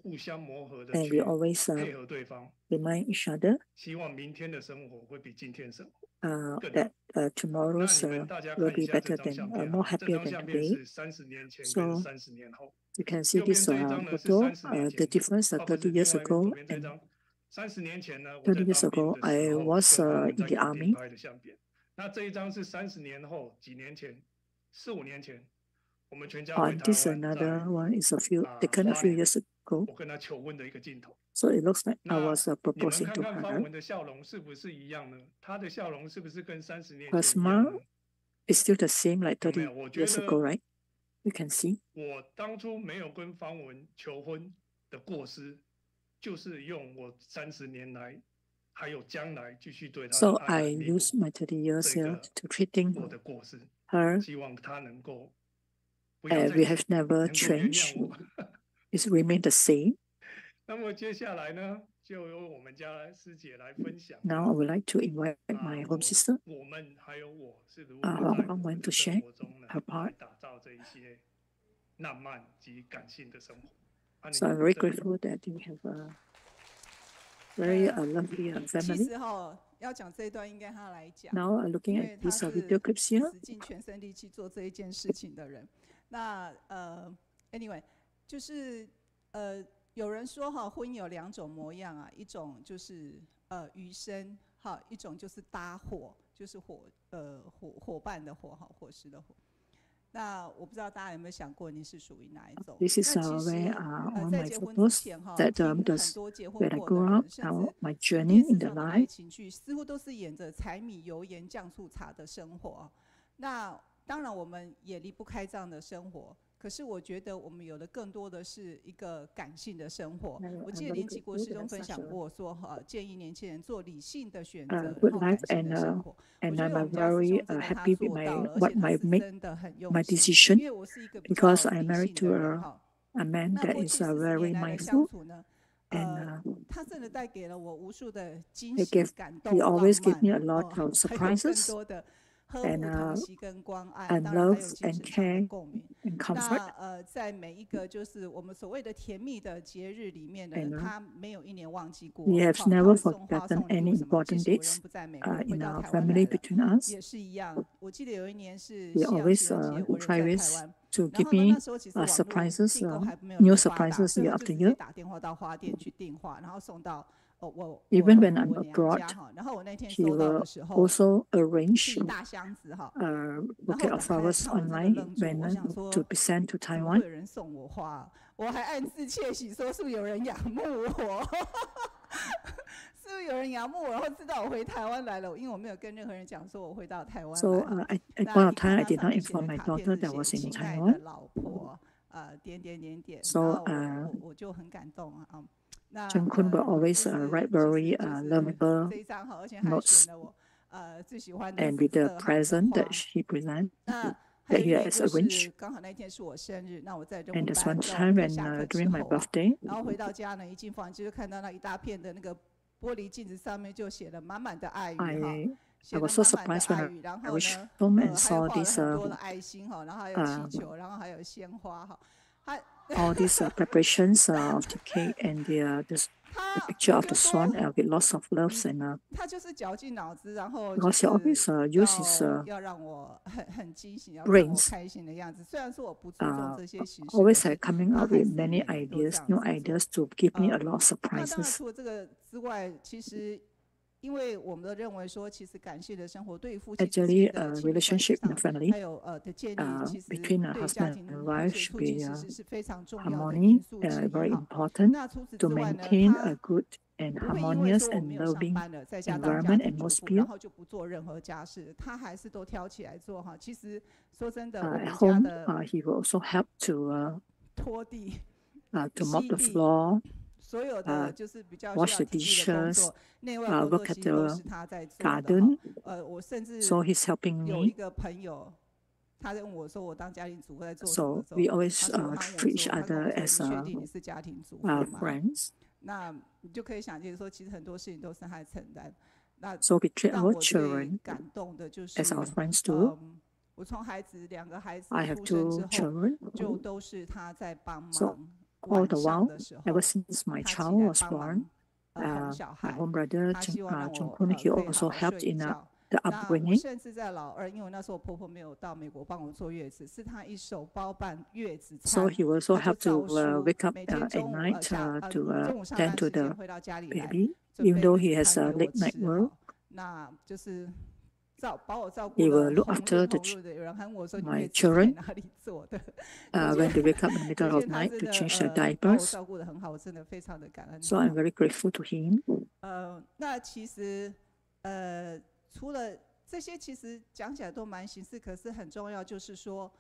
互相磨合的 And 去 we always 配合对方。 remind each other 希望明天的生活会比今天生活更好。 that 那 tomorrow's 你们大家 will 看一 be 下这 better 张 than 相片 more 啊，这 happier 张 than 相片 today. 是30年前 So 跟30年后。 you can see 右边 this 这一张呢是 photo, 30年 the 前， difference 不是 30 另 years 外左 ago 边这 and 张。30年前呢，我在 30 years 当兵 ago, 的时 I 候 was 跟方文 in 在 the 垦丁 army. 拍的相片。那这一张是30年后，几年前，4-5年前，我们全家回台 This 湾， another 在 one is taken a 花 few 莲， years ago. 我跟他求婚的一个镜头。 So it looks like I 那 was 你们 proposing 看 to 看方 her. 文的笑容是不是一样呢？他的笑容是不是跟30年 Her 前一样呢？ smile is still the same like 有没 30有？我觉 years ago, 得 right? You can see. 我当初没有跟方文求婚的过失，就是用我30年来还有将来继续对他的 So 爱 I 来弥补 use my 30 years 这 here 个 to treating 我的过失， her. 希望他能够不要 And 再 we have never 能够原 changed. 谅我。 It's remained the same. 那么接下来呢，就由我们家师姐来分享。 Now I would like to invite my home sister, 我们还有我是如何 Huang 在我 Fangwen 们 to 的生 share 活中呢， her 来 part. 打造这一些浪漫及感性的生活。So I'm very grateful that we have a very lovely 其 family. 实要讲这一段应该他来讲， Now looking 因 at 为他 these 是 video clips here. 使尽全身力气做这一件事情的人。那anyway， 就是有人说婚姻有2种模样啊，一种就是余生，一种就是搭伙，就是伙伴的伙，伙食的伙。那我不知道大家有没有想过你是属于哪一种？ This is 那其 where 实 on 在 my 结婚之 purpose 前 that 听很 does 多结婚 when I 过的 grew 人， up, 甚至 my 电 journey 视 in the 上的爱 life. 情剧似乎都是演着柴米油盐酱醋茶的生活。那当然我们也离不开这样的生活，可是我觉得我们有的更多的是一个感性的生活。我记得林奇国师中分享过说，建议年轻人做理性的选择，然后感性的生活。And I'm very happy with what I make my decision because I'm married to a man that is very mindful. And he always gives me a lot of surprises. And love and care and comfort. 在每一个就是我们所谓的甜蜜的节日里面呢，他没有一年忘记过。We have never forgotten any important dates in our family between us. 也是一样，我记得有一年是 He always try ways to give me surprises, new surprises year after year. 打电话到花店去订货，然后送到。Even when I'm abroad, he will also arrange a bouquet of flowers online to be sent to Taiwan. 有人送我花，我还暗自窃喜，说是不是有人仰慕我？是不是有人仰慕我，然后知道我回台湾来了？因为我没有跟任何人讲说我回到台湾。So at one time, I did not inform my daughter that I was in Taiwan. 老婆，点。 So 我就很感动啊。Zongkun will always write very lovable notes and with the present that he presents that he has arranged. And there's one time when during my birthday, 然后回到家呢，一进房就看到那一大片的那个玻璃镜子上面就写了满满的爱语哈。I was so surprised when I reached home and saw this all these preparations of the cake and the picture of the swan with lots of loves and because he always uses brains, always coming up with many ideas, new ideas to give me a lot of surprises. 因为我们都认为说，其实感谢的生活对夫妻 Actually, relationship in the family 还有的建立，其实 between a 对 husband 家庭 and 对 wife 夫 should 妻 be 其实是非常重要的 harmony, 因素之一 very 哈。 important 那除此 to 之外呢， maintain 他 a good and 不会因为 harmonious 说我 and 没有上 loving 班了，在家当家 environment 庭 and 主妇， atmosphere. 然后就不做任何家事，他还是都挑起来做哈。其实说真的，我 At 们家 home, 的 he will also help to 拖地、 mop 吸 the 地， floor, 所有的就是比较需 wash 要 the 体力的工 dishes, 作，内外工作 work 其 at 实都是 the 他在做的 garden. 哈。我甚至 So he's helping 有一 me. 个朋友，他在问我说我当家庭主妇在做什 So 么的时候， we always 他说他问 treat 我 each 说，他跟我 other 说， as 你确定你是家庭主妇吗？ friends. 那你就可以想见说，其实很多事情都是他在承担。那 So we treat 让 our 我最 children 感动的就是， as our friends do. 我从两个孩子 I have 出生 two 之后， children. 就都是他在帮 So 忙。 all 晚 the 上 while, 的时候， ever since my 他起 child 来 was 帮忙 born, 哄小 my 孩， home brother 他希望让我 Zongkun, he 可以好 also 好 helped 睡 in 觉。 the 那我 upbringing. 甚至在老二，因为那时候我婆婆没有到美国帮我坐月子，是他一手包办月子餐。 So he will also 他 help 就 to 照书， wake up 每天 at 中午 night 中午 to 上 tend 班 to 时间 the 回到家里来， baby, 准 even 备 though 一 he 餐 has 给 a 我 late night 吃 work. 哈。那就是把我照顾 He 得 will look 红 after 润 the 红润的。有人喊我说你 my 月子在 children 哪里做的？ when they wake up in the middle 可 of 见他 night 真 to 的 change their 把我 diapers. 照顾得很好，我真的非常的感恩 So 他。 I'm very grateful to him. 那其实除了这些，其实讲起来都蛮形式，可是很重要，就是说。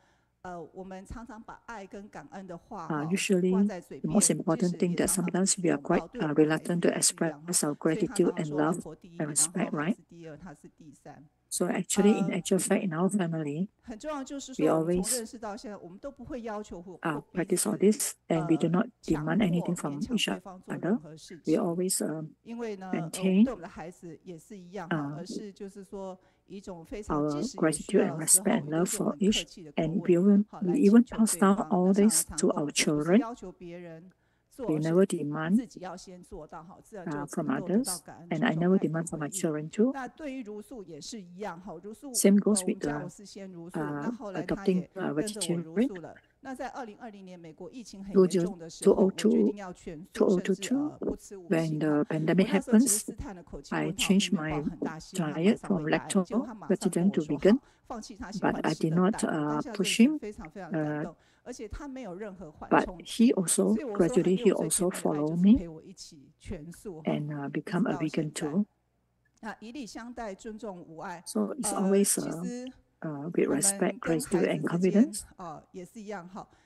我们常常把爱跟感恩的话挂 Usually, 在嘴 the 边， most 即 important 使 thing 也 that 常常不 sometimes 去 we are 拥 quite 抱，对我们孩子 reluctant to 也是一样 express our 所以他 gratitude 常常 and 说老 love 婆第一， and 然后 respect, 孩 right? 子第二，他是第三。 So actually, in actual fact, in our family, 很重要就是说， we 我们从 always 认识到现在，我们都不会要求或彼 practice 此 all this, and we do not 强 demand 迫 anything from 勉强 each 对方做任 other. 何事 We 情。 always 因为呢，我们 maintain 对我们的孩子也是一样哈，而是就是说一种非常 our 即使有需 gratitude 要 and 的时候， respect and 也都 love 是我 for 们客 each, 气的口 and 吻，好 we 来 even 请求 pass 对 down 方。 all 那常 this 常 to 跟我 our 们说，不是 children. 要求别人做， We 而是 never demand 自己要先做到好，自然就 from 能够得到 others, 感恩 and 尊 I 重 never 爱的 demand from 回 my 应。 children too. 那对于茹素也是一样哈，茹素 Same goes 我 with 们家 the 有是先茹素，那后来他 adopting 也跟着我茹 vegetarian. 素了。那在2020年美国疫情很严重的时候，我决定要全素，甚至不吃五 When 星 the 哈。我 pandemic 那时候其实 happens, 试探的口气 I 问他，我 changed 并没有 my 抱很大希望他马 diet 上 from 会答应，结果他马上跟 vegetarian 我 to 说 vegan, 好，放弃他喜 but 欢 I 吃 did 的 not 蛋。我当下真的 push 是 him. 非常非常感动，而且他没有任何缓 But 冲 he 期。 also 所以我说，很 gradually 给 he 我最 also 甜蜜的爱就 followed 是 me 陪我一起全素 and 一直 become a 到 vegan 现在。 too. 那以礼相待，尊重无碍。 So it's always 其实 with 我们 respect, 跟 gratitude, 孩 and 子之间 confidence. 也是一样哈。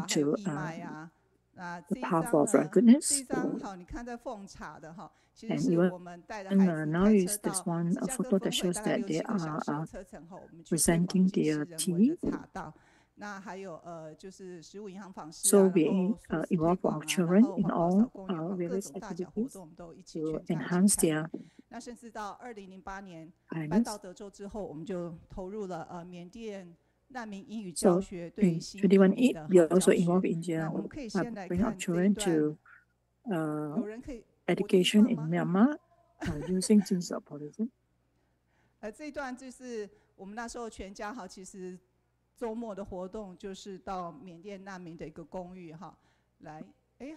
point to the path of goodness. And even now is this one photo that shows that they are presenting their tea. So we involve our children in all various activities to enhance their 那甚至到2008年 kindness. 搬到德州之后，我们就投入了缅甸难民英语 So 教学对 in 新移民 2018, 的 we 教 also 学。 involve India 那我们可以先来 bring 看 up 这一 children 段， to 有人可以 education in Myanmar using Jinsa policy. 这一段就是我们那时候全家其实周末的活动就是到缅甸难民的一个公寓哈，来。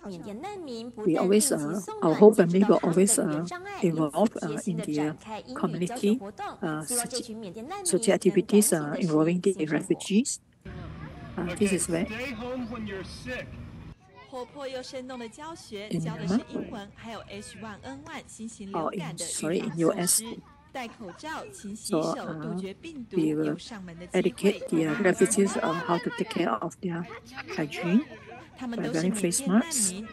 缅甸难民不 We 但 always, 定期送 our 暖， whole 就知 family 道 will 他们的 always 语言障碍，因 involve 此贴心 in 的 the 展开英语教学 community 活动，希望这群缅甸难民 such 能赶 activities 紧的适 involving 应 the 新生活。 refugees. This is where 活泼又生动的教学， in 教的是英文，还有 H1N1 新型流感的预防措施。戴口罩、勤洗手，杜绝病毒，有上门的机会。 educate the refugees on how to take care of their hygiene 他们 by 都是 wearing 缅 face 甸难 masks. 民，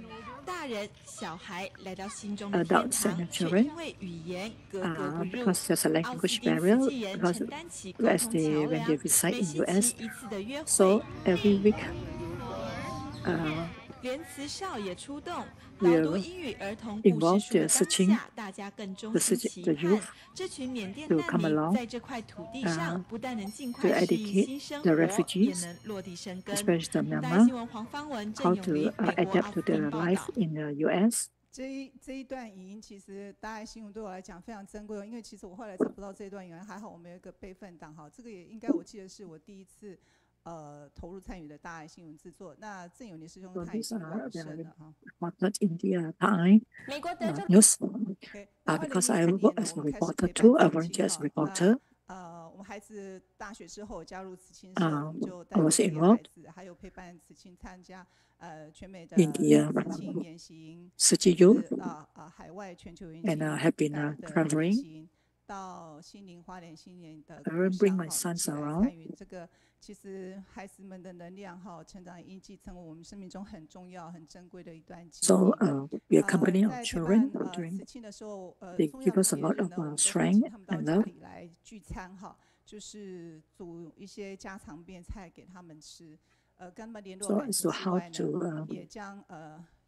大人、小孩来到心中的天 Adults 堂， and 却 children 因为语言格格不入。 because there's a 奥斯 language 汀 barrier 慈济人 because 承担起沟 as 通 they 桥 when 梁， they reside 每 in 星 US, 期一次的约会。 so every week 连慈少也出动， we 导读 are 英语儿童故事 involved 书的 in 当 searching 下，大家更衷 the 心 city- 期 the 盼 youth 这群缅甸 to 难 come 民 along 在这块土地上，不但能尽 to 快适应 educate 新生 the 活，也 refugees, 能落地生根。 especially the 大新 Myanmar, 闻黄方文、郑 how 永 to 离，美国 adapt 奥 to 斯 their 汀报 life 道。 in the US. 这一段影音其实大爱新闻对我来讲非常珍贵哦，因为其实我后来找不到这一段影音，还好我们有一个备份档哈，这个也应该我记得是我第一次投入参与的大爱新闻制作。那郑永年师兄 So 他已 these 经 are 往生了哈。 reported in the Taihang 美国德州 news Okay, because I 2014 work 年 as 呢， a 我们开始 reporter 陪 too, 伴 a 慈青 volunteer as 哈。 reporter. 我们孩子大学之后加入慈青社，我们就带 I 着 was 自己的孩 involved 子，还有陪伴慈青参加全美的 in the 慈青研习， city 甚 youth 至海外全球研习 and have been 的 traveling. 行到新林花莲新年的 I will 故 bring 乡 my 哈，一 sons 起来 around. 参与这个。其实孩子们的能量哈，成长印记成为我们生命中很重要、很珍贵的一段经 So 历。 we accompany our 在陪 children 伴 during 慈庆的时候， they 重 give 要的 us a 节 lot 日 of 呢，我们都会 strength 请他们到 and 家 love. 里来聚餐哈，就是煮一些家常便菜给他们吃。跟他们联络 So 感 as 情 to 之 how 外 to 呢，也将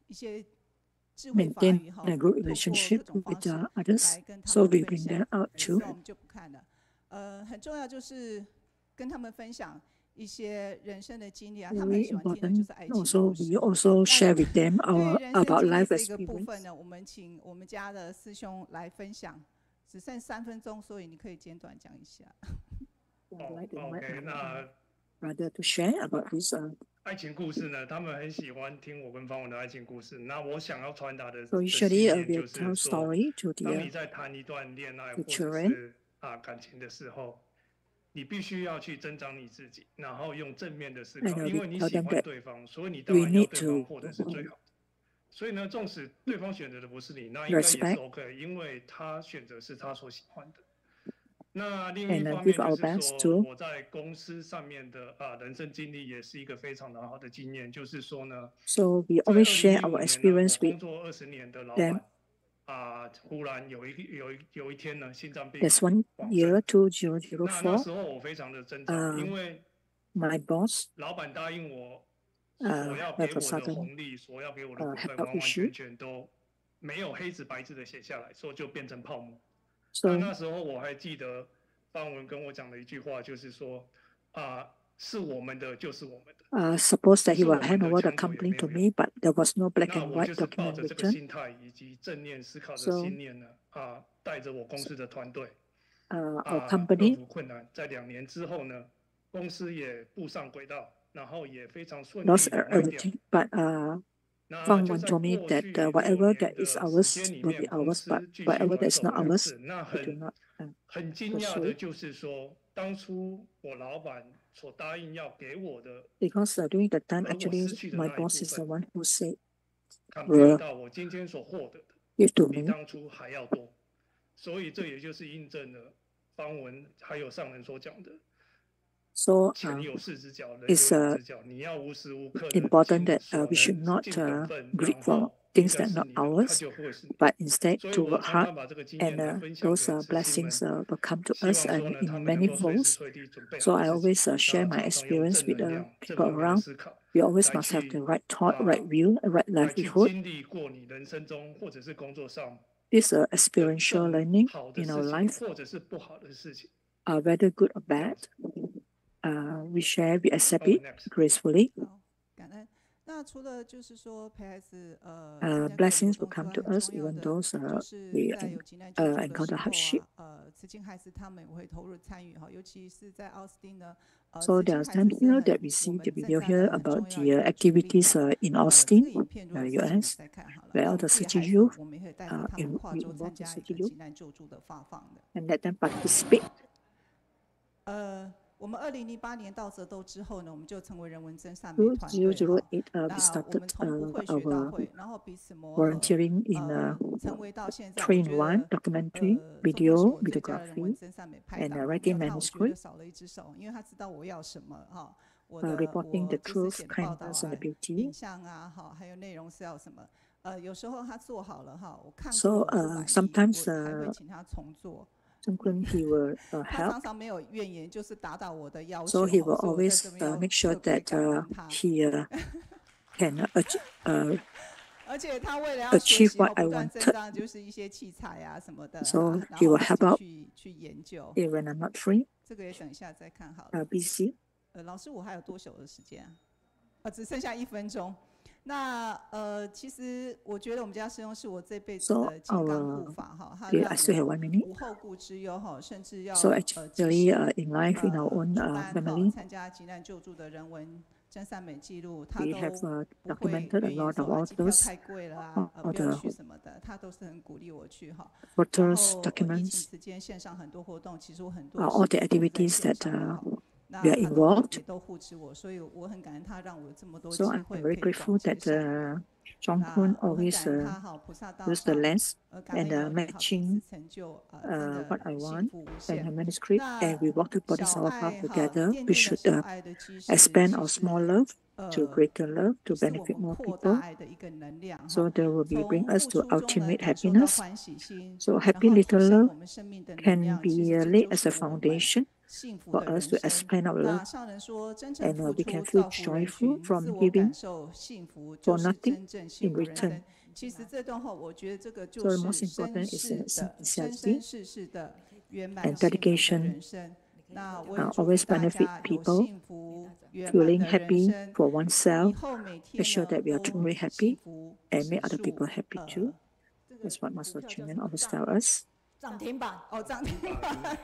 一些智慧法 maintain 语哈， a 透 good 过各 relationship 种 with 方式 others. 来跟他 So 们 we 分 bring 享。 them out 这 too. 我们就不看了。很重要就是跟他们分享一些人生的经历啊，他们很 Very 喜欢听的就 important. 是爱情 Also, 故 we 事。 also share with them 对 our 人生 about 经历 life 这个部 experience. 分呢，我们请我们家的师兄来分享，只剩3分钟，所以你可以简短讲一下。OK， 那 rather to share about this 爱情故事呢，他们很喜欢听我跟方文的爱情故事。那我想要传达的 So 信 usually 念 we 就 tell 是说， story to 当 the 你在谈一段恋爱 the 或者 children. 是感情的时候，你必须要去增长你自己，然后用正面的思考， And 因为 we 你 tell 喜 them 欢 that 对方，所以你当 we 然要 need 对方 to 获得是最好的。所以呢，纵使对方选择的不是你，那应该也是 respect OK，因为他选择是他所喜欢的。那另一 and 方 give 面 our 就是 best 说， to 我在公司上面的人生经历也是一个非常的好的经验，就是说呢， So we 在 always share 2015 our 年呢， experience 我 with 工作20年的老 them. 板忽然有一天呢，心脏病 There's one 往 year 生。那时 2004. 候我非常的挣扎，因为 My boss 老板答应我所要给 have a 我的 sudden 红利，所要给我的股份， health 完完 issue. 全都没有黑纸白字的写下来，所以就变成泡沫。 So 那时候我还记得方文跟我讲的一句话，就是说是我们的就是我们的。 suppose that he 是我 will 们 hand 的 over the 枪口也 company 没 to 有 me, 用。 but there was no black 那 and 我 white 就是抱 document 着这个 written. 心态以及正念思考的 So 信念呢，带着我公司的团队， our 克 company 服困难，在2年之后呢，公司也步上轨道，然后也非常顺 lost 利的卖掉。 everything, but 那 Fang 就 Wen 在 told me 过 that 去 whatever 6 年 that is 的时 ours 间里 will be 面，公 ours, but 司继续 whatever 转 that is 手 not 2 ours, 次。那 we do not 很惊讶的 pursue. 就是说，当初我老板所答应要给我的， Because during the time, 而我 actually, 失去的 my 那一 boss 部 is the 分， one who said 感觉到我今天所获得的 give to 比 me. 当初还要多。所以这也就是印证了方文还有上人所讲的， So 钱有4只脚，人有it's 2只脚，你要无时无刻的 important 尽 that 所 we should 能 not 尽本分， greed 然 for 后 things 应该 that are 是 not 你的，它 ours, 就会是你的。 but instead 所以 to 我 work 常 hard, 常把这个经验 and 呢分享给 those 慈青们， blessings will come to 希望 us 说 and 呢，他 in 们能 many 够随时 folds. 随地准备 So 好 I 自 always 己， share 然后 my 常常用 experience 正 with 能 the 量、正 people 面的 around. 思考 We always 来 must have 去 the right thought, right view, and right 来去 livelihood. 经历过你人生中或者是工作上 This 的 experiential 更 learning 好的 in 事 our 情， life, 或者是不好的事情， whether good or 这样 bad, 子。we share, we accept Oh, it next. gracefully. 好，感恩。blessings will come to us even though we encounter hardship. So there are times that we see the video here about the activities in Austin, US, where all the city youth involve the city youth and let them participate. 我们2008年到泽州之后呢，我们就成为人文真善美团队。we started our volunteering in 3-in-1 documentary, videography, and writing manuscript, reporting the truth, kindness, and beauty. 影像啊，哈，还有内容是要什么？有时候他做好了哈，我看过 So sometimes 我还会请他重做。 Zongkun, he will help. So he will always make sure that he can achieve what I wanted. So he will help out when I'm not free. Busy. 老师，我还有多久的时间啊？只剩下1分钟。 那其实我觉得我们家师兄是我这辈子的金刚护法哈，他让我无后顾之忧哈，甚至要in life in our own family 参加急难救助的人文真善美记录，他都不会愿意说机票太贵了啊，不要去什么的，他都是很鼓励我去哈。Photos, 然后疫 documents, 情期间线上很多活动，其实我很多 all the activities that we are involved. So I'm very grateful that Zongkun always use the lens and matching what I want and her manuscript, and we walk the Bodhisattva path together. We should expand our small love to greater love to benefit more people. So there will bring us to ultimate happiness. So happy little love can be laid as a foundation for us to expand our love, and we can feel joyful from giving for nothing in return. So the most important is sincerity and dedication. Always benefit people, feeling happy for oneself, make sure that we are truly happy and make other people happy too. That's what Master Chen always tell us. 涨停板哦，涨停板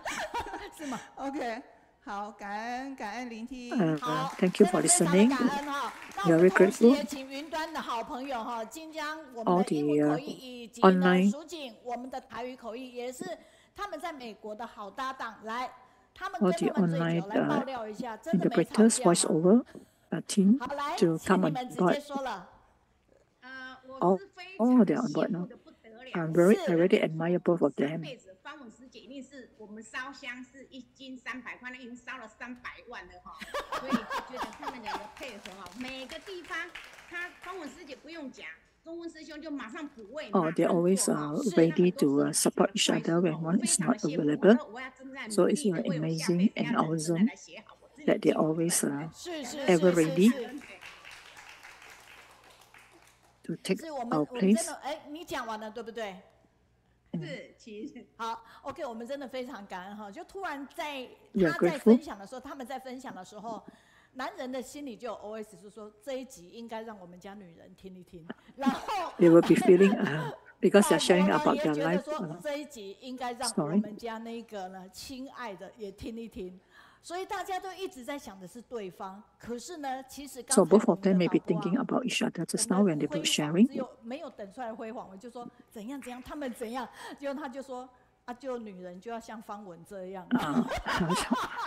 是吗 ？OK， 好，感恩聆听。好 ，Thank you for listening. 感恩哈。We are very grateful. 也请云端的好朋友哈，金江我们的英文口译以及呢蜀锦我们的台语口译，也是他们在美国的好搭档。来，他们跟他们最久来爆料一下，真的没吵架。voice over team 好，来， to 请 come 你 on 们直接 board. 说了。Oh, they are on board now. I really admire both of them. 方文师姐一定是我们烧香是1斤300块，那已经烧了300万了哈，所以觉得他们两个配合哈，每个地方他方文师姐不用讲，中文师兄就马上补位。Oh, they're always ready to support each other when one is not available. So it's amazing and awesome that they're always ever ready to take our place. 哎，你讲完了对不对？是，其实好 ，OK， 我们真的非常感恩哈。就突然在他们在分享的时候，男人的心里就有 OS 是说这一集应该让我们家女人听一听，然后 they will be feeling because they're sharing about their life. 这一集应该让我们家那个呢亲爱的也听一听。所以大家都一直在想的是对方，可是呢，其实刚才 So both of them may be thinking about each other just now when they were sharing. 没有等出来辉煌，我就说怎样，他们怎样，结果他就说啊，就女人就要像方文这样。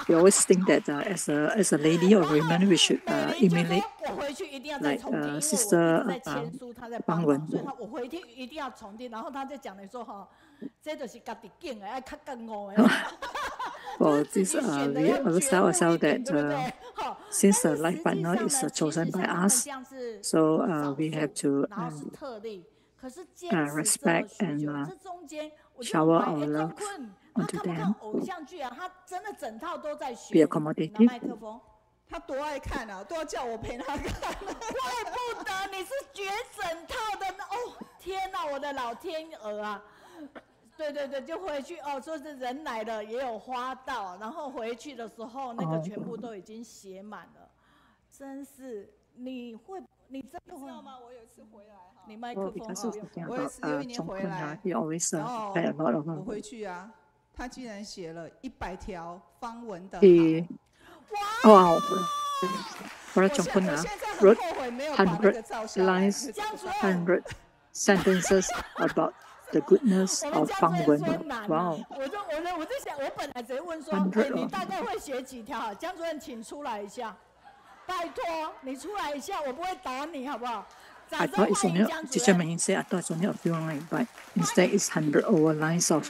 We always think that as a lady or woman, we should emulate 我回去一定要再重听，因为我一直 sister 在签书，他在帮忙，所以我回去一定要重听。然后他就讲了说哈，这就是家己拣的，要较更我的。For this, we always tell ourselves that since the life partner is chosen by us, so we have to respect and shower our love onto them. 偶像剧啊，他真的整套都在学。 Be accommodative. 麦克风。他多爱看啊，都要叫我陪他看。怪不得你是绝整套的哦！天哪，我的老天鹅啊！对，就回去哦，说是人来了也有花道，然后回去的时候那个全部都已经写满了，真是你真的知道吗？我有一次回来哈，你麦克风我有一年回来，然后我回去啊，他竟然写了100条方文的好。哇！Zongkun wrote 100 lines, 100 sentences about the goodness of Fangwen. Wow! 我在想，我本来只会问说，你大概会写几条？江主任，请出来一下，拜托你出来一下，我不会打你，好不好？I thought it's only teacher Meiyun said I thought it's only a few lines, but instead it's 100 over lines of.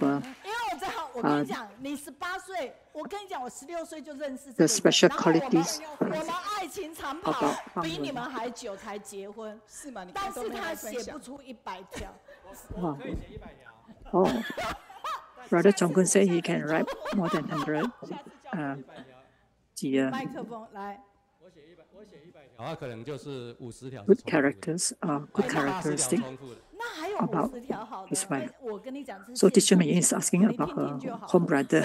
我跟你讲，你18岁，我跟你讲，我16岁就认识the special qualities. 我们爱情长跑比你们还久才结婚，是吗？但是他写不出100条。我可以写100条。Oh, Brother Zongkun said he can write more than 100. 麦克风来。我写100条，可能就是50条。Good characters, good characteristic. 那还有50条好的。我跟你讲， So teacher Meiyun is asking about her home brother,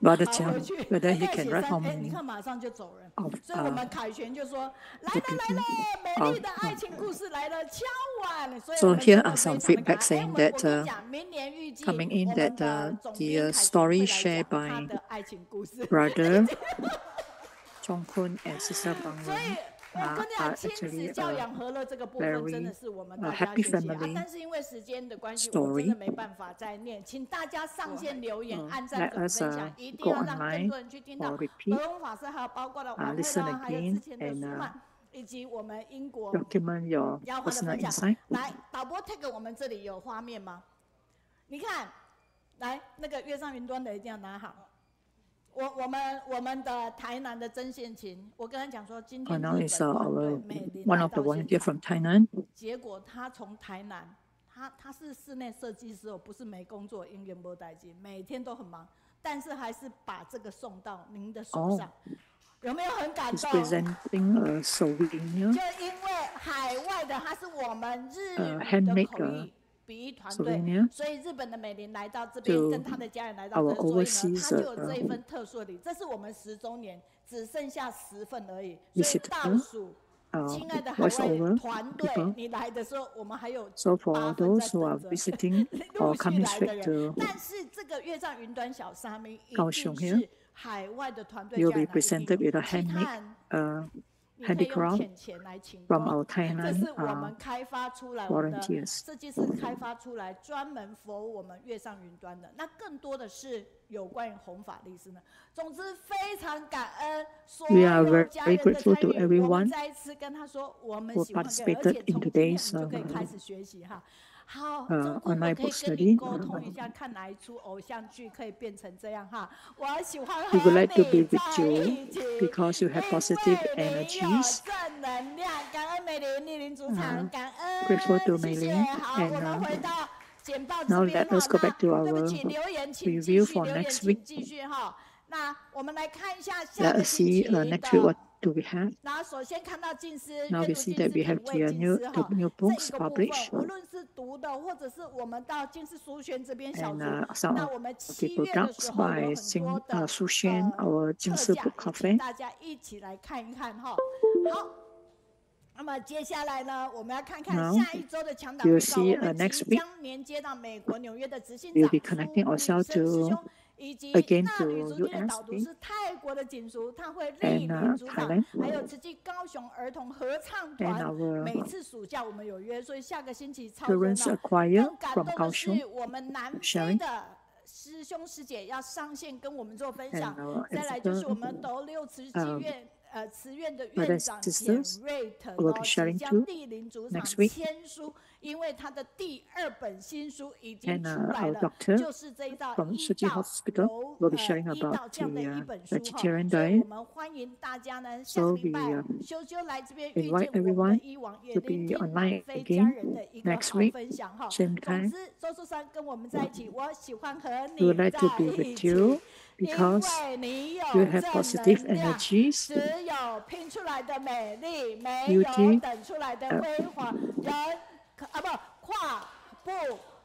Brother Chen, whether he can write how many. 你看马上就走人。所以我们凯旋就说：来了，美丽的爱情故事来了，敲碗。So here are some feedback saying that coming in that the story shared by Brother Zongkun and Sister Fangwen are actually a very happy family story. Let us go online or repeat, listen again, and document your personal insight. 来，导播 take 我们这里有画面吗？你看，来那个月上云端的一定要拿好。我们的台南的曾宪琴，我跟他讲说，今天now is one of the volunteer from Tainan. 结果他从台南，他是室内设计师哦，不是没工作，永远没代志，每天都很忙，但是还是把这个送到您的手上，有没有很感动？ Presenting a souvenir. 就因为海外的，他是我们日语的口译。比喻团队，所以日本的美玲来到这边，跟他的家人来到这，所以呢，他就有这一份特殊的礼。这是我们10周年，只剩下10份而已，所以倒数。亲爱的海外团队，你来的时候，我们还有8份在陆续来的人。但是这个月上云端小沙弥一定是海外的团队家人。handicraft from our Taihang 这是我们开发出来，我们的设计师开发出来，专门 for 我们月上云端的。那更多的是有关于弘法利师呢。总之，非常感恩所有家人的参与。我们再一次跟他说，我们喜欢给，而且从今天我们就可以开始学习哈。好，中国我可以跟你沟通一下，看哪一出偶像剧可以变成这样哈。我喜欢和你在一起， because you have positive energies. 正能量，感恩美玲莅临主场，感恩， grateful to Meiyun. 好，我们回到简报这 now 边 let us go back to our 对不起，留言请继 review 续， for 留言 next 请 week. 继续哈。那我们来看一下 Let 下个 us 星 see 期 next week 的。 what do we have. 然后首先看到近思， Now 阅 we 读 see 近 that 思 we have 品味 the 近 new 思哈， new 这 books 个部分 published. 无论是读的，或者是我们到近思书轩这边小组， some 那我们 of 7 the 月的 products 时候有 by 很多的 Su Xuan, our 特 Jingsi 价， Book 也请 Cafe. 大家一起来看一看哈。好。 那么接下来呢，我们要看看下一周的强导预告。我们即将连接到美国纽约的执行长苏生师兄，以及那吕竹君的导读是泰国的锦书，他会莅临主场，还有慈济高雄儿童合唱团。每次暑假我们有约，所以下个星期超热闹。更感动的是，我们南非的师兄师姐要上线跟我们做分享。再来就是我们斗六慈济院。 慈院的院长简瑞腾即将莅临主场签书，因为他的第2本新书已经出来了，就是这一道医道这样的一本书哈。所以我们欢迎大家呢，下个礼拜修修来这边遇见我们的医王，也聆听南非家人的一个好分享哈。总之，周树山跟我们在一起，我喜欢和你在一起。 Because you have positive energies, 只有拼出来的美丽，没有等出来的辉煌。人跨步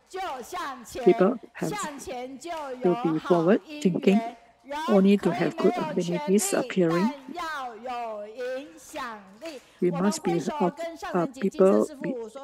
就向前，向前就有好姻缘。人可以没有钱，但要有影响力。我们挥手跟上人及金城师傅说。